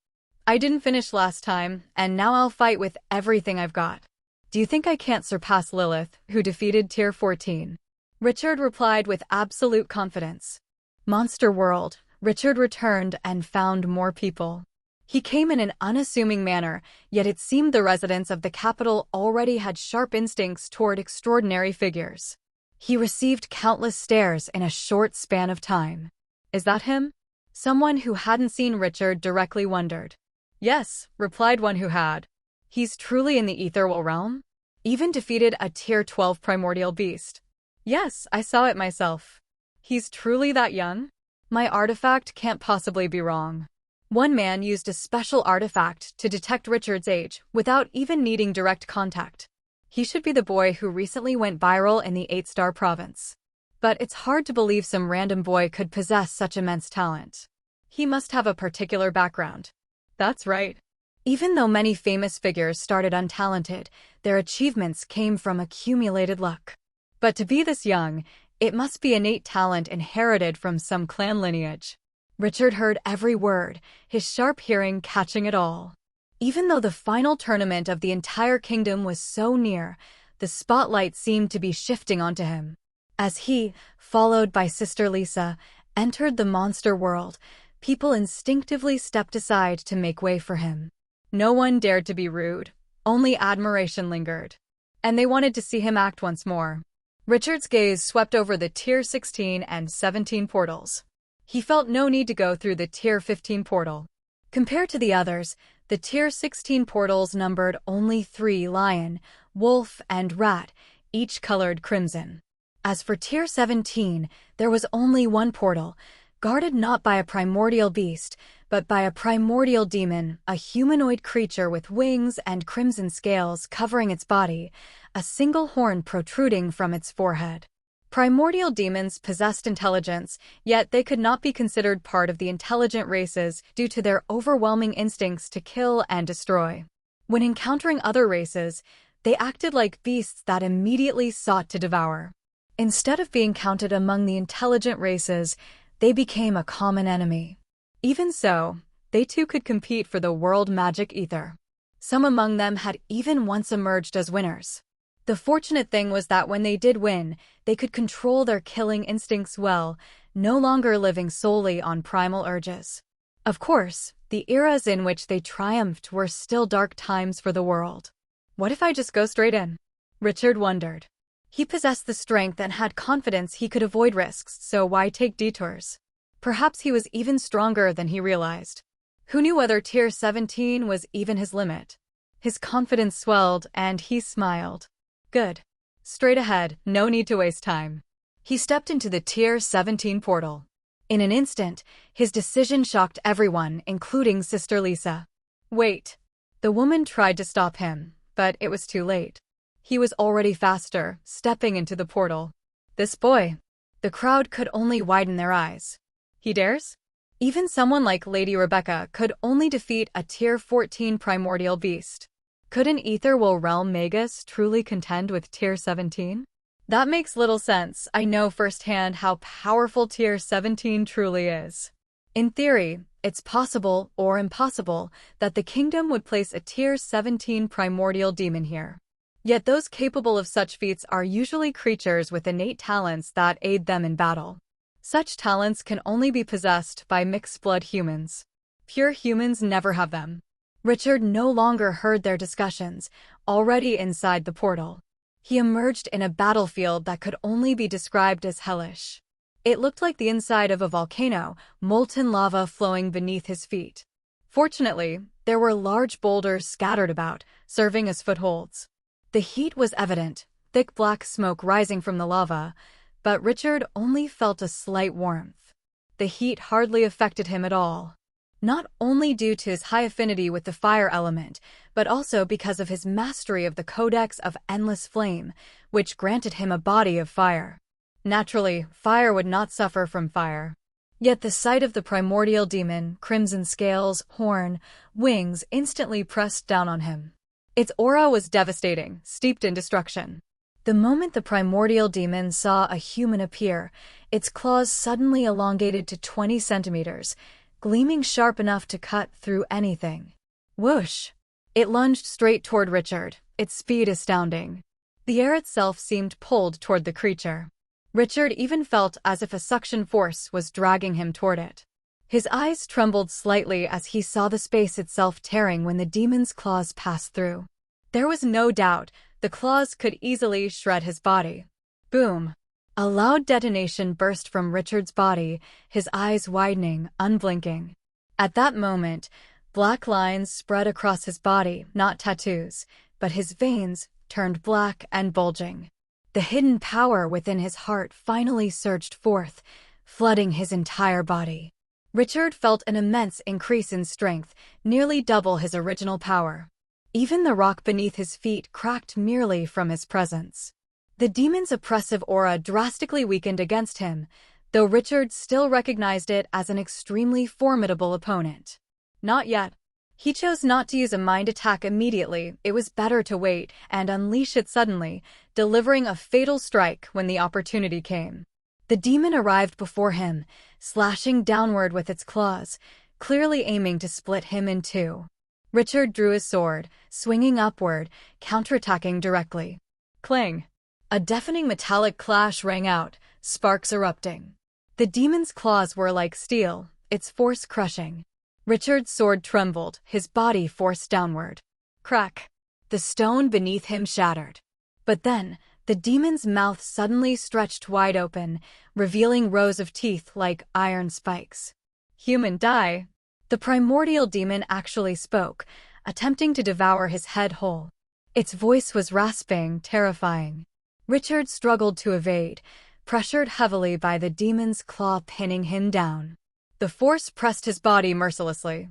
"I didn't finish last time, and now I'll fight with everything I've got. Do you think I can't surpass Lilith, who defeated Tier 14? Richard replied with absolute confidence. Monster World. Richard returned and found more people. He came in an unassuming manner, yet it seemed the residents of the capital already had sharp instincts toward extraordinary figures. He received countless stares in a short span of time. "Is that him?" Someone who hadn't seen Richard directly wondered. "Yes," replied one who had. "He's truly in the ethereal realm? Even defeated a Tier 12 primordial beast." "Yes, I saw it myself." "He's truly that young? My artifact can't possibly be wrong." One man used a special artifact to detect Richard's age without even needing direct contact. He should be the boy who recently went viral in the 8-star province. But it's hard to believe some random boy could possess such immense talent. He must have a particular background. That's right. Even though many famous figures started untalented, their achievements came from accumulated luck. But to be this young, it must be innate talent inherited from some clan lineage. Richard heard every word, his sharp hearing catching it all. Even though the final tournament of the entire kingdom was so near, the spotlight seemed to be shifting onto him. As he, followed by Sister Lisa, entered the monster world, people instinctively stepped aside to make way for him. No one dared to be rude, only admiration lingered. And they wanted to see him act once more. Richard's gaze swept over the Tier 16 and 17 portals. He felt no need to go through the Tier 15 portal. Compared to the others, the Tier 16 portals numbered only 3 lion, wolf, and rat, each colored crimson. As for Tier 17, there was only one portal, guarded not by a primordial beast, but by a primordial demon, a humanoid creature with wings and crimson scales covering its body, a single horn protruding from its forehead. Primordial demons possessed intelligence, yet they could not be considered part of the intelligent races due to their overwhelming instincts to kill and destroy. When encountering other races, they acted like beasts that immediately sought to devour. Instead of being counted among the intelligent races, they became a common enemy. Even so, they too could compete for the world magic ether. Some among them had even once emerged as winners. The fortunate thing was that when they did win, they could control their killing instincts well, no longer living solely on primal urges. Of course, the eras in which they triumphed were still dark times for the world. What if I just go straight in? Richard wondered. He possessed the strength and had confidence he could avoid risks, so why take detours? Perhaps he was even stronger than he realized. Who knew whether Tier 17 was even his limit? His confidence swelled, and he smiled. Good. Straight ahead, no need to waste time. He stepped into the Tier 17 portal. In an instant, his decision shocked everyone, including Sister Lisa. Wait. The woman tried to stop him, but it was too late. He was already faster, stepping into the portal. This boy. The crowd could only widen their eyes. He dares? Even someone like Lady Rebecca could only defeat a Tier 14 primordial beast. Could an ethereal realm magus truly contend with Tier 17? That makes little sense. I know firsthand how powerful Tier 17 truly is. In theory, it's possible or impossible that the kingdom would place a Tier 17 primordial demon here. Yet those capable of such feats are usually creatures with innate talents that aid them in battle. Such talents can only be possessed by mixed-blood humans. Pure humans never have them. Richard no longer heard their discussions, already inside the portal. He emerged in a battlefield that could only be described as hellish. It looked like the inside of a volcano, molten lava flowing beneath his feet. Fortunately, there were large boulders scattered about, serving as footholds. The heat was evident, thick black smoke rising from the lava, but Richard only felt a slight warmth. The heat hardly affected him at all. Not only due to his high affinity with the fire element, but also because of his mastery of the Codex of Endless Flame, which granted him a body of fire. Naturally, fire would not suffer from fire. Yet the sight of the primordial demon, crimson scales, horn, wings instantly pressed down on him. Its aura was devastating, steeped in destruction. The moment the primordial demon saw a human appear, its claws suddenly elongated to 20 centimeters, gleaming sharp enough to cut through anything. Whoosh! It lunged straight toward Richard, its speed astounding. The air itself seemed pulled toward the creature. Richard even felt as if a suction force was dragging him toward it. His eyes trembled slightly as he saw the space itself tearing when the demon's claws passed through. There was no doubt the claws could easily shred his body. Boom! A loud detonation burst from Richard's body, his eyes widening, unblinking. At that moment, black lines spread across his body, not tattoos, but his veins turned black and bulging. The hidden power within his heart finally surged forth, flooding his entire body. Richard felt an immense increase in strength, nearly double his original power. Even the rock beneath his feet cracked merely from his presence. The demon's oppressive aura drastically weakened against him, though Richard still recognized it as an extremely formidable opponent. Not yet. He chose not to use a mind attack immediately. It was better to wait and unleash it suddenly, delivering a fatal strike when the opportunity came. The demon arrived before him, slashing downward with its claws, clearly aiming to split him in two. Richard drew his sword, swinging upward, counterattacking directly. Clang! A deafening metallic clash rang out, sparks erupting. The demon's claws were like steel, its force crushing. Richard's sword trembled, his body forced downward. Crack! The stone beneath him shattered. But then, the demon's mouth suddenly stretched wide open, revealing rows of teeth like iron spikes. Human die. The primordial demon actually spoke, attempting to devour his head whole. Its voice was rasping, terrifying. Richard struggled to evade, pressured heavily by the demon's claw pinning him down. The force pressed his body mercilessly.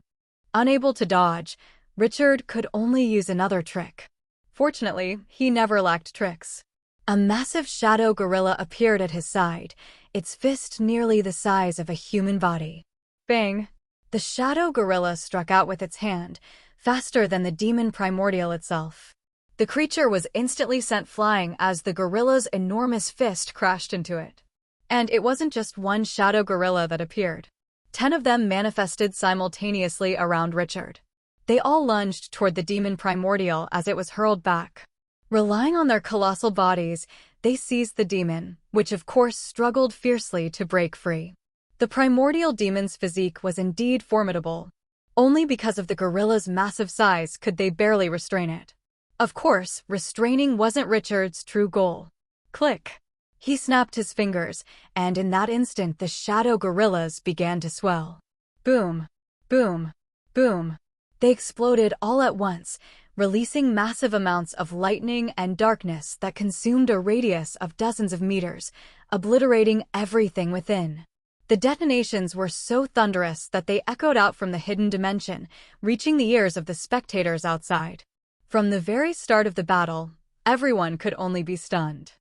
Unable to dodge, Richard could only use another trick. Fortunately, he never lacked tricks. A massive shadow gorilla appeared at his side, its fist nearly the size of a human body. Bang! The shadow gorilla struck out with its hand, faster than the demon primordial itself. The creature was instantly sent flying as the gorilla's enormous fist crashed into it. And it wasn't just one shadow gorilla that appeared. 10 of them manifested simultaneously around Richard. They all lunged toward the demon primordial as it was hurled back. Relying on their colossal bodies, they seized the demon, which of course struggled fiercely to break free. The primordial demon's physique was indeed formidable. Only because of the gorilla's massive size could they barely restrain it. Of course, restraining wasn't Richard's true goal. Click! He snapped his fingers, and in that instant the shadow gorillas began to swell. Boom! Boom! Boom! They exploded all at once, releasing massive amounts of lightning and darkness that consumed a radius of dozens of meters, obliterating everything within. The detonations were so thunderous that they echoed out from the hidden dimension, reaching the ears of the spectators outside. From the very start of the battle, everyone could only be stunned.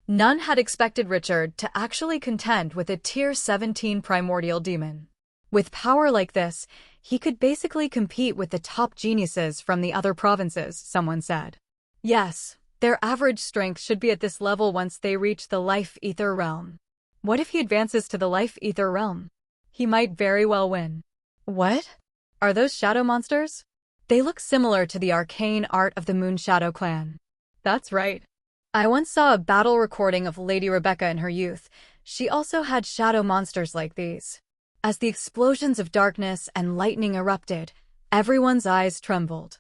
None had expected Richard to actually contend with a Tier 17 primordial demon. With power like this, he could basically compete with the top geniuses from the other provinces, someone said. Yes, their average strength should be at this level once they reach the life ether realm. What if he advances to the life ether realm? He might very well win. What? Are those shadow monsters? They look similar to the arcane art of the Moonshadow clan. That's right. I once saw a battle recording of Lady Rebecca in her youth. She also had shadow monsters like these. As the explosions of darkness and lightning erupted, everyone's eyes trembled.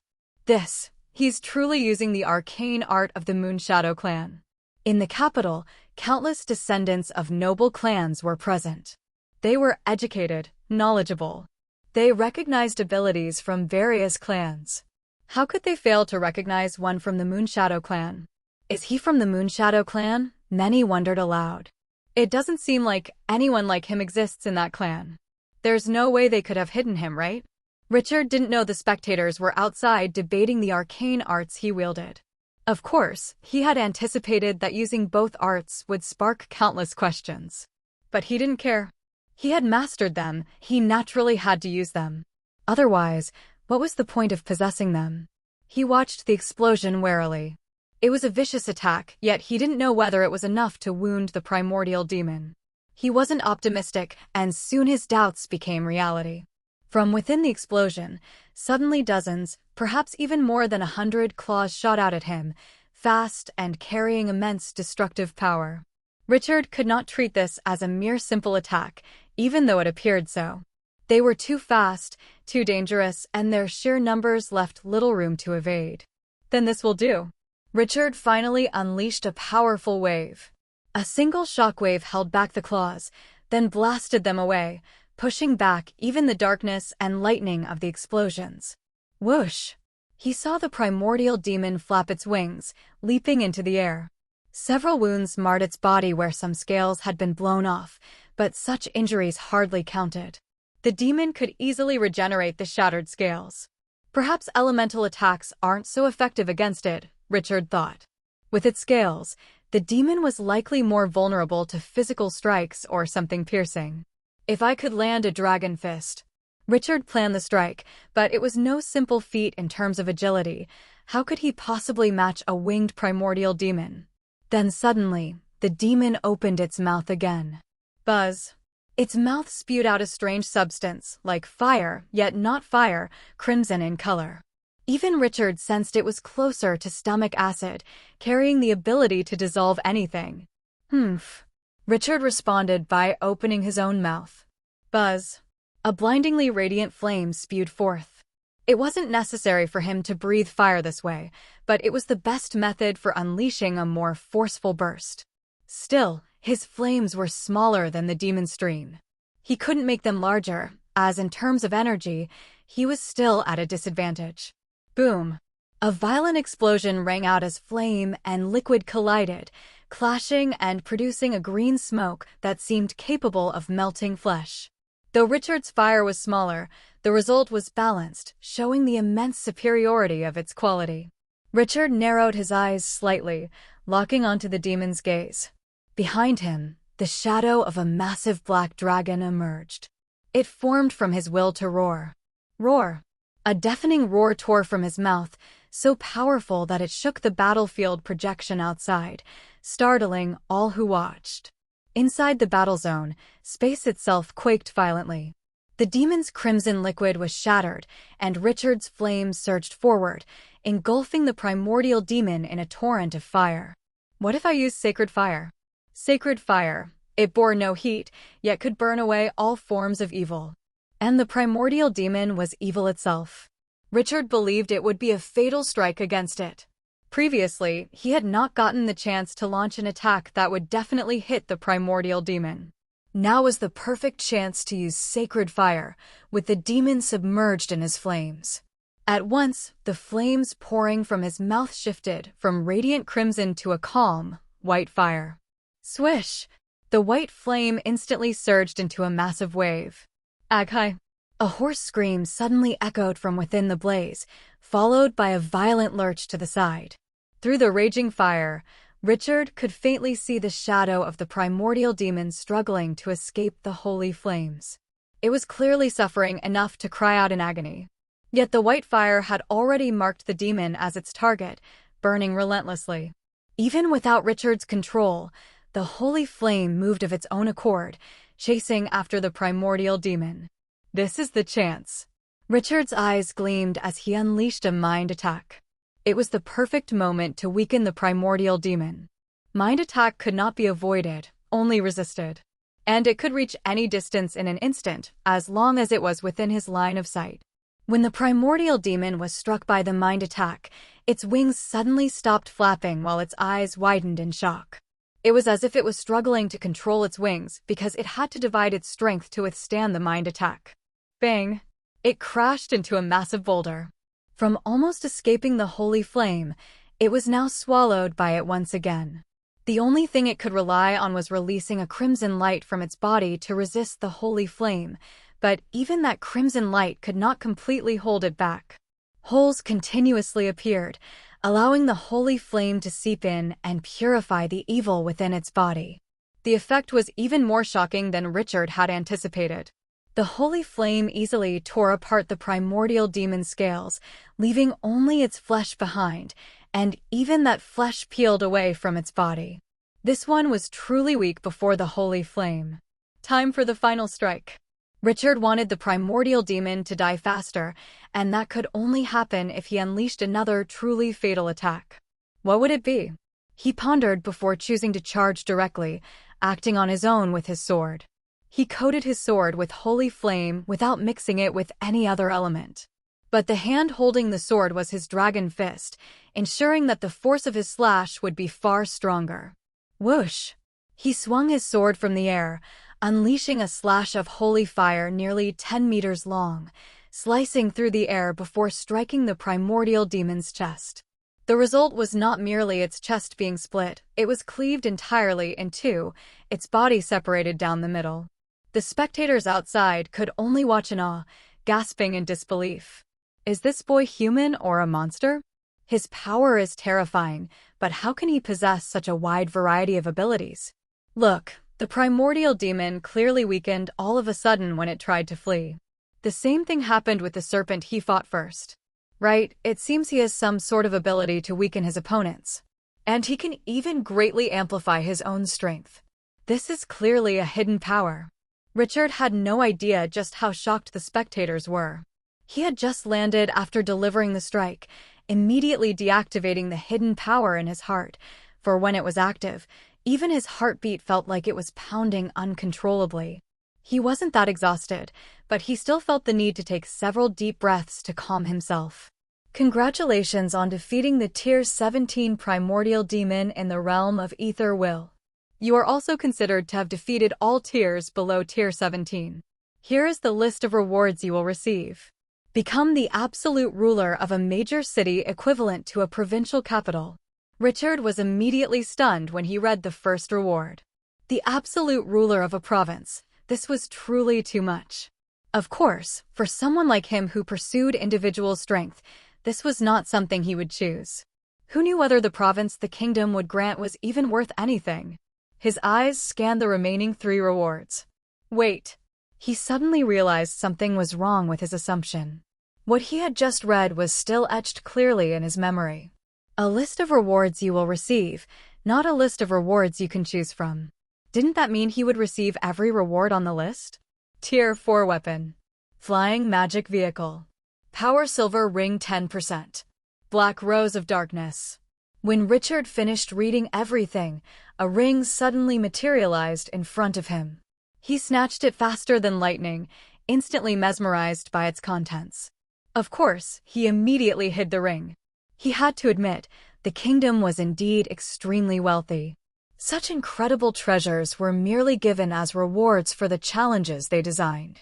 He's truly using the arcane art of the Moonshadow clan. In the capital, countless descendants of noble clans were present. They were educated, knowledgeable. They recognized abilities from various clans. How could they fail to recognize one from the Moonshadow clan? Is he from the Moonshadow clan? Many wondered aloud. It doesn't seem like anyone like him exists in that clan. There's no way they could have hidden him, right? Richard didn't know the spectators were outside debating the arcane arts he wielded. Of course, he had anticipated that using both arts would spark countless questions. But he didn't care. He had mastered them, he naturally had to use them. Otherwise, what was the point of possessing them? He watched the explosion warily. It was a vicious attack, yet he didn't know whether it was enough to wound the primordial demon. He wasn't optimistic, and soon his doubts became reality. From within the explosion, suddenly dozens, perhaps even more than 100 claws shot out at him, fast and carrying immense destructive power. Richard could not treat this as a mere simple attack, even though it appeared so. They were too fast, too dangerous, and their sheer numbers left little room to evade. Then this will do. Richard finally unleashed a powerful wave. A single shockwave held back the claws, then blasted them away, pushing back even the darkness and lightning of the explosions. Whoosh! He saw the primordial demon flap its wings, leaping into the air. Several wounds marred its body where some scales had been blown off, but such injuries hardly counted. The demon could easily regenerate the shattered scales. Perhaps elemental attacks aren't so effective against it, Richard thought. With its scales, the demon was likely more vulnerable to physical strikes or something piercing. If I could land a dragon fist. Richard planned the strike, but it was no simple feat in terms of agility. How could he possibly match a winged primordial demon? Then suddenly, the demon opened its mouth again. Buzz. Its mouth spewed out a strange substance, like fire, yet not fire, crimson in color. Even Richard sensed it was closer to stomach acid, carrying the ability to dissolve anything. Humph. Richard responded by opening his own mouth. Buzz. A blindingly radiant flame spewed forth. It wasn't necessary for him to breathe fire this way, but it was the best method for unleashing a more forceful burst. Still, his flames were smaller than the demon stream. He couldn't make them larger, as in terms of energy, he was still at a disadvantage. Boom! A violent explosion rang out as flame and liquid collided, clashing and producing a green smoke that seemed capable of melting flesh. Though Richard's fire was smaller, the result was balanced, showing the immense superiority of its quality. Richard narrowed his eyes slightly, locking onto the demon's gaze. Behind him, the shadow of a massive black dragon emerged. It formed from his will to roar. Roar! A deafening roar tore from his mouth, so powerful that it shook the battlefield projection outside, startling all who watched. Inside the battle zone, space itself quaked violently. The demon's crimson liquid was shattered, and Richard's flames surged forward, engulfing the primordial demon in a torrent of fire. What if I used sacred fire? Sacred fire. It bore no heat, yet could burn away all forms of evil. And the primordial demon was evil itself. Richard believed it would be a fatal strike against it. Previously, he had not gotten the chance to launch an attack that would definitely hit the primordial demon. Now was the perfect chance to use sacred fire, with the demon submerged in his flames. At once, the flames pouring from his mouth shifted from radiant crimson to a calm, white fire. Swish! The white flame instantly surged into a massive wave. Aghai! A hoarse scream suddenly echoed from within the blaze, followed by a violent lurch to the side. Through the raging fire, Richard could faintly see the shadow of the primordial demon struggling to escape the holy flames. It was clearly suffering enough to cry out in agony. Yet the white fire had already marked the demon as its target, burning relentlessly. Even without Richard's control, the holy flame moved of its own accord, chasing after the primordial demon. This is the chance. Richard's eyes gleamed as he unleashed a mind attack. It was the perfect moment to weaken the primordial demon. Mind attack could not be avoided, only resisted. And it could reach any distance in an instant, as long as it was within his line of sight. When the primordial demon was struck by the mind attack, its wings suddenly stopped flapping while its eyes widened in shock. It was as if it was struggling to control its wings because it had to divide its strength to withstand the mind attack. Bang! It crashed into a massive boulder. From almost escaping the holy flame, it was now swallowed by it once again. The only thing it could rely on was releasing a crimson light from its body to resist the holy flame, but even that crimson light could not completely hold it back. Holes continuously appeared, allowing the holy flame to seep in and purify the evil within its body. The effect was even more shocking than Richard had anticipated. The holy flame easily tore apart the primordial demon's scales, leaving only its flesh behind, and even that flesh peeled away from its body. This one was truly weak before the holy flame. Time for the final strike. Richard wanted the primordial demon to die faster, and that could only happen if he unleashed another truly fatal attack. What would it be? He pondered before choosing to charge directly, acting on his own with his sword. He coated his sword with holy flame without mixing it with any other element. But the hand holding the sword was his dragon fist, ensuring that the force of his slash would be far stronger. Whoosh! He swung his sword from the air, unleashing a slash of holy fire nearly 10 meters long, slicing through the air before striking the primordial demon's chest. The result was not merely its chest being split, it was cleaved entirely in two, its body separated down the middle. The spectators outside could only watch in awe, gasping in disbelief. Is this boy human or a monster? His power is terrifying, but how can he possess such a wide variety of abilities? Look, the primordial demon clearly weakened all of a sudden when it tried to flee. The same thing happened with the serpent he fought first. Right, it seems he has some sort of ability to weaken his opponents. And he can even greatly amplify his own strength. This is clearly a hidden power. Richard had no idea just how shocked the spectators were. He had just landed after delivering the strike, immediately deactivating the hidden power in his heart, for when it was active, even his heartbeat felt like it was pounding uncontrollably. He wasn't that exhausted, but he still felt the need to take several deep breaths to calm himself. Congratulations on defeating the Tier 17 primordial demon in the realm of Ether Will. You are also considered to have defeated all tiers below Tier 17. Here is the list of rewards you will receive. Become the absolute ruler of a major city equivalent to a provincial capital. Richard was immediately stunned when he read the first reward. The absolute ruler of a province. This was truly too much. Of course, for someone like him who pursued individual strength, this was not something he would choose. Who knew whether the province the kingdom would grant was even worth anything? His eyes scanned the remaining 3 rewards. Wait. He suddenly realized something was wrong with his assumption. What he had just read was still etched clearly in his memory. A list of rewards you will receive, not a list of rewards you can choose from. Didn't that mean he would receive every reward on the list? Tier 4 weapon. Flying magic vehicle. Power silver ring 10%. Black rose of darkness. When Richard finished reading everything, a ring suddenly materialized in front of him. He snatched it faster than lightning, instantly mesmerized by its contents. Of course, he immediately hid the ring. He had to admit, the kingdom was indeed extremely wealthy. Such incredible treasures were merely given as rewards for the challenges they designed.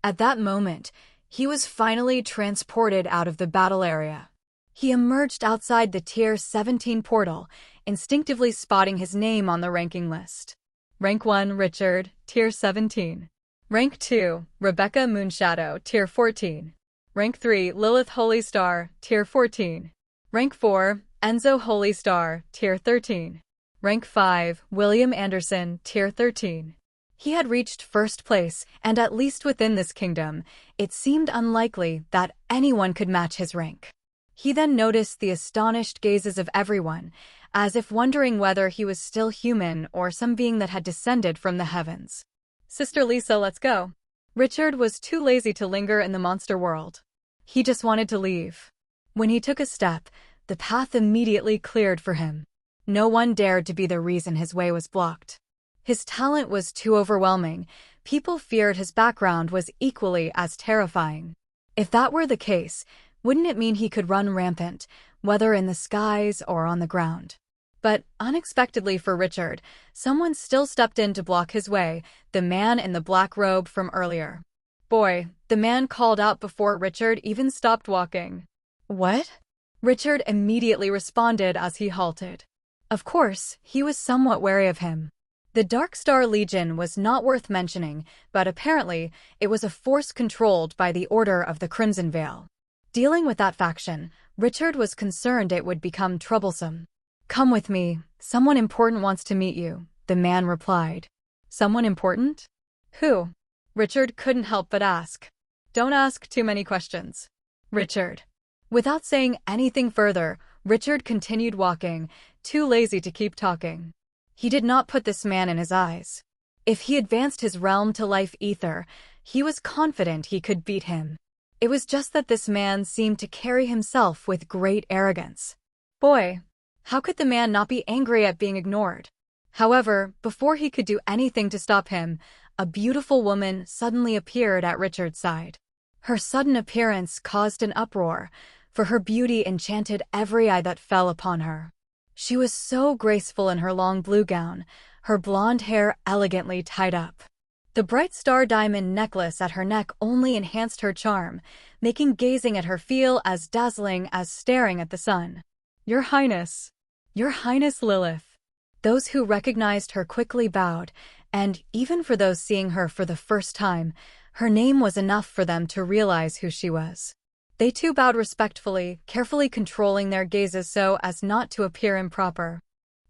At that moment, he was finally transported out of the battle area. He emerged outside the Tier 17 portal, instinctively spotting his name on the ranking list. Rank 1, Richard, Tier 17. Rank 2, Rebecca Moonshadow, Tier 14. Rank 3, Lilith Holy Star, Tier 14. Rank 4, Enzo Holy Star, Tier 13. Rank 5, William Anderson, Tier 13. He had reached first place, and at least within this kingdom, it seemed unlikely that anyone could match his rank. He then noticed the astonished gazes of everyone, as if wondering whether he was still human or some being that had descended from the heavens. Sister Lisa, let's go. Richard was too lazy to linger in the monster world. He just wanted to leave. When he took a step, the path immediately cleared for him. No one dared to be the reason his way was blocked. His talent was too overwhelming. People feared his background was equally as terrifying. If that were the case, wouldn't it mean he could run rampant, whether in the skies or on the ground? But unexpectedly for Richard, someone still stepped in to block his way, the man in the black robe from earlier. Boy, the man called out before Richard even stopped walking. What? Richard immediately responded as he halted. Of course, he was somewhat wary of him. The Dark Star Legion was not worth mentioning, but apparently it was a force controlled by the Order of the Crimson Veil. Dealing with that faction, Richard was concerned it would become troublesome. Come with me, someone important wants to meet you, the man replied. Someone important? Who? Richard couldn't help but ask. Don't ask too many questions. Richard. Without saying anything further, Richard continued walking, too lazy to keep talking. He did not put this man in his eyes. If he advanced his realm to life ether, he was confident he could beat him. It was just that this man seemed to carry himself with great arrogance. Boy, how could the man not be angry at being ignored? However, before he could do anything to stop him, a beautiful woman suddenly appeared at Richard's side. Her sudden appearance caused an uproar, for her beauty enchanted every eye that fell upon her. She was so graceful in her long blue gown, her blonde hair elegantly tied up. The bright star diamond necklace at her neck only enhanced her charm, making gazing at her feel as dazzling as staring at the sun. Your Highness Lilith. Those who recognized her quickly bowed, and even for those seeing her for the first time, her name was enough for them to realize who she was. They too bowed respectfully, carefully controlling their gazes so as not to appear improper.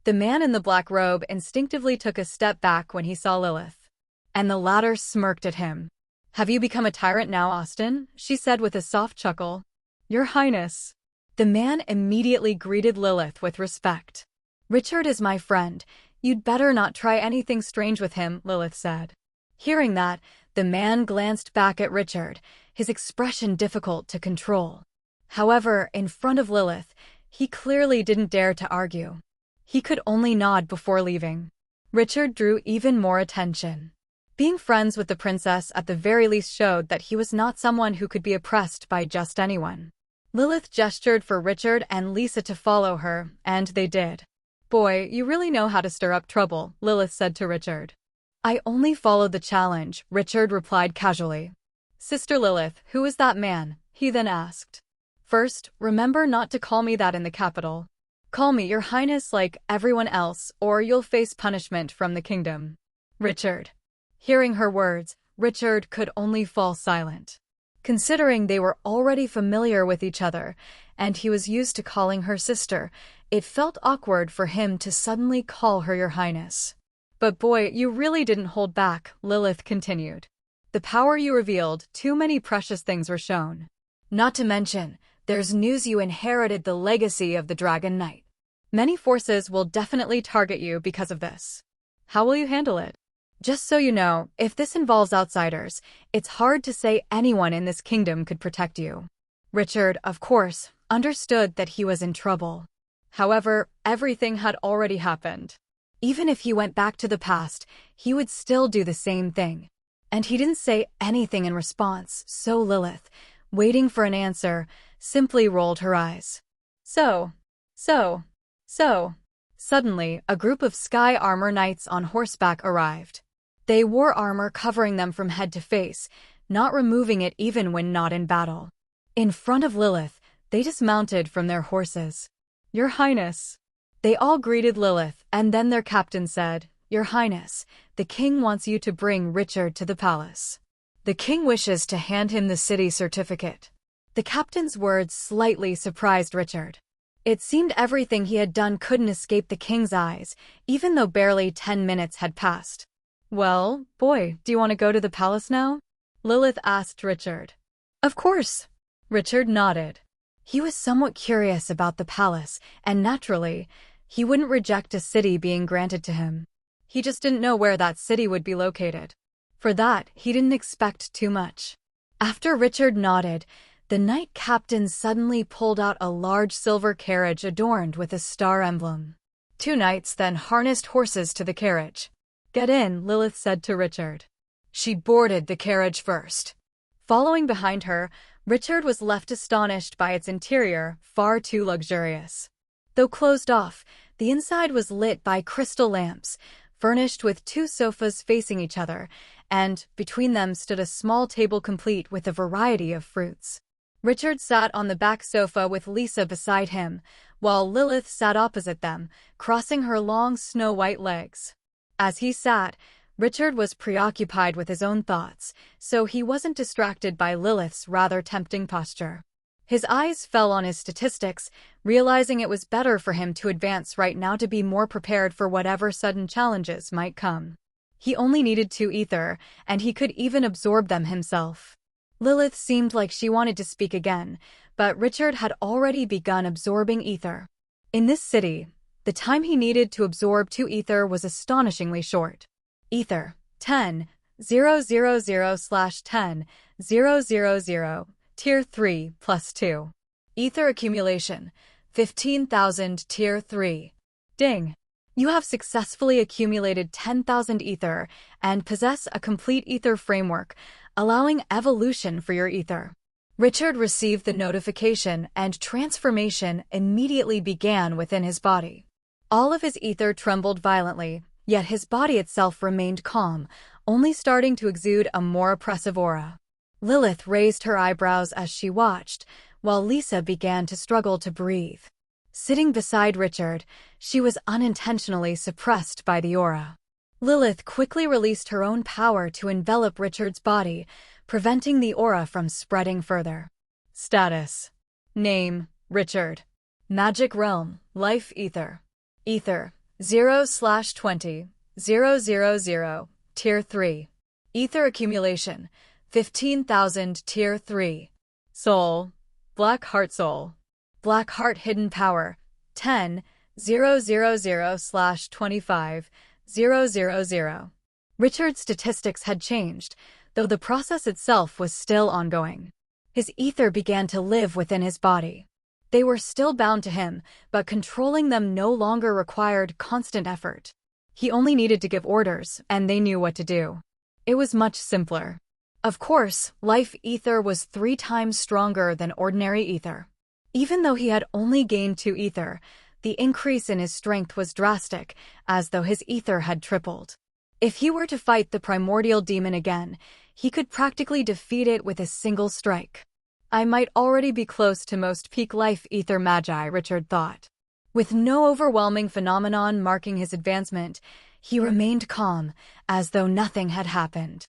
The man in the black robe instinctively took a step back when he saw Lilith, and the latter smirked at him. Have you become a tyrant now, Austin? She said with a soft chuckle. Your Highness. The man immediately greeted Lilith with respect. Richard is my friend. You'd better not try anything strange with him, Lilith said. Hearing that, the man glanced back at Richard, his expression difficult to control. However, in front of Lilith, he clearly didn't dare to argue. He could only nod before leaving. Richard drew even more attention. Being friends with the princess at the very least showed that he was not someone who could be oppressed by just anyone. Lilith gestured for Richard and Lisa to follow her, and they did. Boy, you really know how to stir up trouble, Lilith said to Richard. I only followed the challenge, Richard replied casually. Sister Lilith, who is that man? He then asked. First, remember not to call me that in the capital. Call me Your Highness like everyone else, or you'll face punishment from the kingdom. Richard. Hearing her words, Richard could only fall silent. Considering they were already familiar with each other, and he was used to calling her sister, it felt awkward for him to suddenly call her Your Highness. But boy, you really didn't hold back, Lilith continued. The power you revealed, too many precious things were shown. Not to mention, there's news you inherited the legacy of the Dragon Knight. Many forces will definitely target you because of this. How will you handle it? Just so you know, if this involves outsiders, it's hard to say anyone in this kingdom could protect you. Richard, of course, understood that he was in trouble. However, everything had already happened. Even if he went back to the past, he would still do the same thing. And he didn't say anything in response, so Lilith, waiting for an answer, simply rolled her eyes. So. Suddenly, a group of sky armor knights on horseback arrived. They wore armor covering them from head to face, not removing it even when not in battle. In front of Lilith, they dismounted from their horses. Your Highness. They all greeted Lilith, and then their captain said, Your Highness, the king wants you to bring Richard to the palace. The king wishes to hand him the city certificate. The captain's words slightly surprised Richard. It seemed everything he had done couldn't escape the king's eyes, even though barely 10 minutes had passed. Well, boy, do you want to go to the palace now? Lilith asked Richard. Of course. Richard nodded. He was somewhat curious about the palace, and naturally, he wouldn't reject a city being granted to him. He just didn't know where that city would be located. For that, he didn't expect too much. After Richard nodded, the knight captain suddenly pulled out a large silver carriage adorned with a star emblem. 2 knights then harnessed horses to the carriage. Get in, Lilith said to Richard. She boarded the carriage first. Following behind her, Richard was left astonished by its interior, far too luxurious. Though closed off, the inside was lit by crystal lamps, furnished with 2 sofas facing each other, and between them stood a small table complete with a variety of fruits. Richard sat on the back sofa with Lisa beside him, while Lilith sat opposite them, crossing her long snow-white legs. As he sat, Richard was preoccupied with his own thoughts, so he wasn't distracted by Lilith's rather tempting posture. His eyes fell on his statistics, realizing it was better for him to advance right now to be more prepared for whatever sudden challenges might come. He only needed 2 ether, and he could even absorb them himself. Lilith seemed like she wanted to speak again, but Richard had already begun absorbing ether. In this city, the time he needed to absorb 2 ether was astonishingly short. Ether, 10,000/10,000, Tier 3 plus 2. Ether accumulation, 15,000 Tier 3. Ding! You have successfully accumulated 10,000 ether and possess a complete ether framework, allowing evolution for your ether. Richard received the notification and transformation immediately began within his body. All of his ether trembled violently, yet his body itself remained calm, only starting to exude a more oppressive aura. Lilith raised her eyebrows as she watched, while Lisa began to struggle to breathe. Sitting beside Richard, she was unintentionally suppressed by the aura. Lilith quickly released her own power to envelop Richard's body, preventing the aura from spreading further. Status. Name, Richard. Magic Realm, Life Ether. Ether, 0/20,000, Tier 3. Ether accumulation, 15,000 Tier 3. Soul, Black Heart Soul. Black Heart Hidden Power, 10,000/25,000. Richard's statistics had changed, though the process itself was still ongoing. His ether began to live within his body. They were still bound to him, but controlling them no longer required constant effort. He only needed to give orders, and they knew what to do. It was much simpler. Of course, life ether was 3 times stronger than ordinary ether. Even though he had only gained 2 ether, the increase in his strength was drastic, as though his ether had tripled. If he were to fight the primordial demon again, he could practically defeat it with a single strike. I might already be close to most peak life ether magi, Richard thought. With no overwhelming phenomenon marking his advancement, he remained calm, as though nothing had happened.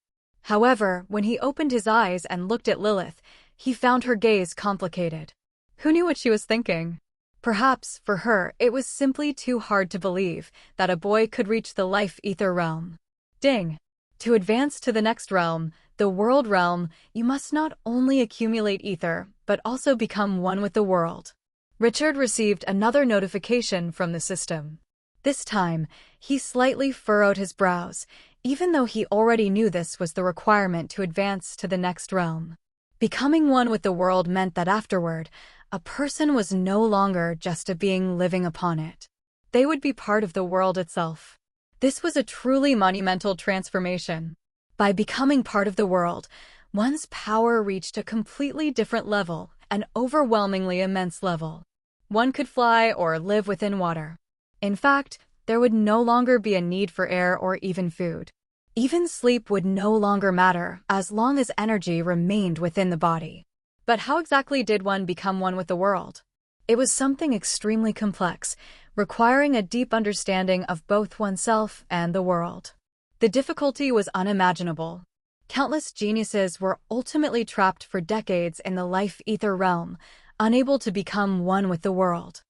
However, when he opened his eyes and looked at Lilith, he found her gaze complicated. Who knew what she was thinking? Perhaps, for her, it was simply too hard to believe that a boy could reach the life ether realm. Ding! To advance to the next realm, the world realm, you must not only accumulate ether, but also become one with the world. Richard received another notification from the system. This time, he slightly furrowed his brows, even though he already knew this was the requirement to advance to the next realm. Becoming one with the world meant that afterward, a person was no longer just a being living upon it. They would be part of the world itself. This was a truly monumental transformation. By becoming part of the world, one's power reached a completely different level, an overwhelmingly immense level. One could fly or live within water. In fact, there would no longer be a need for air or even food. Even sleep would no longer matter as long as energy remained within the body. But how exactly did one become one with the world? It was something extremely complex, requiring a deep understanding of both oneself and the world. The difficulty was unimaginable. Countless geniuses were ultimately trapped for decades in the life ether realm, unable to become one with the world.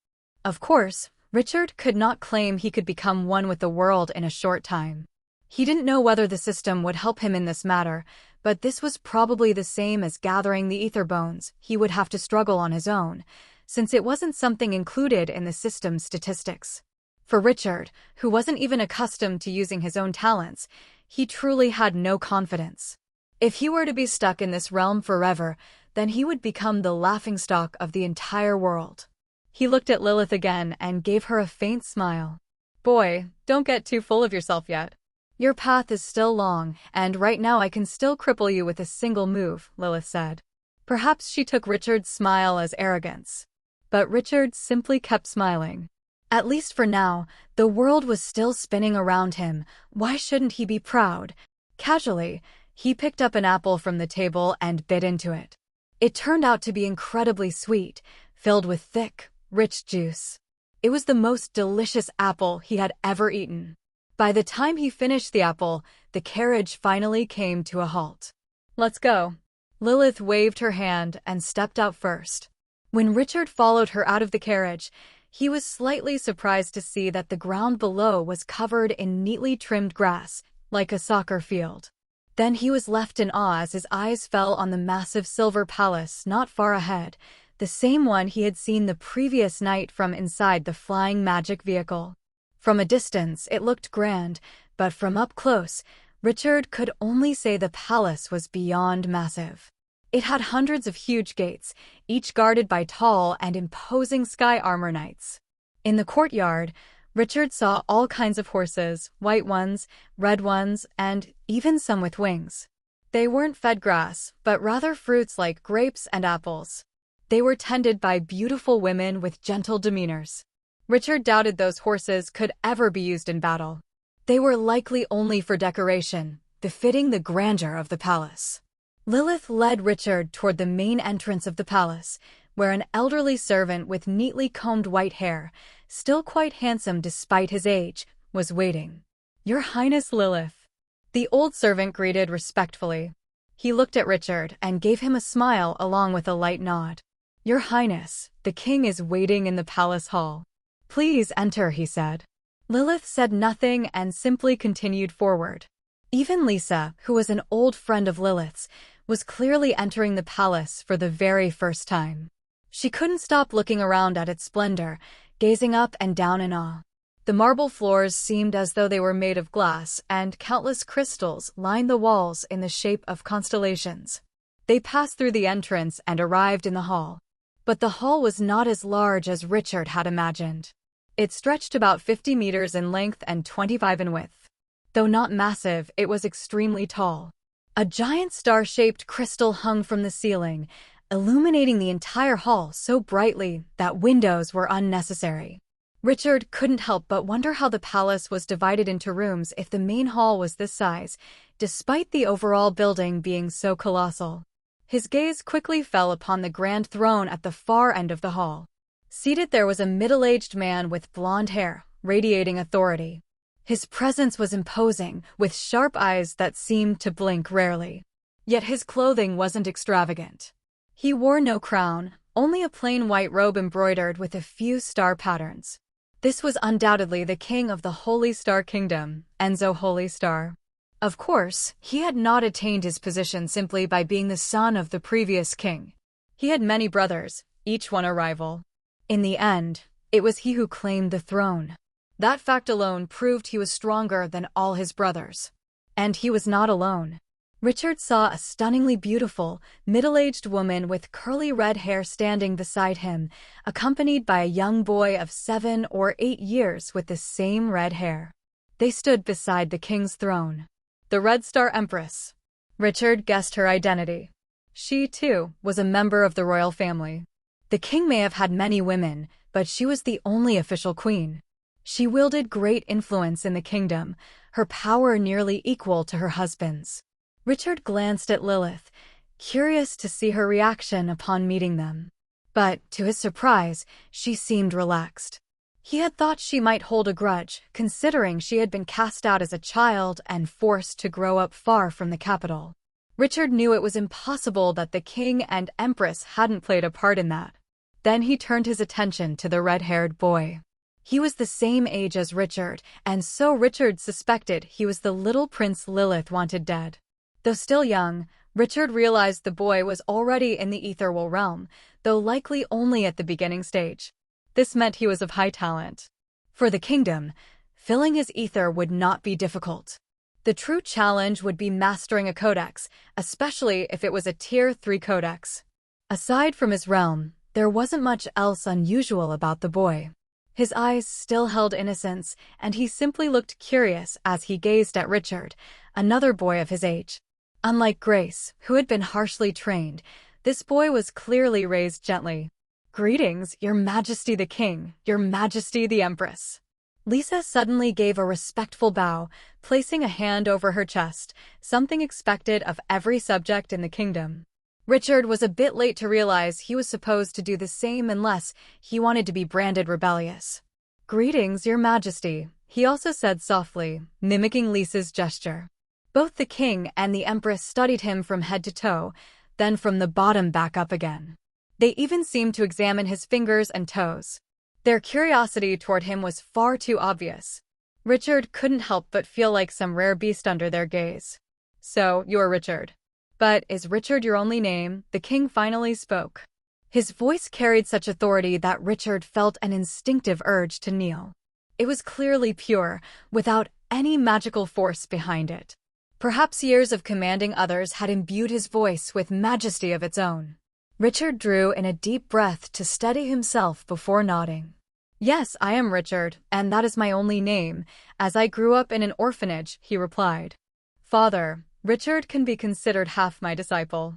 Of course, Richard could not claim he could become one with the world in a short time. He didn't know whether the system would help him in this matter, but this was probably the same as gathering the ether bones. He would have to struggle on his own, since it wasn't something included in the system's statistics. For Richard, who wasn't even accustomed to using his own talents, he truly had no confidence. If he were to be stuck in this realm forever, then he would become the laughingstock of the entire world. He looked at Lilith again and gave her a faint smile. "Boy, don't get too full of yourself yet. Your path is still long, and right now I can still cripple you with a single move," Lilith said. Perhaps she took Richard's smile as arrogance. But Richard simply kept smiling. At least for now, the world was still spinning around him. Why shouldn't he be proud? Casually, he picked up an apple from the table and bit into it. It turned out to be incredibly sweet, filled with thick, rich juice. It was the most delicious apple he had ever eaten. By the time he finished the apple, the carriage finally came to a halt. "Let's go." Lilith waved her hand and stepped out first. When Richard followed her out of the carriage, he was slightly surprised to see that the ground below was covered in neatly trimmed grass, like a soccer field. Then he was left in awe as his eyes fell on the massive silver palace not far ahead, the same one he had seen the previous night from inside the flying magic vehicle. From a distance, it looked grand, but from up close, Richard could only say the palace was beyond massive. It had hundreds of huge gates, each guarded by tall and imposing sky armor knights. In the courtyard, Richard saw all kinds of horses, white ones, red ones, and even some with wings. They weren't fed grass, but rather fruits like grapes and apples. They were tended by beautiful women with gentle demeanors. Richard doubted those horses could ever be used in battle. They were likely only for decoration, befitting the grandeur of the palace. Lilith led Richard toward the main entrance of the palace, where an elderly servant with neatly combed white hair, still quite handsome despite his age, was waiting. "Your Highness Lilith." The old servant greeted respectfully. He looked at Richard and gave him a smile along with a light nod. "Your Highness, the king is waiting in the palace hall." "Please enter," he said. Lilith said nothing and simply continued forward. Even Lisa, who was an old friend of Lilith's, was clearly entering the palace for the very first time. She couldn't stop looking around at its splendor, gazing up and down in awe. The marble floors seemed as though they were made of glass, and countless crystals lined the walls in the shape of constellations. They passed through the entrance and arrived in the hall. But the hall was not as large as Richard had imagined. It stretched about 50 meters in length and 25 in width. Though not massive, it was extremely tall. A giant star-shaped crystal hung from the ceiling, illuminating the entire hall so brightly that windows were unnecessary. Richard couldn't help but wonder how the palace was divided into rooms if the main hall was this size, despite the overall building being so colossal. His gaze quickly fell upon the grand throne at the far end of the hall. Seated there was a middle-aged man with blonde hair, radiating authority. His presence was imposing, with sharp eyes that seemed to blink rarely. Yet his clothing wasn't extravagant. He wore no crown, only a plain white robe embroidered with a few star patterns. This was undoubtedly the king of the Holy Star Kingdom, Enzo Holy Star. Of course, he had not attained his position simply by being the son of the previous king. He had many brothers, each one a rival. In the end, it was he who claimed the throne. That fact alone proved he was stronger than all his brothers. And he was not alone. Richard saw a stunningly beautiful, middle-aged woman with curly red hair standing beside him, accompanied by a young boy of 7 or 8 years with the same red hair. They stood beside the king's throne. The Red Star Empress. Richard guessed her identity. She, too, was a member of the royal family. The king may have had many women, but she was the only official queen. She wielded great influence in the kingdom, her power nearly equal to her husband's. Richard glanced at Lilith, curious to see her reaction upon meeting them. But, to his surprise, she seemed relaxed. He had thought she might hold a grudge, considering she had been cast out as a child and forced to grow up far from the capital. Richard knew it was impossible that the king and empress hadn't played a part in that. Then he turned his attention to the red-haired boy. He was the same age as Richard, and so Richard suspected he was the little prince Lilith wanted dead. Though still young, Richard realized the boy was already in the ethereal realm, though likely only at the beginning stage. This meant he was of high talent. For the kingdom, filling his ether would not be difficult. The true challenge would be mastering a codex, especially if it was a Tier 3 codex. Aside from his realm, there wasn't much else unusual about the boy. His eyes still held innocence, and he simply looked curious as he gazed at Richard, another boy of his age. Unlike Grace, who had been harshly trained, this boy was clearly raised gently. "Greetings, Your Majesty the King, Your Majesty the Empress." Lisa suddenly gave a respectful bow, placing a hand over her chest, something expected of every subject in the kingdom. Richard was a bit late to realize he was supposed to do the same unless he wanted to be branded rebellious. "Greetings, Your Majesty," he also said softly, mimicking Lisa's gesture. Both the king and the empress studied him from head to toe, then from the bottom back up again. They even seemed to examine his fingers and toes. Their curiosity toward him was far too obvious. Richard couldn't help but feel like some rare beast under their gaze. "So, you're Richard. But is Richard your only name?" the king finally spoke. His voice carried such authority that Richard felt an instinctive urge to kneel. It was clearly pure, without any magical force behind it. Perhaps years of commanding others had imbued his voice with majesty of its own. Richard drew in a deep breath to steady himself before nodding. "Yes, I am Richard, and that is my only name, as I grew up in an orphanage," he replied. "Father, Richard can be considered half my disciple.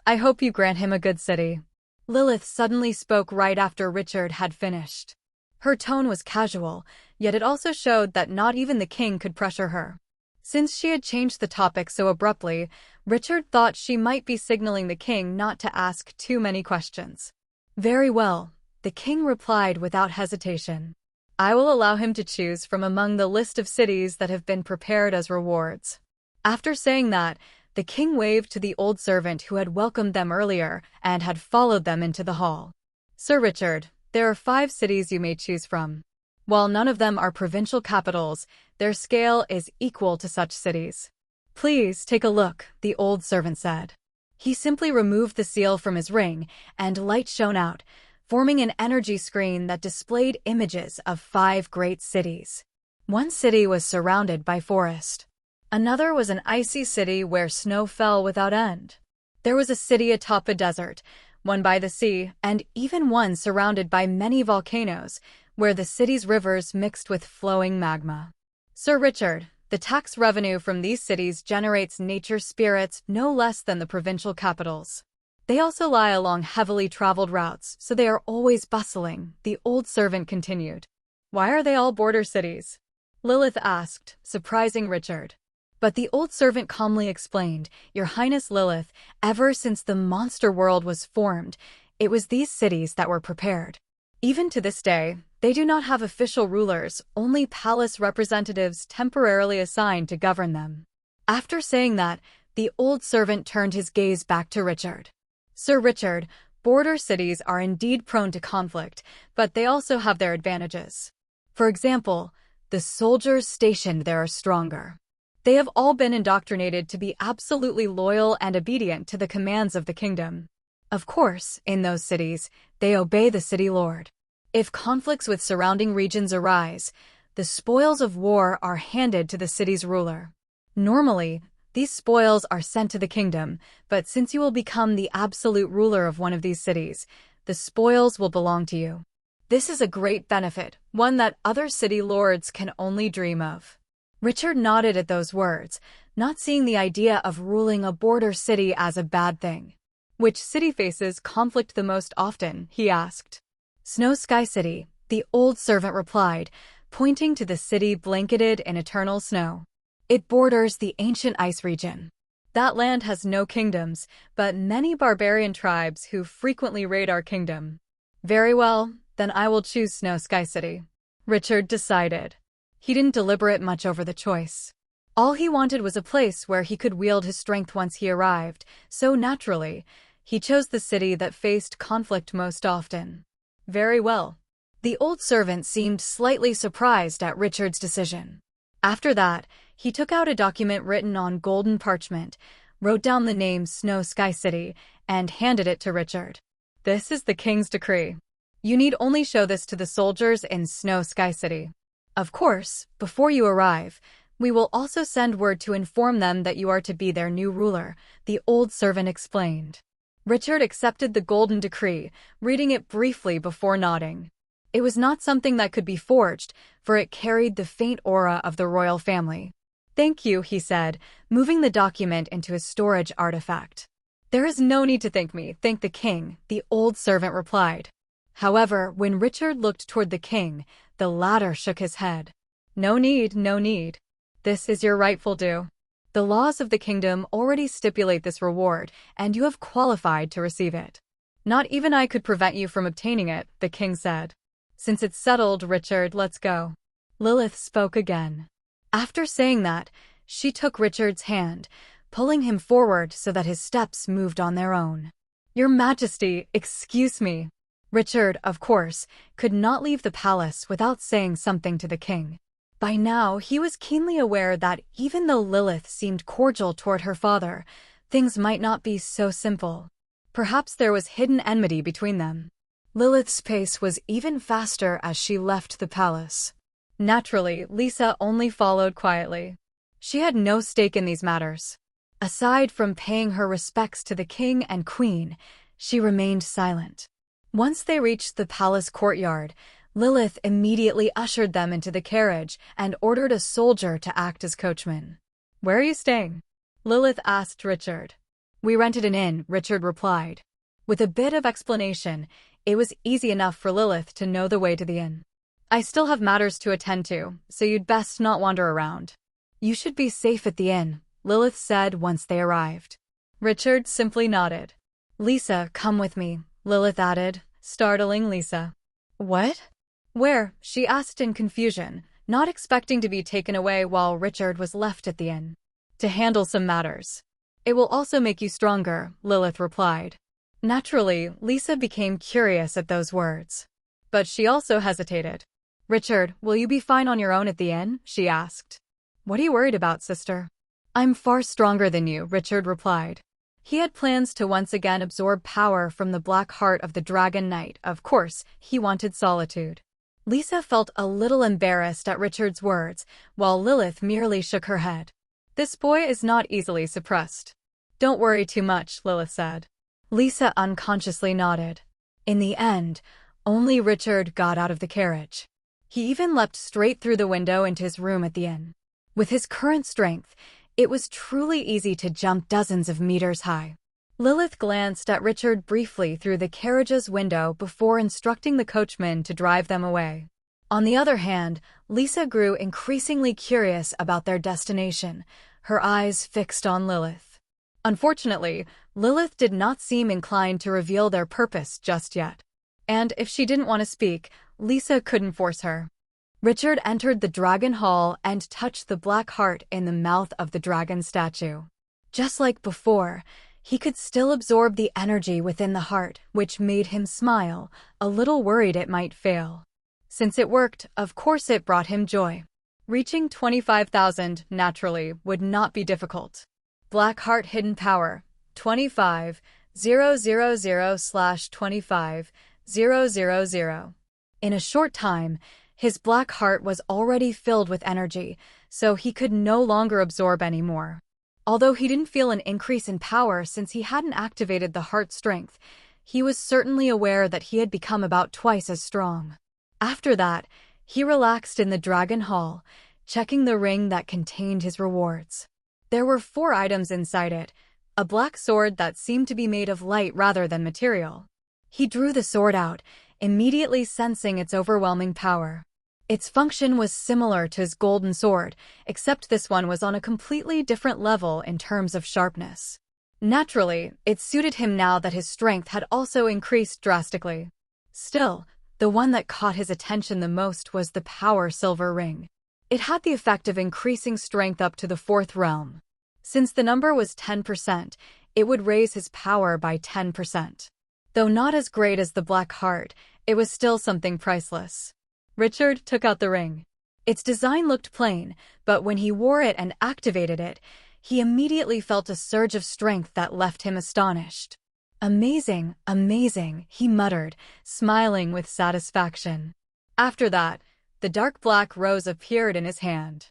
I hope you grant him a good city." Lilith suddenly spoke right after Richard had finished. Her tone was casual, yet it also showed that not even the king could pressure her. Since she had changed the topic so abruptly, Richard thought she might be signaling the king not to ask too many questions. "Very well," the king replied without hesitation. "I will allow him to choose from among the list of cities that have been prepared as rewards." After saying that, the king waved to the old servant who had welcomed them earlier and had followed them into the hall. "Sir Richard, there are 5 cities you may choose from. While none of them are provincial capitals, their scale is equal to such cities. Please take a look," the old servant said. He simply removed the seal from his ring, and light shone out, forming an energy screen that displayed images of 5 great cities. One city was surrounded by forest. Another was an icy city where snow fell without end. There was a city atop a desert, one by the sea, and even one surrounded by many volcanoes, where the city's rivers mixed with flowing magma. "Sir Richard, the tax revenue from these cities generates nature spirits no less than the provincial capitals. They also lie along heavily traveled routes, so they are always bustling," the old servant continued. "Why are they all border cities?" Lilith asked, surprising Richard. But the old servant calmly explained, "Your Highness Lilith, ever since the monster world was formed, it was these cities that were prepared. Even to this day, they do not have official rulers, only palace representatives temporarily assigned to govern them. After saying that, the old servant turned his gaze back to Richard. Sir Richard, border cities are indeed prone to conflict, but they also have their advantages. For example, the soldiers stationed there are stronger. They have all been indoctrinated to be absolutely loyal and obedient to the commands of the kingdom. Of course, in those cities, they obey the city lord. If conflicts with surrounding regions arise, the spoils of war are handed to the city's ruler. Normally, these spoils are sent to the kingdom, but since you will become the absolute ruler of one of these cities, the spoils will belong to you. This is a great benefit, one that other city lords can only dream of. Richard nodded at those words, not seeing the idea of ruling a border city as a bad thing. Which city faces conflict the most often? He asked. Snow Sky City, the old servant replied, pointing to the city blanketed in eternal snow. It borders the ancient ice region. That land has no kingdoms, but many barbarian tribes who frequently raid our kingdom. Very well, then I will choose Snow Sky City. Richard decided. He didn't deliberate much over the choice. All he wanted was a place where he could wield his strength once he arrived, so naturally, he chose the city that faced conflict most often. Very well. The old servant seemed slightly surprised at Richard's decision. After that, he took out a document written on golden parchment, wrote down the name Snow Sky City, and handed it to Richard. This is the king's decree. You need only show this to the soldiers in Snow Sky City. Of course, before you arrive, we will also send word to inform them that you are to be their new ruler, the old servant explained. Richard accepted the golden decree, reading it briefly before nodding. It was not something that could be forged, for it carried the faint aura of the royal family. Thank you, he said, moving the document into his storage artifact. There is no need to thank me, thank the king, the old servant replied. However, when Richard looked toward the king, the latter shook his head. No need, no need. This is your rightful due. The laws of the kingdom already stipulate this reward, and you have qualified to receive it. Not even I could prevent you from obtaining it, the king said. Since it's settled, Richard, let's go. Lilith spoke again. After saying that, she took Richard's hand, pulling him forward so that his steps moved on their own. Your Majesty, excuse me. Richard, of course, could not leave the palace without saying something to the king. By now, he was keenly aware that even though Lilith seemed cordial toward her father, things might not be so simple. Perhaps there was hidden enmity between them. Lilith's pace was even faster as she left the palace. Naturally, Lisa only followed quietly. She had no stake in these matters. Aside from paying her respects to the king and queen, she remained silent. Once they reached the palace courtyard, Lilith immediately ushered them into the carriage and ordered a soldier to act as coachman. Where are you staying? Lilith asked Richard. We rented an inn, Richard replied. With a bit of explanation, it was easy enough for Lilith to know the way to the inn. I still have matters to attend to, so you'd best not wander around. You should be safe at the inn, Lilith said once they arrived. Richard simply nodded. Lisa, come with me, Lilith added, startling Lisa. What? Where? She asked in confusion, not expecting to be taken away while Richard was left at the inn. To handle some matters. It will also make you stronger, Lilith replied. Naturally, Lisa became curious at those words. But she also hesitated. Richard, will you be fine on your own at the inn? She asked. What are you worried about, sister? I'm far stronger than you, Richard replied. He had plans to once again absorb power from the black heart of the Dragon Knight. Of course, he wanted solitude. Lisa felt a little embarrassed at Richard's words, while Lilith merely shook her head. This boy is not easily suppressed. Don't worry too much, Lilith said. Lisa unconsciously nodded. In the end, only Richard got out of the carriage. He even leapt straight through the window into his room at the inn. With his current strength, it was truly easy to jump dozens of meters high. Lilith glanced at Richard briefly through the carriage's window before instructing the coachman to drive them away. On the other hand, Lisa grew increasingly curious about their destination, her eyes fixed on Lilith. Unfortunately, Lilith did not seem inclined to reveal their purpose just yet. And if she didn't want to speak, Lisa couldn't force her. Richard entered the dragon hall and touched the black heart in the mouth of the dragon statue. Just like before, he could still absorb the energy within the heart, which made him smile, a little worried it might fail. Since it worked, of course it brought him joy. Reaching 25,000, naturally, would not be difficult. Black Heart Hidden Power, 25,000/25,000. In a short time, his black heart was already filled with energy, so he could no longer absorb any more. Although he didn't feel an increase in power since he hadn't activated the heart strength, he was certainly aware that he had become about twice as strong. After that, he relaxed in the Dragon Hall, checking the ring that contained his rewards. There were 4 items inside it, a black sword that seemed to be made of light rather than material. He drew the sword out, immediately sensing its overwhelming power. Its function was similar to his golden sword, except this one was on a completely different level in terms of sharpness. Naturally, it suited him now that his strength had also increased drastically. Still, the one that caught his attention the most was the Power Silver Ring. It had the effect of increasing strength up to the 4th realm. Since the number was 10%, it would raise his power by 10%. Though not as great as the Black Heart, it was still something priceless. Richard took out the ring. Its design looked plain, but when he wore it and activated it, he immediately felt a surge of strength that left him astonished. "Amazing, amazing," he muttered, smiling with satisfaction. After that, the dark black rose appeared in his hand.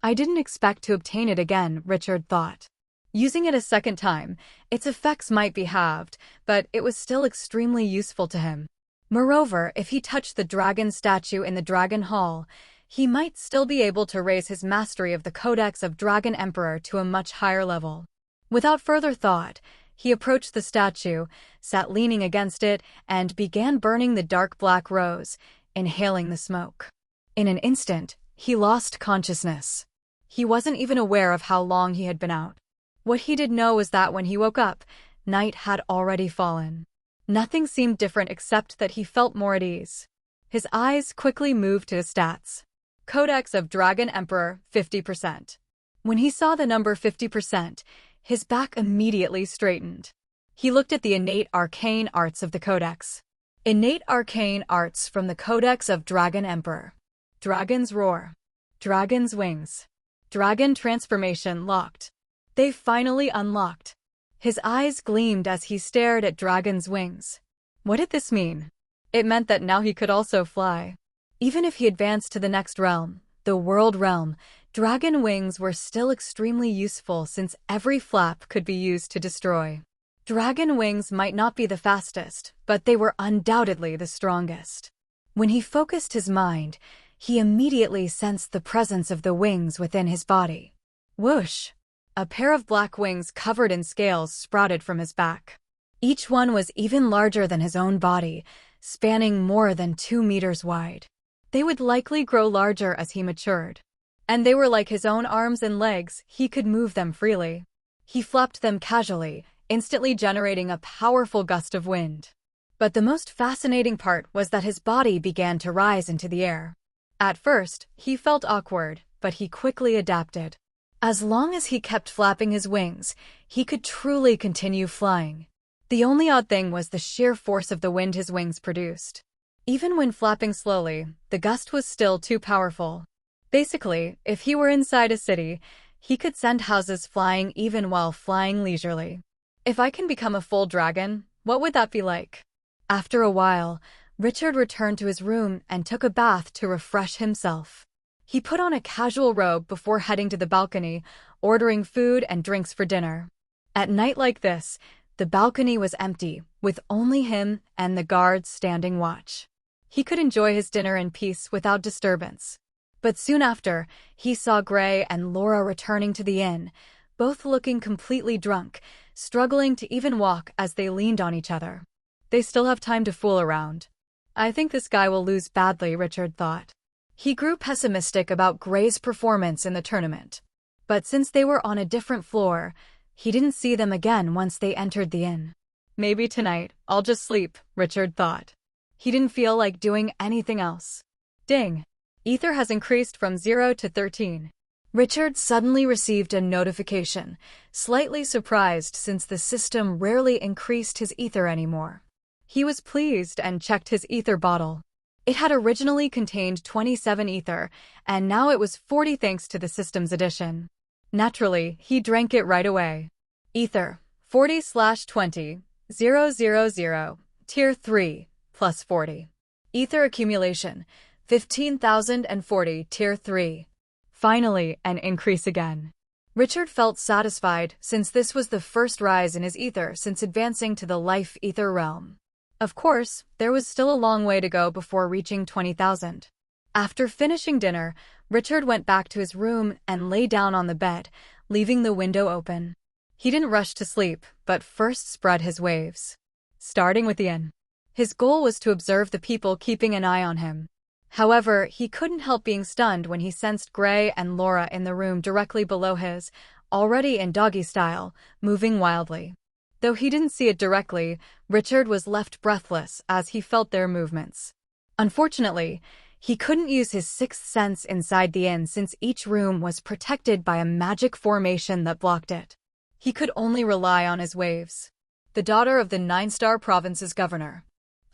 I didn't expect to obtain it again, Richard thought. Using it a second time, its effects might be halved, but it was still extremely useful to him. Moreover, if he touched the dragon statue in the Dragon Hall, he might still be able to raise his mastery of the Codex of Dragon Emperor to a much higher level. Without further thought, he approached the statue, sat leaning against it, and began burning the dark black rose, inhaling the smoke. In an instant, he lost consciousness. He wasn't even aware of how long he had been out. What he did know was that when he woke up, night had already fallen. Nothing seemed different except that he felt more at ease. His eyes quickly moved to his stats. Codex of Dragon Emperor, 50%. When he saw the number 50%, his back immediately straightened. He looked at the innate arcane arts of the Codex. Innate arcane arts from the Codex of Dragon Emperor. Dragon's Roar. Dragon's Wings. Dragon Transformation locked. They finally unlocked. His eyes gleamed as he stared at Dragon's Wings. What did this mean? It meant that now he could also fly. Even if he advanced to the next realm, the World Realm, Dragon Wings were still extremely useful since every flap could be used to destroy. Dragon Wings might not be the fastest, but they were undoubtedly the strongest. When he focused his mind, he immediately sensed the presence of the wings within his body. Whoosh! A pair of black wings covered in scales sprouted from his back. Each one was even larger than his own body, spanning more than 2 meters wide. They would likely grow larger as he matured. And they were like his own arms and legs, he could move them freely. He flapped them casually, instantly generating a powerful gust of wind. But the most fascinating part was that his body began to rise into the air. At first, he felt awkward, but he quickly adapted. As long as he kept flapping his wings, he could truly continue flying. The only odd thing was the sheer force of the wind his wings produced. Even when flapping slowly, the gust was still too powerful. Basically, if he were inside a city, he could send houses flying even while flying leisurely. If I can become a full dragon, what would that be like? After a while, Richard returned to his room and took a bath to refresh himself. He put on a casual robe before heading to the balcony, ordering food and drinks for dinner. At night like this, the balcony was empty, with only him and the guards standing watch. He could enjoy his dinner in peace without disturbance. But soon after, he saw Gray and Laura returning to the inn, both looking completely drunk, struggling to even walk as they leaned on each other. They still have time to fool around. I think this guy will lose badly, Richard thought. He grew pessimistic about Gray's performance in the tournament. But since they were on a different floor, he didn't see them again once they entered the inn. Maybe tonight, I'll just sleep, Richard thought. He didn't feel like doing anything else. Ding! Ether has increased from 0 to 13. Richard suddenly received a notification, slightly surprised since the system rarely increased his ether anymore. He was pleased and checked his ether bottle. It had originally contained 27 ether, and now it was 40 thanks to the system's addition. Naturally, he drank it right away. Ether, 40/20, 000, Tier 3, plus 40. Ether accumulation, 15,040, Tier 3. Finally, an increase again. Richard felt satisfied since this was the first rise in his ether since advancing to the life ether realm. Of course, there was still a long way to go before reaching 20,000. After finishing dinner, Richard went back to his room and lay down on the bed, leaving the window open. He didn't rush to sleep, but first spread his waves. Starting with the inn. His goal was to observe the people keeping an eye on him. However, he couldn't help being stunned when he sensed Gray and Laura in the room directly below his, already in doggy style, moving wildly. Though he didn't see it directly, Richard was left breathless as he felt their movements. Unfortunately, he couldn't use his sixth sense inside the inn since each room was protected by a magic formation that blocked it. He could only rely on his waves. The daughter of the 9-star province's governor.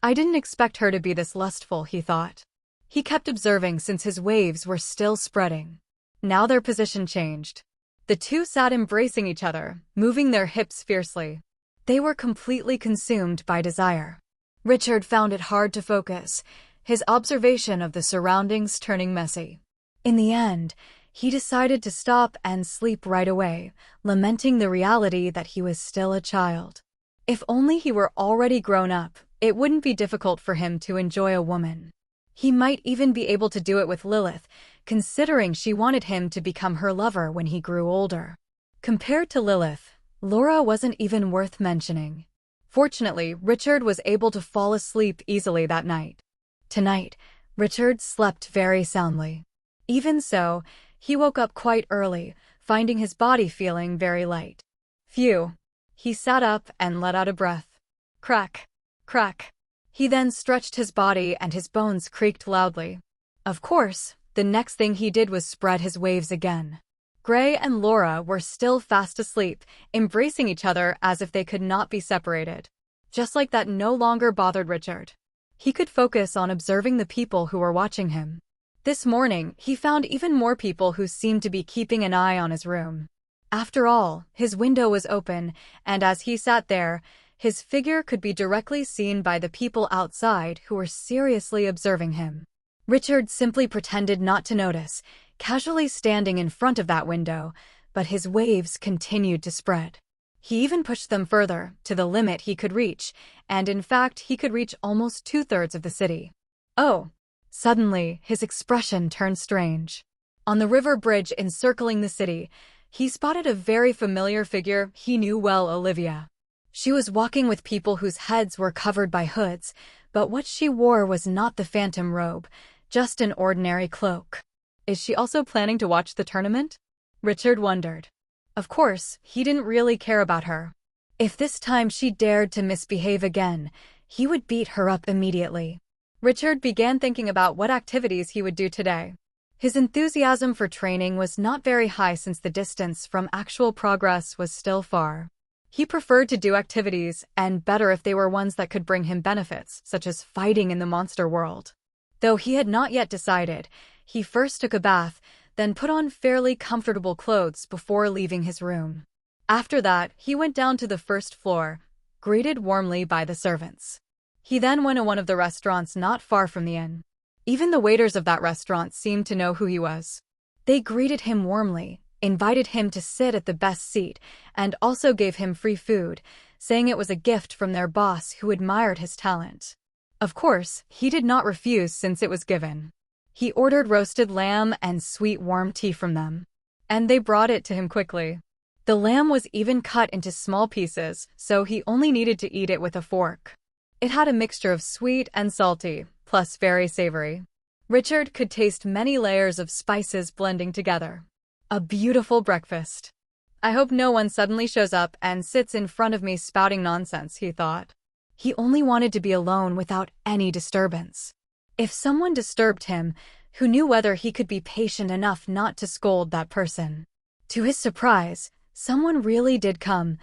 I didn't expect her to be this lustful, he thought. He kept observing since his waves were still spreading. Now their position changed. The two sat embracing each other, moving their hips fiercely. They were completely consumed by desire. Richard found it hard to focus, his observation of the surroundings turning messy. In the end, he decided to stop and sleep right away, lamenting the reality that he was still a child. If only he were already grown up, it wouldn't be difficult for him to enjoy a woman. He might even be able to do it with Lilith, considering she wanted him to become her lover when he grew older. Compared to Lilith, Laura wasn't even worth mentioning. Fortunately, Richard was able to fall asleep easily that night. Tonight, Richard slept very soundly. Even so, he woke up quite early, finding his body feeling very light. Phew. He sat up and let out a breath. Crack. Crack. He then stretched his body and his bones creaked loudly. Of course, the next thing he did was spread his waves again. Gray and Laura were still fast asleep, embracing each other as if they could not be separated. Just like that no longer bothered Richard. He could focus on observing the people who were watching him. This morning, he found even more people who seemed to be keeping an eye on his room. After all, his window was open, and as he sat there, his figure could be directly seen by the people outside who were seriously observing him. Richard simply pretended not to notice, casually standing in front of that window, but his waves continued to spread. He even pushed them further, to the limit he could reach, and in fact he could reach almost 2/3 of the city. Oh! Suddenly, his expression turned strange. On the river bridge encircling the city, he spotted a very familiar figure he knew well, Olivia. She was walking with people whose heads were covered by hoods, but what she wore was not the phantom robe, just an ordinary cloak. Is she also planning to watch the tournament? Richard wondered. Of course, he didn't really care about her. If this time she dared to misbehave again, he would beat her up immediately. Richard began thinking about what activities he would do today. His enthusiasm for training was not very high since the distance from actual progress was still far. He preferred to do activities, and better if they were ones that could bring him benefits, such as fighting in the monster world. Though he had not yet decided, he first took a bath, then put on fairly comfortable clothes before leaving his room. After that, he went down to the first floor, greeted warmly by the servants. He then went to one of the restaurants not far from the inn. Even the waiters of that restaurant seemed to know who he was. They greeted him warmly, invited him to sit at the best seat, and also gave him free food, saying it was a gift from their boss who admired his talent. Of course, he did not refuse since it was given. He ordered roasted lamb and sweet warm tea from them. And they brought it to him quickly. The lamb was even cut into small pieces, so he only needed to eat it with a fork. It had a mixture of sweet and salty, plus very savory. Richard could taste many layers of spices blending together. A beautiful breakfast. I hope no one suddenly shows up and sits in front of me spouting nonsense, he thought. He only wanted to be alone without any disturbance. If someone disturbed him, who knew whether he could be patient enough not to scold that person? To his surprise, someone really did come,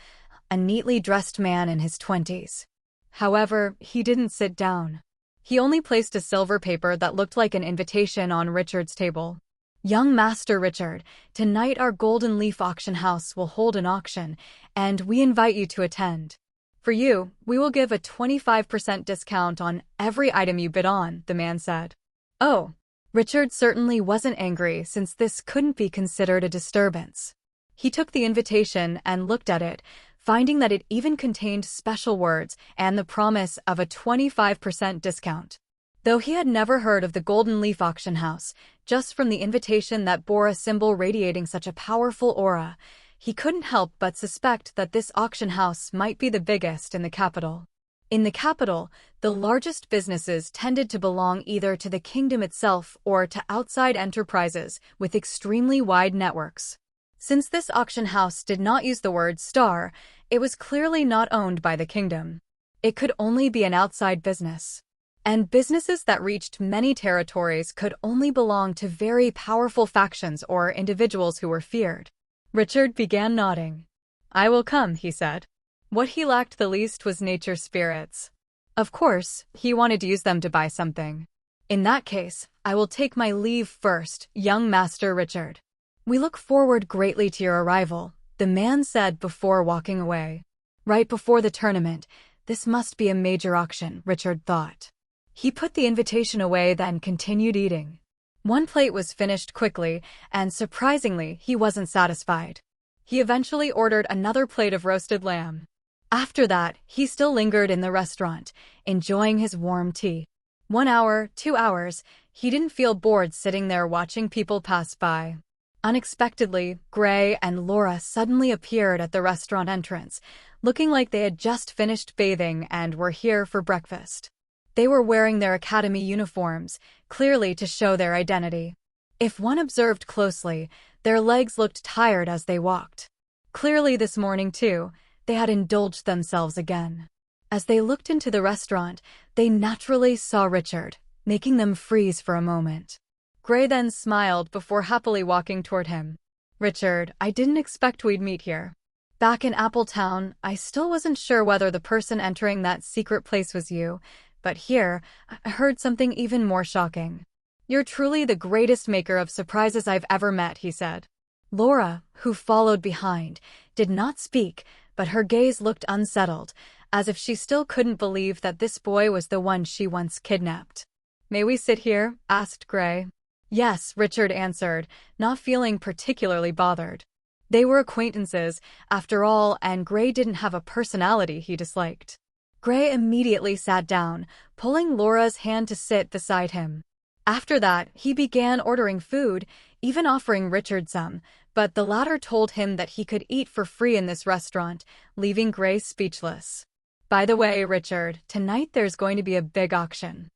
a neatly dressed man in his 20s. However, he didn't sit down. He only placed a silver paper that looked like an invitation on Richard's table. Young Master Richard, tonight our Golden Leaf auction house will hold an auction, and we invite you to attend. For you, we will give a 25% discount on every item you bid on, the man said. Oh, Richard certainly wasn't angry since this couldn't be considered a disturbance. He took the invitation and looked at it, finding that it even contained special words and the promise of a 25% discount. Though he had never heard of the Golden Leaf auction house, just from the invitation that bore a symbol radiating such a powerful aura, he couldn't help but suspect that this auction house might be the biggest in the capital. In the capital, the largest businesses tended to belong either to the kingdom itself or to outside enterprises with extremely wide networks. Since this auction house did not use the word star, it was clearly not owned by the kingdom. It could only be an outside business. And businesses that reached many territories could only belong to very powerful factions or individuals who were feared. Richard began nodding. I will come, he said. What he lacked the least was nature spirits. Of course, he wanted to use them to buy something. In that case, I will take my leave first, young Master Richard. We look forward greatly to your arrival, the man said before walking away. Right before the tournament, this must be a major auction, Richard thought. He put the invitation away then continued eating. One plate was finished quickly, and surprisingly, he wasn't satisfied. He eventually ordered another plate of roasted lamb. After that, he still lingered in the restaurant, enjoying his warm tea. 1 hour, 2 hours, he didn't feel bored sitting there watching people pass by. Unexpectedly, Gray and Laura suddenly appeared at the restaurant entrance, looking like they had just finished bathing and were here for breakfast. They were wearing their academy uniforms, clearly to show their identity. If one observed closely, their legs looked tired as they walked. Clearly this morning, too, they had indulged themselves again. As they looked into the restaurant, they naturally saw Richard, making them freeze for a moment. Gray then smiled before happily walking toward him. Richard, I didn't expect we'd meet here. Back in Appletown, I still wasn't sure whether the person entering that secret place was you, but here, I heard something even more shocking. You're truly the greatest maker of surprises I've ever met, he said. Laura, who followed behind, did not speak, but her gaze looked unsettled, as if she still couldn't believe that this boy was the one she once kidnapped. May we sit here? Asked Gray. Yes, Richard answered, not feeling particularly bothered. They were acquaintances, after all, and Gray didn't have a personality he disliked. Gray immediately sat down, pulling Laura's hand to sit beside him. After that, he began ordering food, even offering Richard some, but the latter told him that he could eat for free in this restaurant, leaving Gray speechless. By the way, Richard, tonight there's going to be a big auction.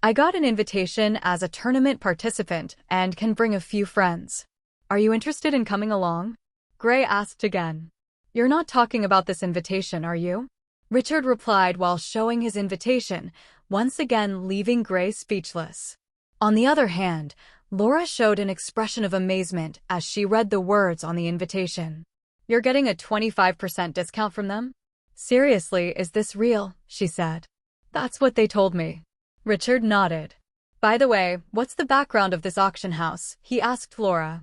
I got an invitation as a tournament participant and can bring a few friends. Are you interested in coming along? Gray asked again. You're not talking about this invitation, are you? Richard replied while showing his invitation, once again leaving Gray speechless. On the other hand, Laura showed an expression of amazement as she read the words on the invitation. You're getting a 25% discount from them? Seriously, is this real? She said. That's what they told me. Richard nodded. By the way, what's the background of this auction house? He asked Laura.